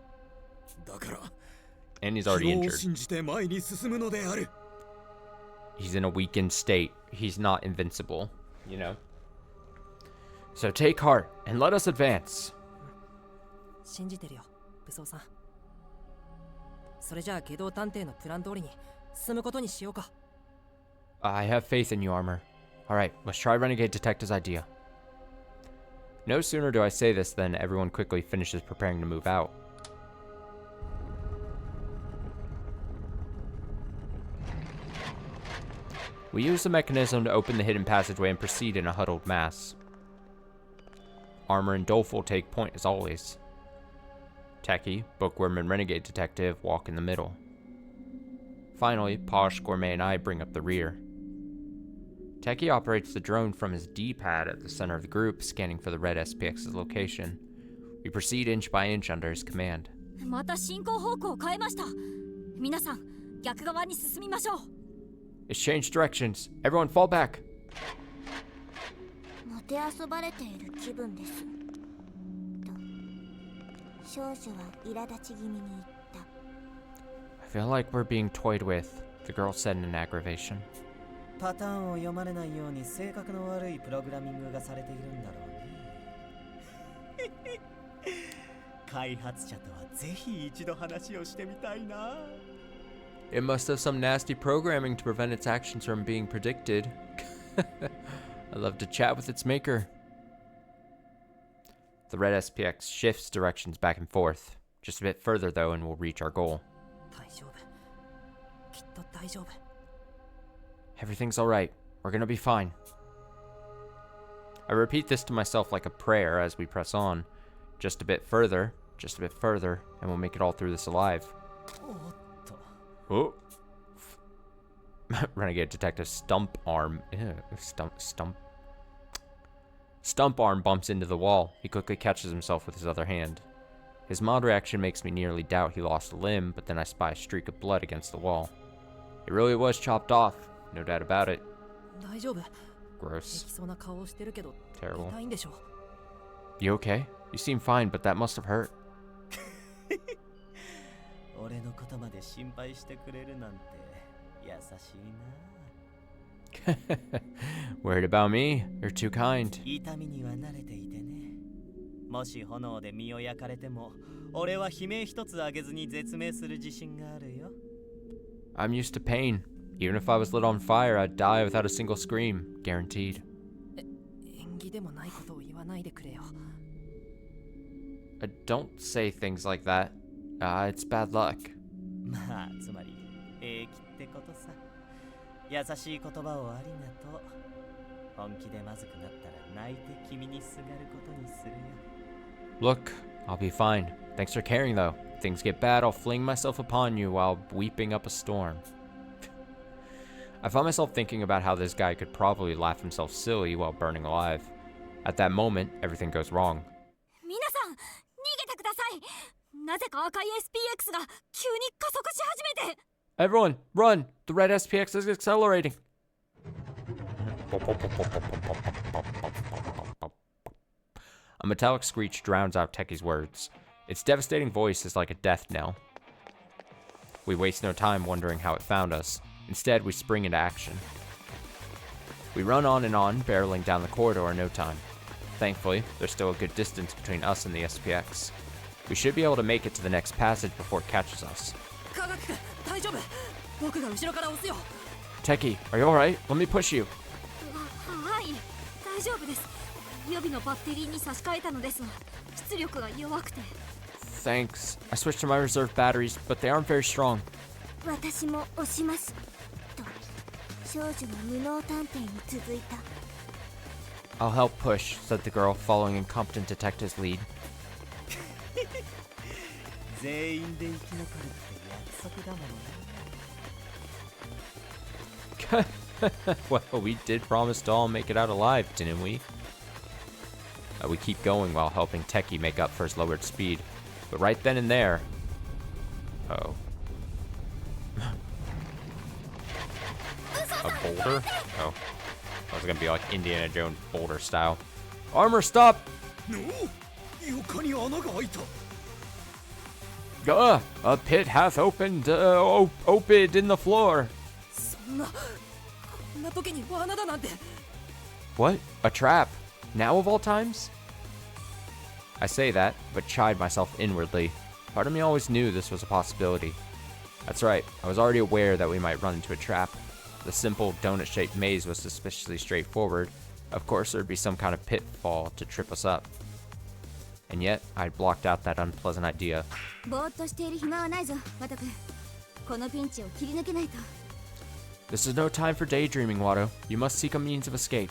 And he's already injured. He's in a weakened state. He's not invincible, you know? So take heart and let us advance. 信じてるよ、武装さん。それじゃあ下道探偵のプラン通りに進むことにしようか。I have faith in you, Armor. Alright, let's try Renegade Detective's idea. No sooner do I say this than everyone quickly finishes preparing to move out. We use the mechanism to open the hidden passageway and proceed in a huddled mass. Armor and Doleful take point as always. Techie, Bookworm, and Renegade Detective walk in the middle. Finally, Posh, Gourmet, and I bring up the rear. Techie operates the drone from his D-pad at the center of the group, scanning for the red SPX's location. We proceed inch by inch under his command. また進行方向を変えました。皆さん、逆側に進みましょう。 It's changed directions. Everyone fall back. もてあそばれている気分です。と、少女は苛立ち気味に言った。 I feel like we're being toyed with, the girl said in aggravation. パターンを読まれないように性格の悪いプログラミングがされているんだろうね。開発者とはぜひ一度話をしてみたいな。 It must have some nasty programming to prevent its actions from being predicted. I'd love to chat with its maker. The red SPX shifts directions back and forth. Just a bit further, though, and we'll reach our goal. 大丈夫。きっと大丈夫。 Everything's alright. We're gonna be fine. I repeat this to myself like a prayer as we press on. Just a bit further, and we'll make it all through this alive. Oh. Renegade Detective Stump Arm. Ew, Stump Arm bumps into the wall. He quickly catches himself with his other hand. His mild reaction makes me nearly doubt he lost a limb, but then I spy a streak of blood against the wall. It really was chopped off, no doubt about it. 大丈夫。 Gross. 平気そうな顔をしてるけど、 Terrible. 痛いんでしょ。 You okay? You seem fine, but that must have hurt. 俺のことまで心配してくれるなんて優しいな。Worried about me? You're too kind. 痛みには慣れていてね。もし炎で身を焼かれても、俺は悲鳴一つ上げずに絶命する自信があるよ。I'm used to pain. Even if I was lit on fire, I'd die without a single scream. Guaranteed. 縁起でもないことを言わないでくれよ。Don't say things like that. It's bad luck. まあつまり平気ってことさ。優しい言葉をありがとう。本気でまずくなったら泣いて君にすがることにするよ。 Look, I'll be fine. Thanks for caring, though. If things get bad, I'll fling myself upon you while weeping up a storm. I found myself thinking about how this guy could probably laugh himself silly while burning alive. At that moment, everything goes wrong. 皆さん逃げてください。なぜか赤い SPX が急に加速し始めて。 Everyone, run! The red SPX is accelerating! A metallic screech drowns out Techi's words. Its devastating voice is like a death knell. We waste no time wondering how it found us. Instead, we spring into action. We run on, barreling down the corridor in no time. Thankfully, there's still a good distance between us and the SPX. We should be able to make it to the next passage before it catches us. 科学君大丈夫。僕が後ろから押すよ。 Techie, are you alright? Let me push you. はい、大丈夫です。予備のバッテリーに差し替えたのですが、出力が弱くて。 Thanks. I switched to my reserve batteries, but they aren't very strong. 私も押しますと少女の無能探偵に続いた。 I'll help push, said the girl, following incompetent detective's lead. 全員で生き残るって約束だもんね。 Well, we did promise to all make it out alive, didn't we? We keep going while helping Techie make up for his lowered speed. But right then and there... Uh-oh. A boulder? Oh. That was gonna be like Indiana Jones boulder style. Armor, stop! No! 床に穴が開いた。 A pit hath opened, opened in the floor. そんなこんな時に罠だなんて。 What? A trap? Now of all times? I say that, but chide myself inwardly. Part of me always knew this was a possibility. That's right, I was already aware that we might run into a trap. The simple donut-shaped maze was suspiciously straightforward. Of course, there'd be some kind of pitfall to trip us up. And yet, I'd blocked out that unpleasant idea. ぼーっとしている暇はないぞ、ワト君。このピンチを切り抜けないと。 This is no time for daydreaming, Watto. You must seek a means of escape.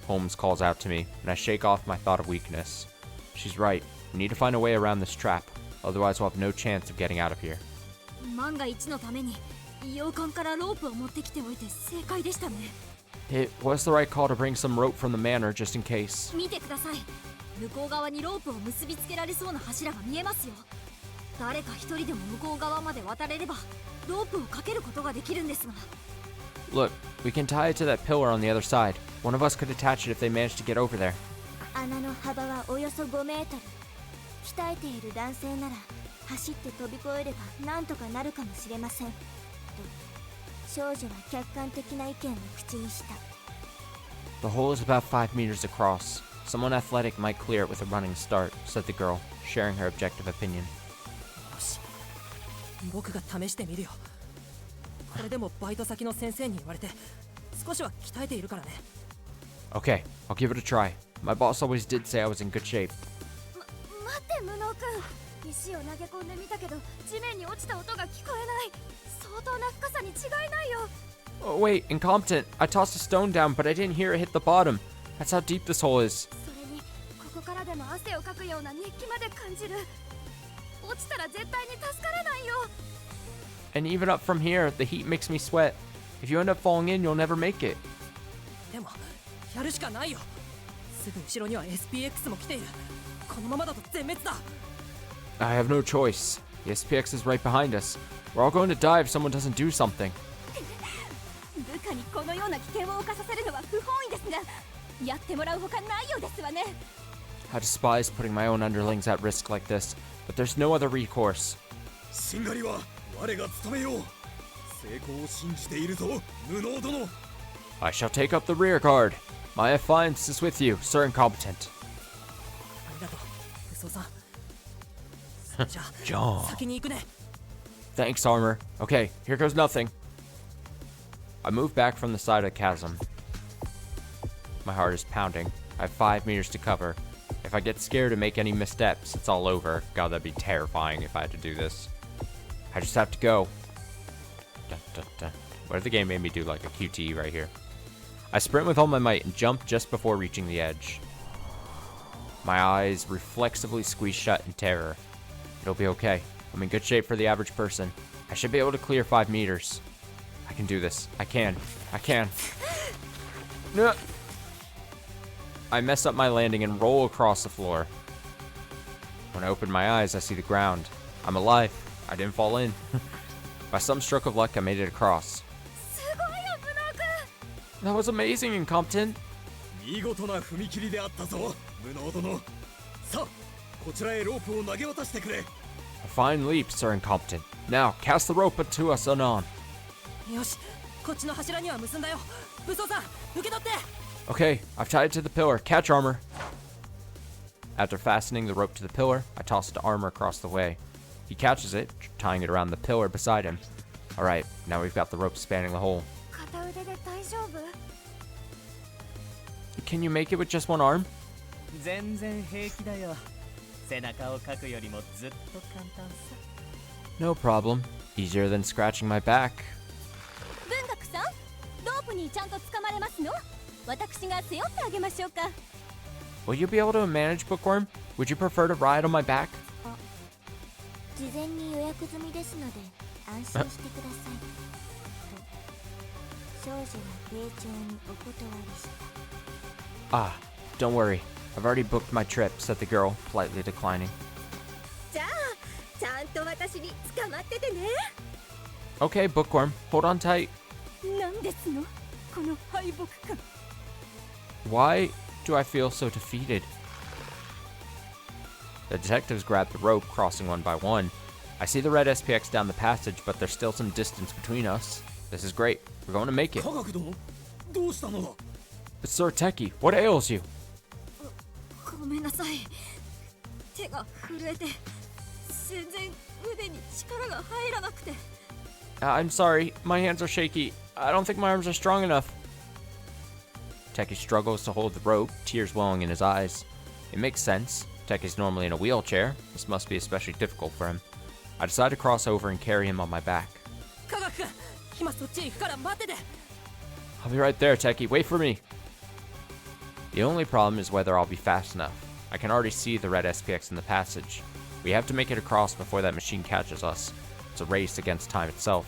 Holmes calls out to me, and I shake off my thought of weakness. She's right. We need to find a way around this trap. Otherwise, we'll have no chance of getting out of here. 万が一のために洋館からロープを持ってきておいて正解でしたね。 It was the right call to bring some rope from the manor just in case. 見てください。向こう側にロープを結びつけられそうな柱が見えますよ。誰か一人でも向こう側まで渡れればロープをかけることができるんですが。 Look, we can tie it to that pillar on the other side. One of us could attach it if they manage to get over there. 穴の幅はおよそ5メートル。鍛えている男性なら走って飛び越えればなんとかなるかもしれません。と少女は客観的な意見を口にした。 The hole is about 5 meters across. Someone athletic might clear it with a running start, said the girl, sharing her objective opinion. よし、僕が試してみるよ。これでもバイト先の先生に言われて少しは鍛えているからね。 Okay, I'll give it a try. My boss always did say I was in good shape. 待って無能君。石を投げ込んでみたけど地面に落ちた音が聞こえない。相当な深さに違いないよ。 Oh, wait, incompetent. I tossed a stone down, but I didn't hear it hit the bottom. That's how deep this hole is. それにここからでも汗をかくような熱気まで感じる。落ちたら絶対に助からないよ。 And even up from here, the heat makes me sweat. If you end up falling in, you'll never make it. でもやるしかないよ。すぐ後ろには SPX も来ている。このままだと全滅だ。 I have no choice. The SPX is right behind us. We're all going to die if someone doesn't do something. 部下にこのような危険を冒させるのは不本意ですが、やってもらうほかないようですわね。 I despise putting my own underlings at risk like this, but there's no other recourse. しんがりは我が務めよう。成功を信じているぞ、無能殿。 I shall take up the rear guard. My affiance is with you, Sir Incompetent. ありがとう、嘘さん。じゃあ John. 先に行くね。 Thanks, Armor. Okay, here goes nothing. I move back from the side of the chasm. My heart is pounding. I have 5 meters to cover. If I get scared and make any missteps, it's all over. God, that'd be terrifying if I had to do this. I just have to go. Dun, dun, dun. What if the game made me do like a QTE right here? I sprint with all my might and jump just before reaching the edge. My eyes reflexively squeeze shut in terror. It'll be okay. I'm in good shape for the average person. I should be able to clear 5 meters. I can do this. I can. No. I mess up my landing and roll across the floor. When I open my eyes, I see the ground. I'm alive. I didn't fall in. By some stroke of luck, I made it across. That was amazing, Incompetent. 見事な踏み切りであったぞ、無能殿。さあ、こちらへロープを投げ渡してくれ。A fine leap, Sir Incompetent. Now, cast the rope to us anon. よし、こっちの柱には結んだよ。武装さん、受け取って。Okay, I've tied it to the pillar. Catch Armor. After fastening the rope to the pillar, I toss it to Armor across the way. He catches it, tying it around the pillar beside him. Alright, now we've got the rope spanning the hole. Can you make it with just one arm? 全然平気だよ。背中をかくよりもずっと簡単さ。No problem. Easier than scratching my back. 文学さん、ロープにちゃんと掴まれますの？私が背負ってあげましょうか。Will you be able to manage Bookworm? Would you prefer to ride on my back? 事前に予約済みですので安心してください。少女は丁重にお断りした。Ah, don't worry. I've already booked my trip, said the girl, politely declining. じゃあちゃんと私に捕まっててね。 Okay, Bookworm, hold on tight. なんですのこの敗北感。 Why do I feel so defeated? The detectives grab the rope, crossing one by one. I see the red SPX down the passage, but there's still some distance between us. This is great. We're going to make it. 科学殿、どうしたのだ。 Sir Teki, what ails you? ごめんなさい。手が震えて全然腕に力が入らなくて。I'm sorry, my hands are shaky. I don't think my arms are strong enough. Teki struggles to hold the rope, tears welling in his eyes. It makes sense. Teki's normally in a wheelchair. This must be especially difficult for him. I decide to cross over and carry him on my back. 科学君、今そっちへ行くから待ってて。 I'll be right there, Teki. Wait for me. The only problem is whether I'll be fast enough. I can already see the red SPX in the passage. We have to make it across before that machine catches us. It's a race against time itself.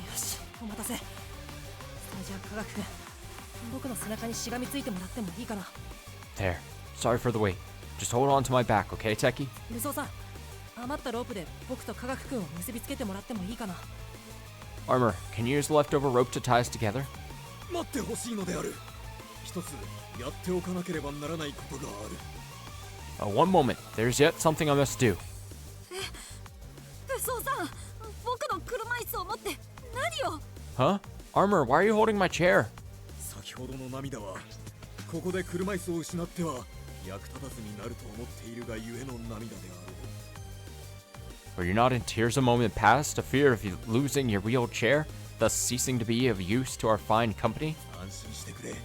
よし、お待たせ。それじゃあ科学君、僕の背中にしがみついてもらってもいいかな。 There. Sorry for the wait. Just hold on to my back, okay, Teki? 武装さん、余ったロープで僕と科学君を結びつけてもらってもいいかな。 Armor, can you use the leftover rope to tie us together? 待ってほしいのである。一つやっておかなければならないことがある。One moment. There's yet something I must do. 武装さん、僕の車椅子を持って何を？ Huh? Armor, why are you holding my chair? 先ほどの涙はここで車椅子を失っては役立たずになると思っているがゆえの涙である。 Were you not in tears a moment past, a fear of you losing your wheelchair, thus ceasing to be of use to our fine company? 安心してくれ。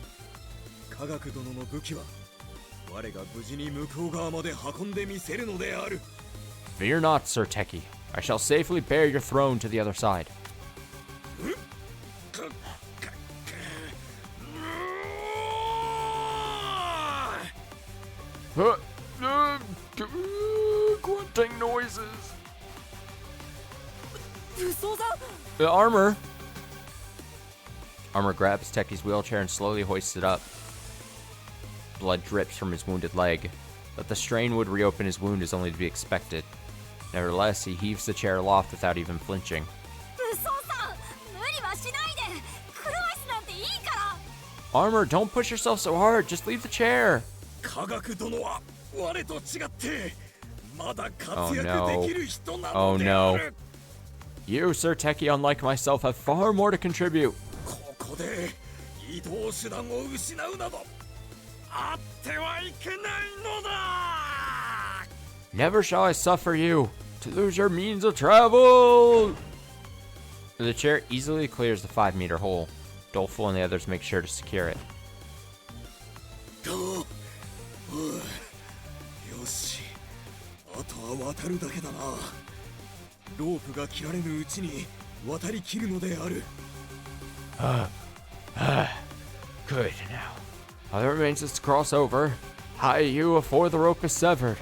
科学殿の武器は我が無事に向こう側まで運んでみせるのである。 Fear not, Sir Teki. I shall safely bear your throne to the other side. Grunting noises. 武装さん。 The armor. Armor grabs Teki's wheelchair and slowly hoists it up. Blood drips from his wounded leg. That the strain would reopen his wound is only to be expected. Nevertheless, he heaves the chair aloft without even flinching. 武装さん、無理はしないで。車椅子なんていいから。 Armor, don't push yourself so hard. Just leave the chair. 科学殿は我と違ってまだ活躍できる人なのである。 You, Sir Teki, unlike myself, have far more to contribute. ここで移動手段を失うなどあってはいけないのだ。 Never shall I suffer you to lose your means of travel. The chair easily clears the 5-meter hole. Doleful and the others make sure to secure it. とは渡るだけだな。ロープが切られぬうちに渡り切るのである。Good now. All that remains is to cross over. Hie you afore the rope is severed.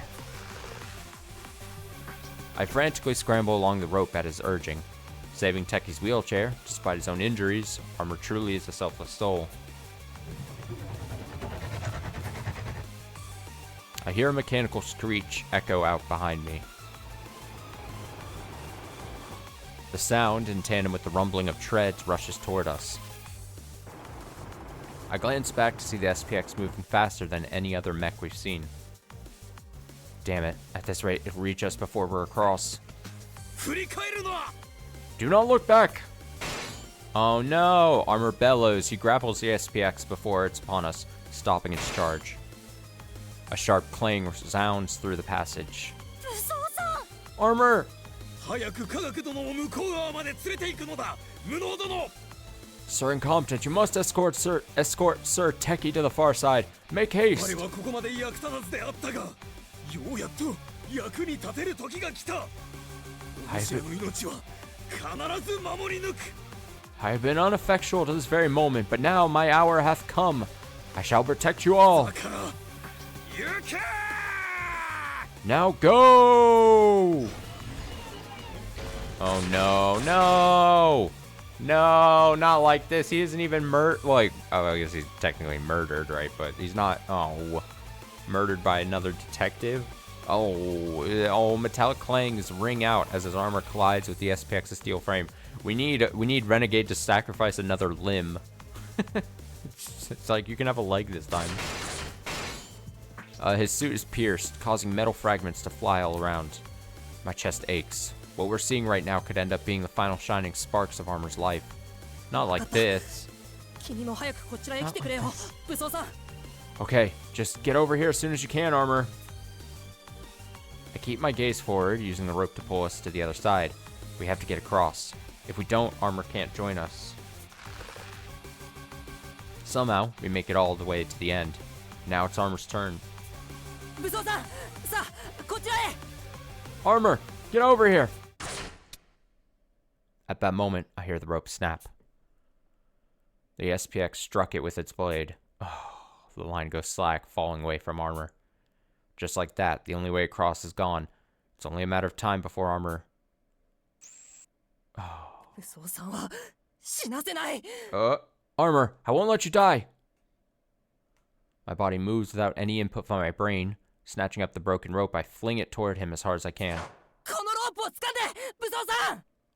I frantically scramble along the rope at his urging. Saving Techi's wheelchair, despite his own injuries, Armor truly is a selfless soul. I hear a mechanical screech echo out behind me. The sound, in tandem with the rumbling of treads, rushes toward us. I glance back to see the SPX moving faster than any other mech we've seen. Damn it, at this rate, it'll reach us before we're across. Do not look back! Oh no! Armor bellows. He grapples the SPX before it's upon us, stopping its charge. A sharp clang resounds through the passage. Armor! Sir Incompetent, you must escort Sir Techie to the far side. Make haste! I have been ineffectual to this very moment, but now my hour hath come. I shall protect you all. Now go! Oh no, no! No, not like this. He isn't even like, oh, I guess he's technically murdered, right? But he's not, murdered by another detective. Oh, metallic clangs ring out as his armor collides with the SPX's steel frame. We need Renegade to sacrifice another limb. It's like you can have a leg this time. His suit is pierced, causing metal fragments to fly all around. My chest aches. What we're seeing right now could end up being the final shining sparks of Armor's life. Not like this. Not like this. Okay, just get over here as soon as you can, Armor. I keep my gaze forward, using the rope to pull us to the other side. We have to get across. If we don't, Armor can't join us. Somehow, we make it all the way to the end. Now it's Armor's turn. Armor, get over here! At that moment, I hear the rope snap. The SPX struck it with its blade. Oh, the line goes slack, falling away from Armor. Just like that, the only way across is gone. It's only a matter of time before Armor... Armor, I won't let you die! My body moves without any input from my brain. Snatching up the broken rope, I fling it toward him as hard as I can.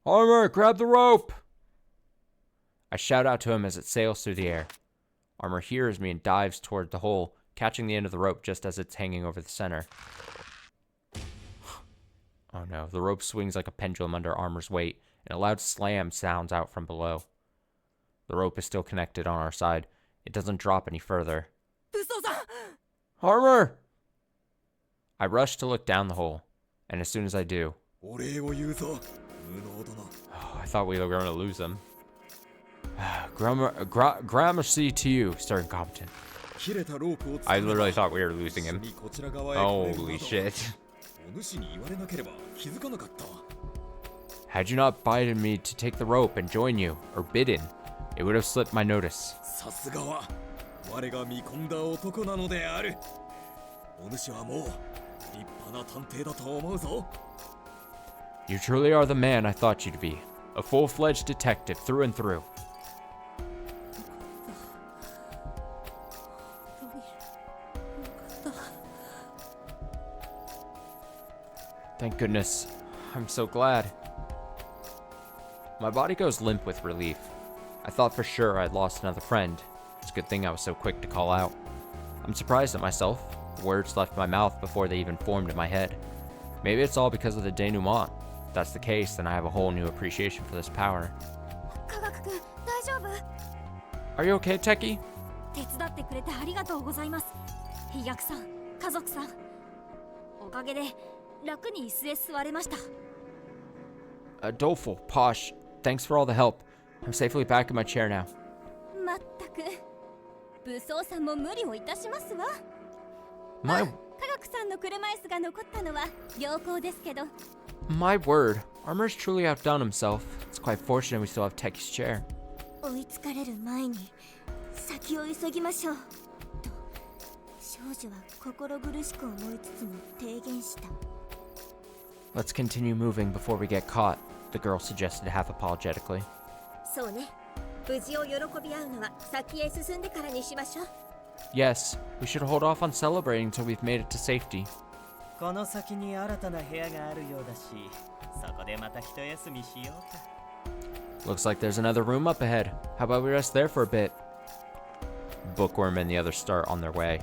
Armor, grab the rope! I shout out to him as it sails through the air. Armor hears me and dives toward the hole, catching the end of the rope just as it's hanging over the center. Oh no, the rope swings like a pendulum under Armor's weight, and a loud slam sounds out from below. The rope is still connected on our side. It doesn't drop any further. Armor! I rush to look down the hole, and as soon as I do... Oh, I thought we were going to lose him. Gramercy to you, Sir Incompetent. I literally thought we were losing him. Holy shit. Had you not bidden me to take the rope and join you, or bidden, it would have slipped my notice. You truly are the man I thought you to be. A full-fledged detective through and through. Thank goodness. I'm so glad. My body goes limp with relief. I thought for sure I'd lost another friend. It's a good thing I was so quick to call out. I'm surprised at myself. The words left my mouth before they even formed in my head. Maybe it's all because of the denouement. If that's the case, then I have a whole new appreciation for this power. Are you okay, Techie? Doleful, Posh, thanks for all the help. I'm safely back in my chair now. My... さんの車椅子が残ったのは良好ですけど。 My word, Armor's truly outdone himself. It's quite fortunate we still have Techi's chair. 追いつかれる前に先を急ぎましょうと少女は心苦しく思いつつも提言した。 Let's continue moving before we get caught, the girl suggested half apologetically. そうね。無事を喜び合うのは先へ進んでからにしましょう。 Yes, we should hold off on celebrating until we've made it to safety. この先に新たな部屋があるようだし、そこでまた一休みしようか。 Looks like there's another room up ahead. How about we rest there for a bit? Bookworm and the others start on their way.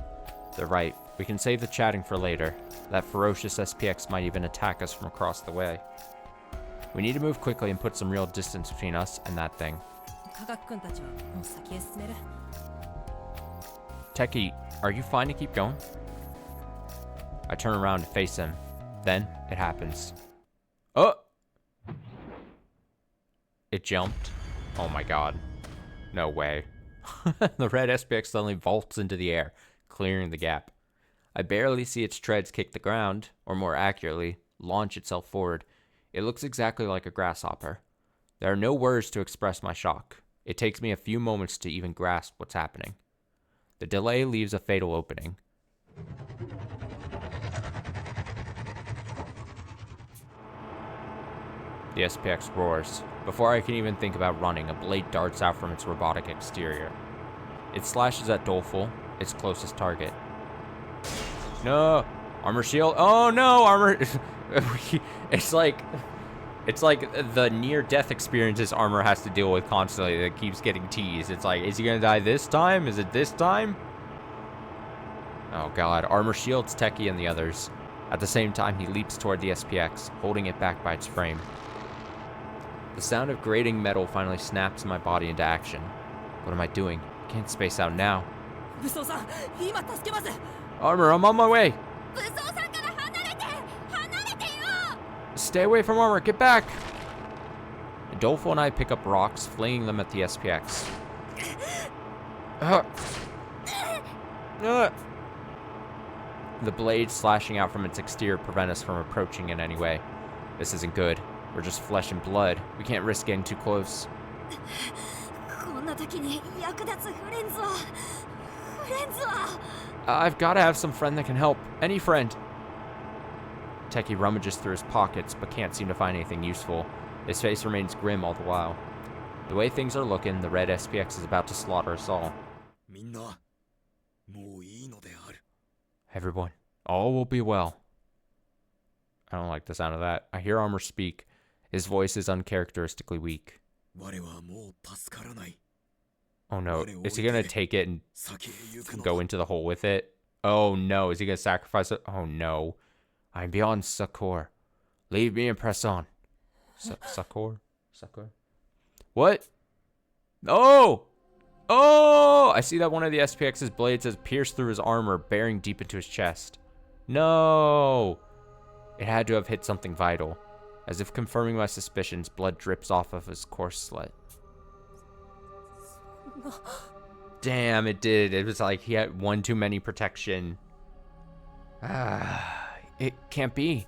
They're right. We can save the chatting for later. That ferocious SPX might even attack us from across the way. We need to move quickly and put some real distance between us and that thing. 科学君たちはもう先へ進める。 Techie, are you fine to keep going? I turn around to face him. Then it happens. Oh! It jumped. Oh my god. No way. The red SPX suddenly vaults into the air, clearing the gap. I barely see its treads kick the ground, or more accurately, launch itself forward. It looks exactly like a grasshopper. There are no words to express my shock. It takes me a few moments to even grasp what's happening. The delay leaves a fatal opening. The SPX roars. Before I can even think about running, a blade darts out from its robotic exterior. It slashes at Doleful, its closest target. No! Armor shield. Oh no! Armor. It's like the near-death experiences Armor has to deal with constantly that keeps getting teased. It's like, is he gonna die this time? Is it this time? Oh god. Armor shields Techie and the others. At the same time, he leaps toward the SPX, holding it back by its frame. The sound of grating metal finally snaps my body into action. What am I doing? I can't space out now. 武装さん、今助けます。 Armor, I'm on my way! 武装さんから離れてよ。 Stay away from Armor, get back! Doleful and I pick up rocks, flinging them at the SPX. The blades slashing out from its exterior prevent us from approaching in any way. This isn't good. We're just flesh and blood. We can't risk getting too close. こんな時に役立つフレンズは I've got to have some friend that can help. Any friend. Techie rummages through his pockets, but can't seem to find anything useful. His face remains grim all the while. The way things are looking, the red SPX is about to slaughter us all. Everyone, all will be well. I don't like the sound of that. I hear Armor speak. His voice is uncharacteristically weak. Oh no, is he gonna take it and go into the hole with it? Oh no, is he gonna sacrifice it? Oh no. I'm beyond succor. Leave me and press on. Succor? Succor? What? Oh! Oh! I see that one of the SPX's blades has pierced through his armor, bearing deep into his chest. No! It had to have hit something vital. As if confirming my suspicions, blood drips off of his coarse slit. Damn, it did. It was like he had one too many protection. It can't be.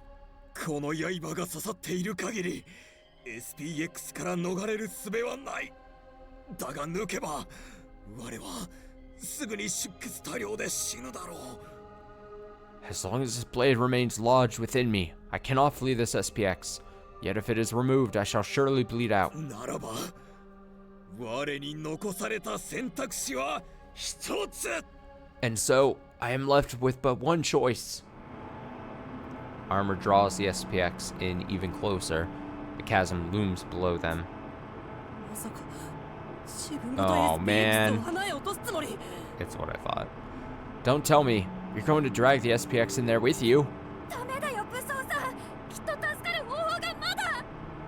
この刃が刺さっている限り SPX から逃れる術はない。だが抜けば我はすぐに出血多量で死ぬだろう。 As long as this blade remains lodged within me, I cannot flee this SPX. Yet if it is removed, I shall surely bleed out. ならば我に残された選択肢は一つ。 And so, I am left with but one choice. Armor draws the SPX in even closer. The chasm looms below them. Oh man. It's what I thought. Don't tell me. You're going to drag the SPX in there with you.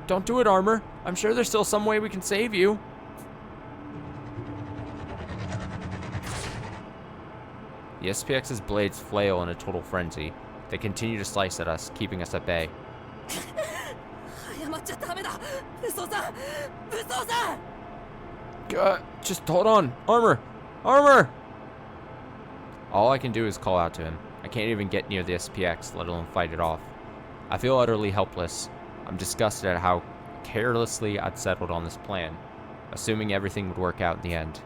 Don't do it, Armor. I'm sure there's still some way we can save you. The SPX's blades flail in a total frenzy. They continue to slice at us, keeping us at bay. Just hold on. Armor! Armor! All I can do is call out to him. I can't even get near the SPX, let alone fight it off. I feel utterly helpless. I'm disgusted at how carelessly I'd settled on this plan, assuming everything would work out in the end.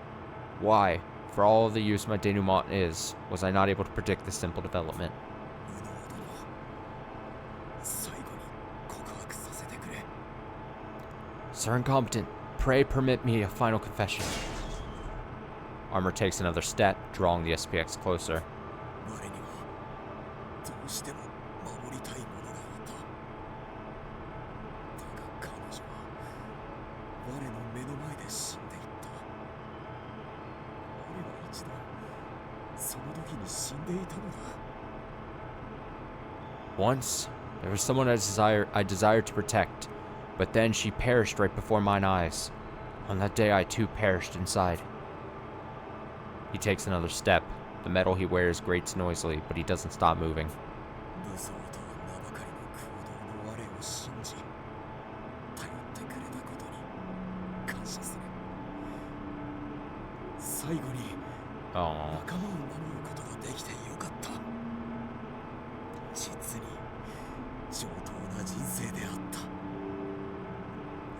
Why, for all the use my denouement is, was I not able to predict this simple development? Sir Incompetent, pray permit me a final confession. Armor takes another step, drawing the SPX closer. Once, there was someone I desired to protect, but then she perished right before mine eyes. On that day, I too perished inside. He takes another step. The metal he wears grates noisily, but he doesn't stop moving. Oh.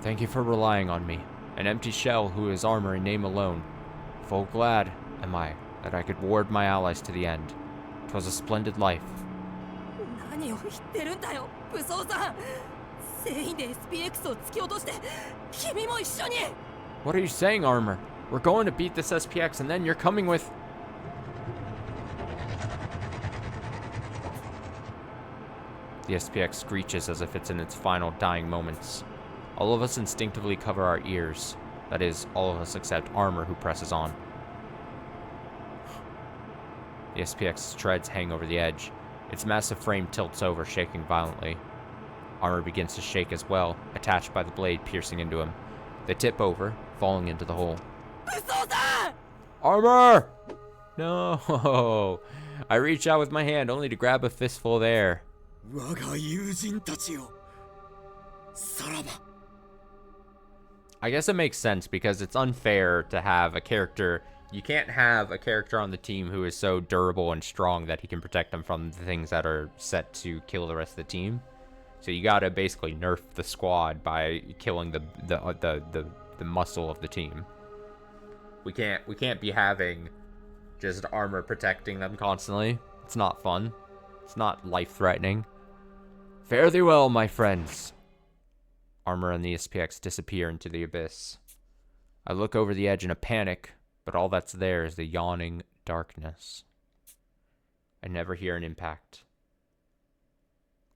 Thank you for relying on me, an empty shell who is armor in name alone. Full glad am I that I could ward my allies to the end. 'Twas a splendid life. What are you saying, Armor? We're going to beat this SPX and then you're coming with... The SPX screeches as if it's in its final dying moments. All of us instinctively cover our ears. That is, all of us except Armor, who presses on. The SPX's treads hang over the edge. Its massive frame tilts over, shaking violently. Armor begins to shake as well, attached by the blade piercing into him. They tip over, falling into the hole. Armor! No! I reach out with my hand only to grab a fistful of air. I guess it makes sense because it's unfair to have a character. You can't have a character on the team who is so durable and strong that he can protect them from the things that are set to kill the rest of the team. So you gotta basically nerf the squad by killing the muscle of the team. We can't be having just Armor protecting them constantly. It's not fun. It's not life-threatening. Fare thee well, my friends. Armor and the SPX disappear into the abyss. I look over the edge in a panic, but all that's there is the yawning darkness. I never hear an impact.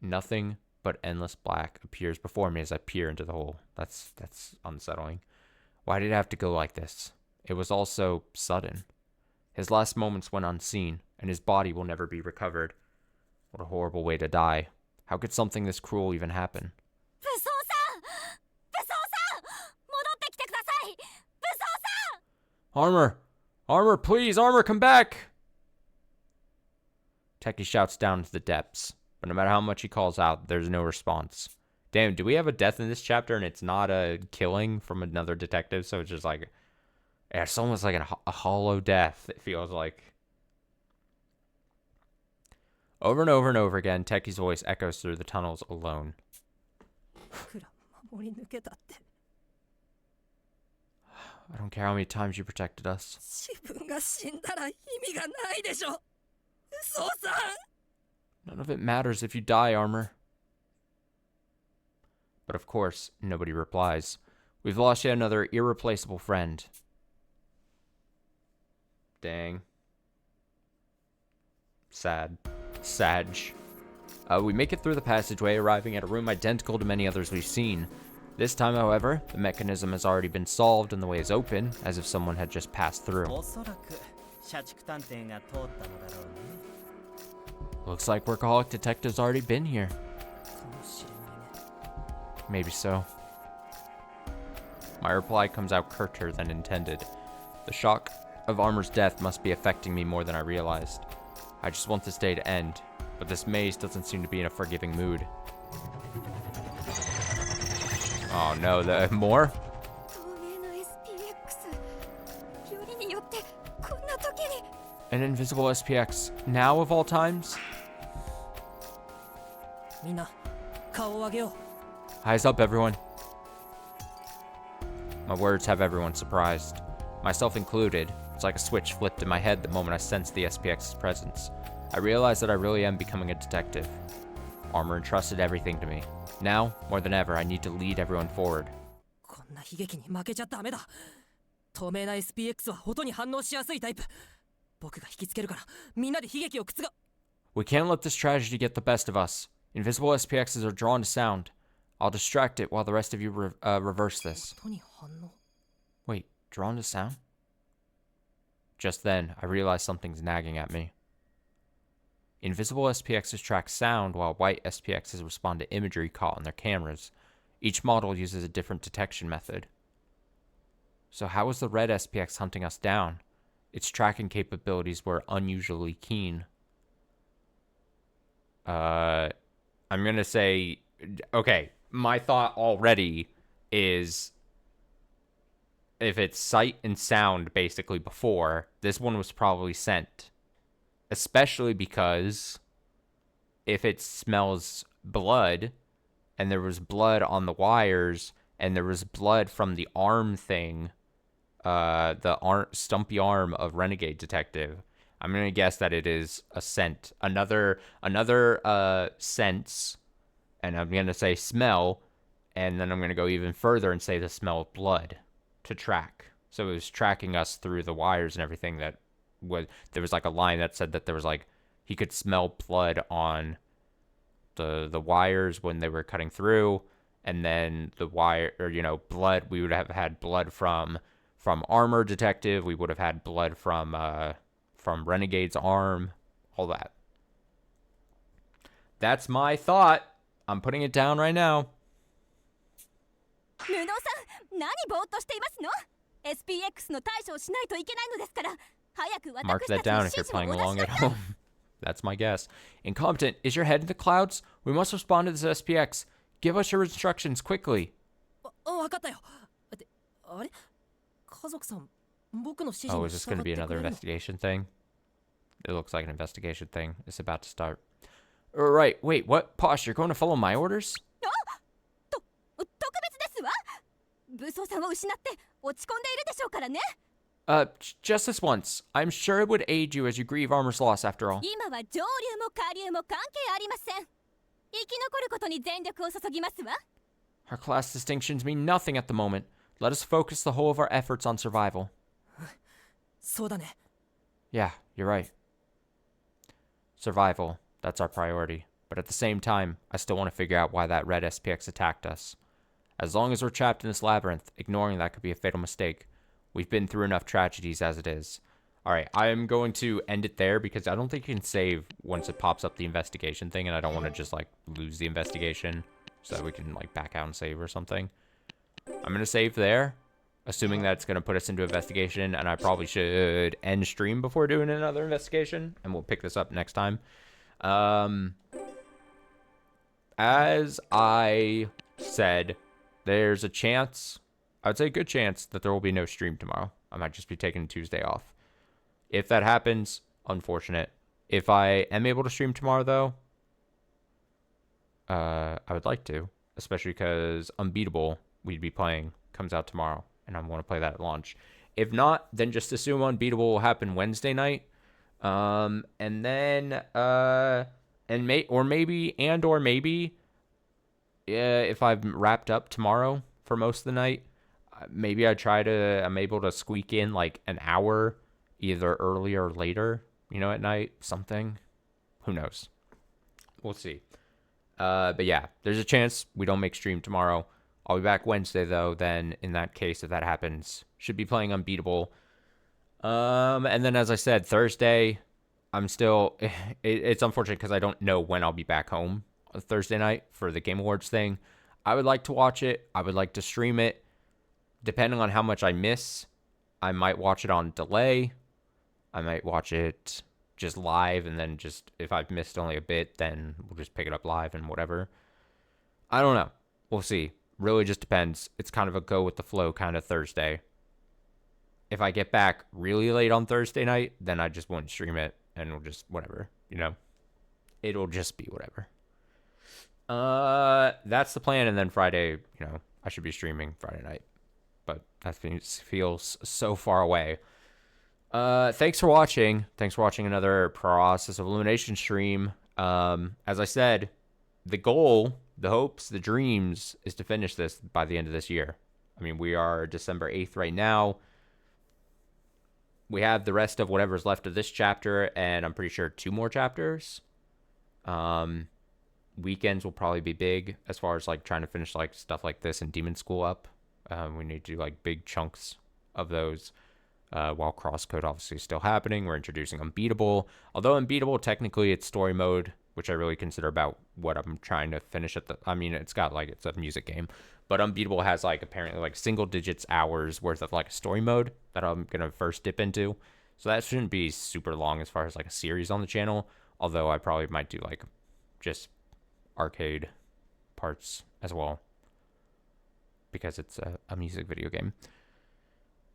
Nothing but endless black appears before me as I peer into the hole. That's unsettling. Why did it have to go like this? It was all so sudden. His last moments went unseen, and his body will never be recovered. What a horrible way to die. How could something this cruel even happen? Armor! Armor, please! Armor, come back! Techie shouts down into the depths, but no matter how much he calls out, there's no response. Damn, do we have a death in this chapter and it's not a killing from another detective? So it's just like... It's almost like a hollow death, it feels like. Over and over and over again, Techie's voice echoes through the tunnels alone. I don't care how many times you protected us. None of it matters if you die, Armor. But of course, nobody replies. We've lost yet another irreplaceable friend. Dang. Sad. Sag. We make it through the passageway, arriving at a room identical to many others we've seen. This time, however, the mechanism has already been solved and the way is open, as if someone had just passed through. Looks like workaholic detective's already been here. Maybe so. My reply comes out curter than intended. The shock of Armor's death must be affecting me more than I realized. I just want this day to end, but this maze doesn't seem to be in a forgiving mood. Oh no, more? An invisible SPX. Now of all times? みんな顔を上げよう。 Eyes up, everyone. My words have everyone surprised. Myself included. It's like a switch flipped in my head the moment I sensed the SPX's presence. I realized that I really am becoming a detective. Armor entrusted everything to me. Now, more than ever, I need to lead everyone forward. こんな悲劇に負けちゃダメだ。透明な SPX は音に反応しやすいタイプ。僕が引きつけるからみんなで悲劇を覆。 We can't let this tragedy get the best of us. Invisible SPXs are drawn to sound. I'll distract it while the rest of you reverse this. 音に反応。 Wait, drawn to sound? Just then, I realized something's nagging at me. Invisible SPXs track sound while white SPXs respond to imagery caught on their cameras. Each model uses a different detection method. So how is the red SPX hunting us down? Its tracking capabilities were unusually keen. I'm gonna say, okay, my thought already is if it's sight and sound basically before, this one was probably sent. Especially because if it smells blood and there was blood on the wires and there was blood from the arm thing, the stumpy arm of Renegade Detective, I'm going to guess that it is a scent. Another sense, and I'm going to say smell, and then I'm going to go even further and say the smell of blood to track. So it was tracking us through the wires and everything that there was like a line that said that there was like he could smell blood on the wires when they were cutting through, and then the wire, or blood, we would have had blood from Armor Detective, we would have had blood from Renegade's arm, all that. That's my thought. I'm putting it down right now. 無能さん、何ぼーっとしていますの？ SPX の対処をしないといけないのですから。 Mark that down if you're playing along at home. That's my guess. Incompetent, is your head in the clouds? We must respond to this SPX. Give us your instructions quickly. わかったよ。あれ？家族さん、僕の指示 Oh, に is this 従 going っ to be てくれ another るの？ investigation thing? It looks like an investigation thing. It's about to start. Right, wait, what? Posh, you're going to follow my orders? 特別ですわ。武装さんを失って落ち込んでいるでしょうからね。 Just this once. I'm sure it would aid you as you grieve Armor's loss after all. 今は上流も下流も関係ありません。生き残ることに全力を注ぎますわ。 Our class distinctions mean nothing at the moment. Let us focus the whole of our efforts on survival. そうだね。 Yeah, you're right. Survival, that's our priority. But at the same time, I still want to figure out why that red SPX attacked us. As long as we're trapped in this labyrinth, ignoring that could be a fatal mistake. We've been through enough tragedies as it is. Alright, I'm going to end it there because I don't think you can save once it pops up the investigation thing, and I don't want to just, lose the investigation so that we can, back out and save or something. I'm going to save there, assuming that it's going to put us into investigation, and I probably should end stream before doing another investigation, and we'll pick this up next time. As I said, there's a chance, I would say a good chance, that there will be no stream tomorrow. I might just be taking Tuesday off. If that happens, unfortunate. If I am able to stream tomorrow, though, I would like to, especially because Unbeatable, we'd be playing, comes out tomorrow, and I want to play that at launch. If not, then just assume Unbeatable will happen Wednesday night, and then, maybe, if I'm wrapped up tomorrow for most of the night, maybe I'm able to squeak in, an hour, either earlier or later, at night, something. Who knows? We'll see. But yeah, there's a chance we don't make stream tomorrow. I'll be back Wednesday, though. Then, in that case, if that happens, should be playing Unbeatable. And then, as I said, Thursday, I'm still... It's unfortunate because I don't know when I'll be back home on Thursday night for the Game Awards thing. I would like to watch it. I would like to stream it. Depending on how much I miss, I might watch it on delay. I might watch it just live, and then just, if I've missed only a bit, then we'll just pick it up live and whatever. I don't know. We'll see. Really just depends. It's kind of a go with the flow kind of Thursday. if I get back really late on Thursday night, then I just won't stream it, and it'll just whatever, you know. It'll just be whatever. That's the plan, and then Friday, you know, I should be streaming Friday night, but that feels so far away. Thanks for watching. Thanks for watching another Process of Elimination stream. As I said, the goal, the hopes, the dreams is to finish this by the end of this year. I mean, we are December 8th right now. We have the rest of whatever's left of this chapter, and I'm pretty sure 2 more chapters. Weekends will probably be big as far as like trying to finish like stuff like this and Demon School up. We need to do like big chunks of those. While Crosscode obviously is still happening, we're introducing Unbeatable. Although Unbeatable, technically it's story mode, which I really consider about what I'm trying to finish at the... I mean, it's got like, it's a music game. But Unbeatable has like apparently like single digits hours worth of like story mode that I'm going to first dip into. So that shouldn't be super long as far as like a series on the channel. Although I probably might do like just arcade parts as well. Because it's a music video game.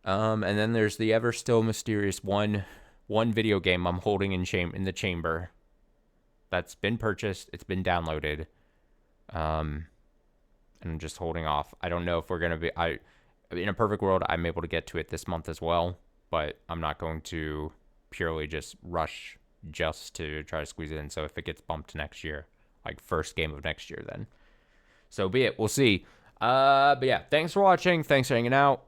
And then there's the ever still mysterious one video game I'm holding in the chamber that's been purchased. It's been downloaded. And I'm just holding off. I don't know if we're going to be, in a perfect world, I'm able to get to it this month as well, but I'm not going to purely just rush just to try to squeeze it in. So if it gets bumped to next year, like first game of next year, then so be it. We'll see. But yeah, thanks for watching. Thanks for hanging out.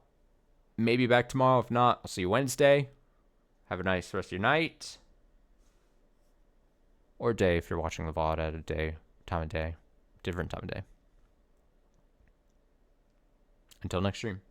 Maybe back tomorrow. If not, I'll see you Wednesday. Have a nice rest of your night. Or day if you're watching the VOD at a time of day. Different time of day. Until next stream.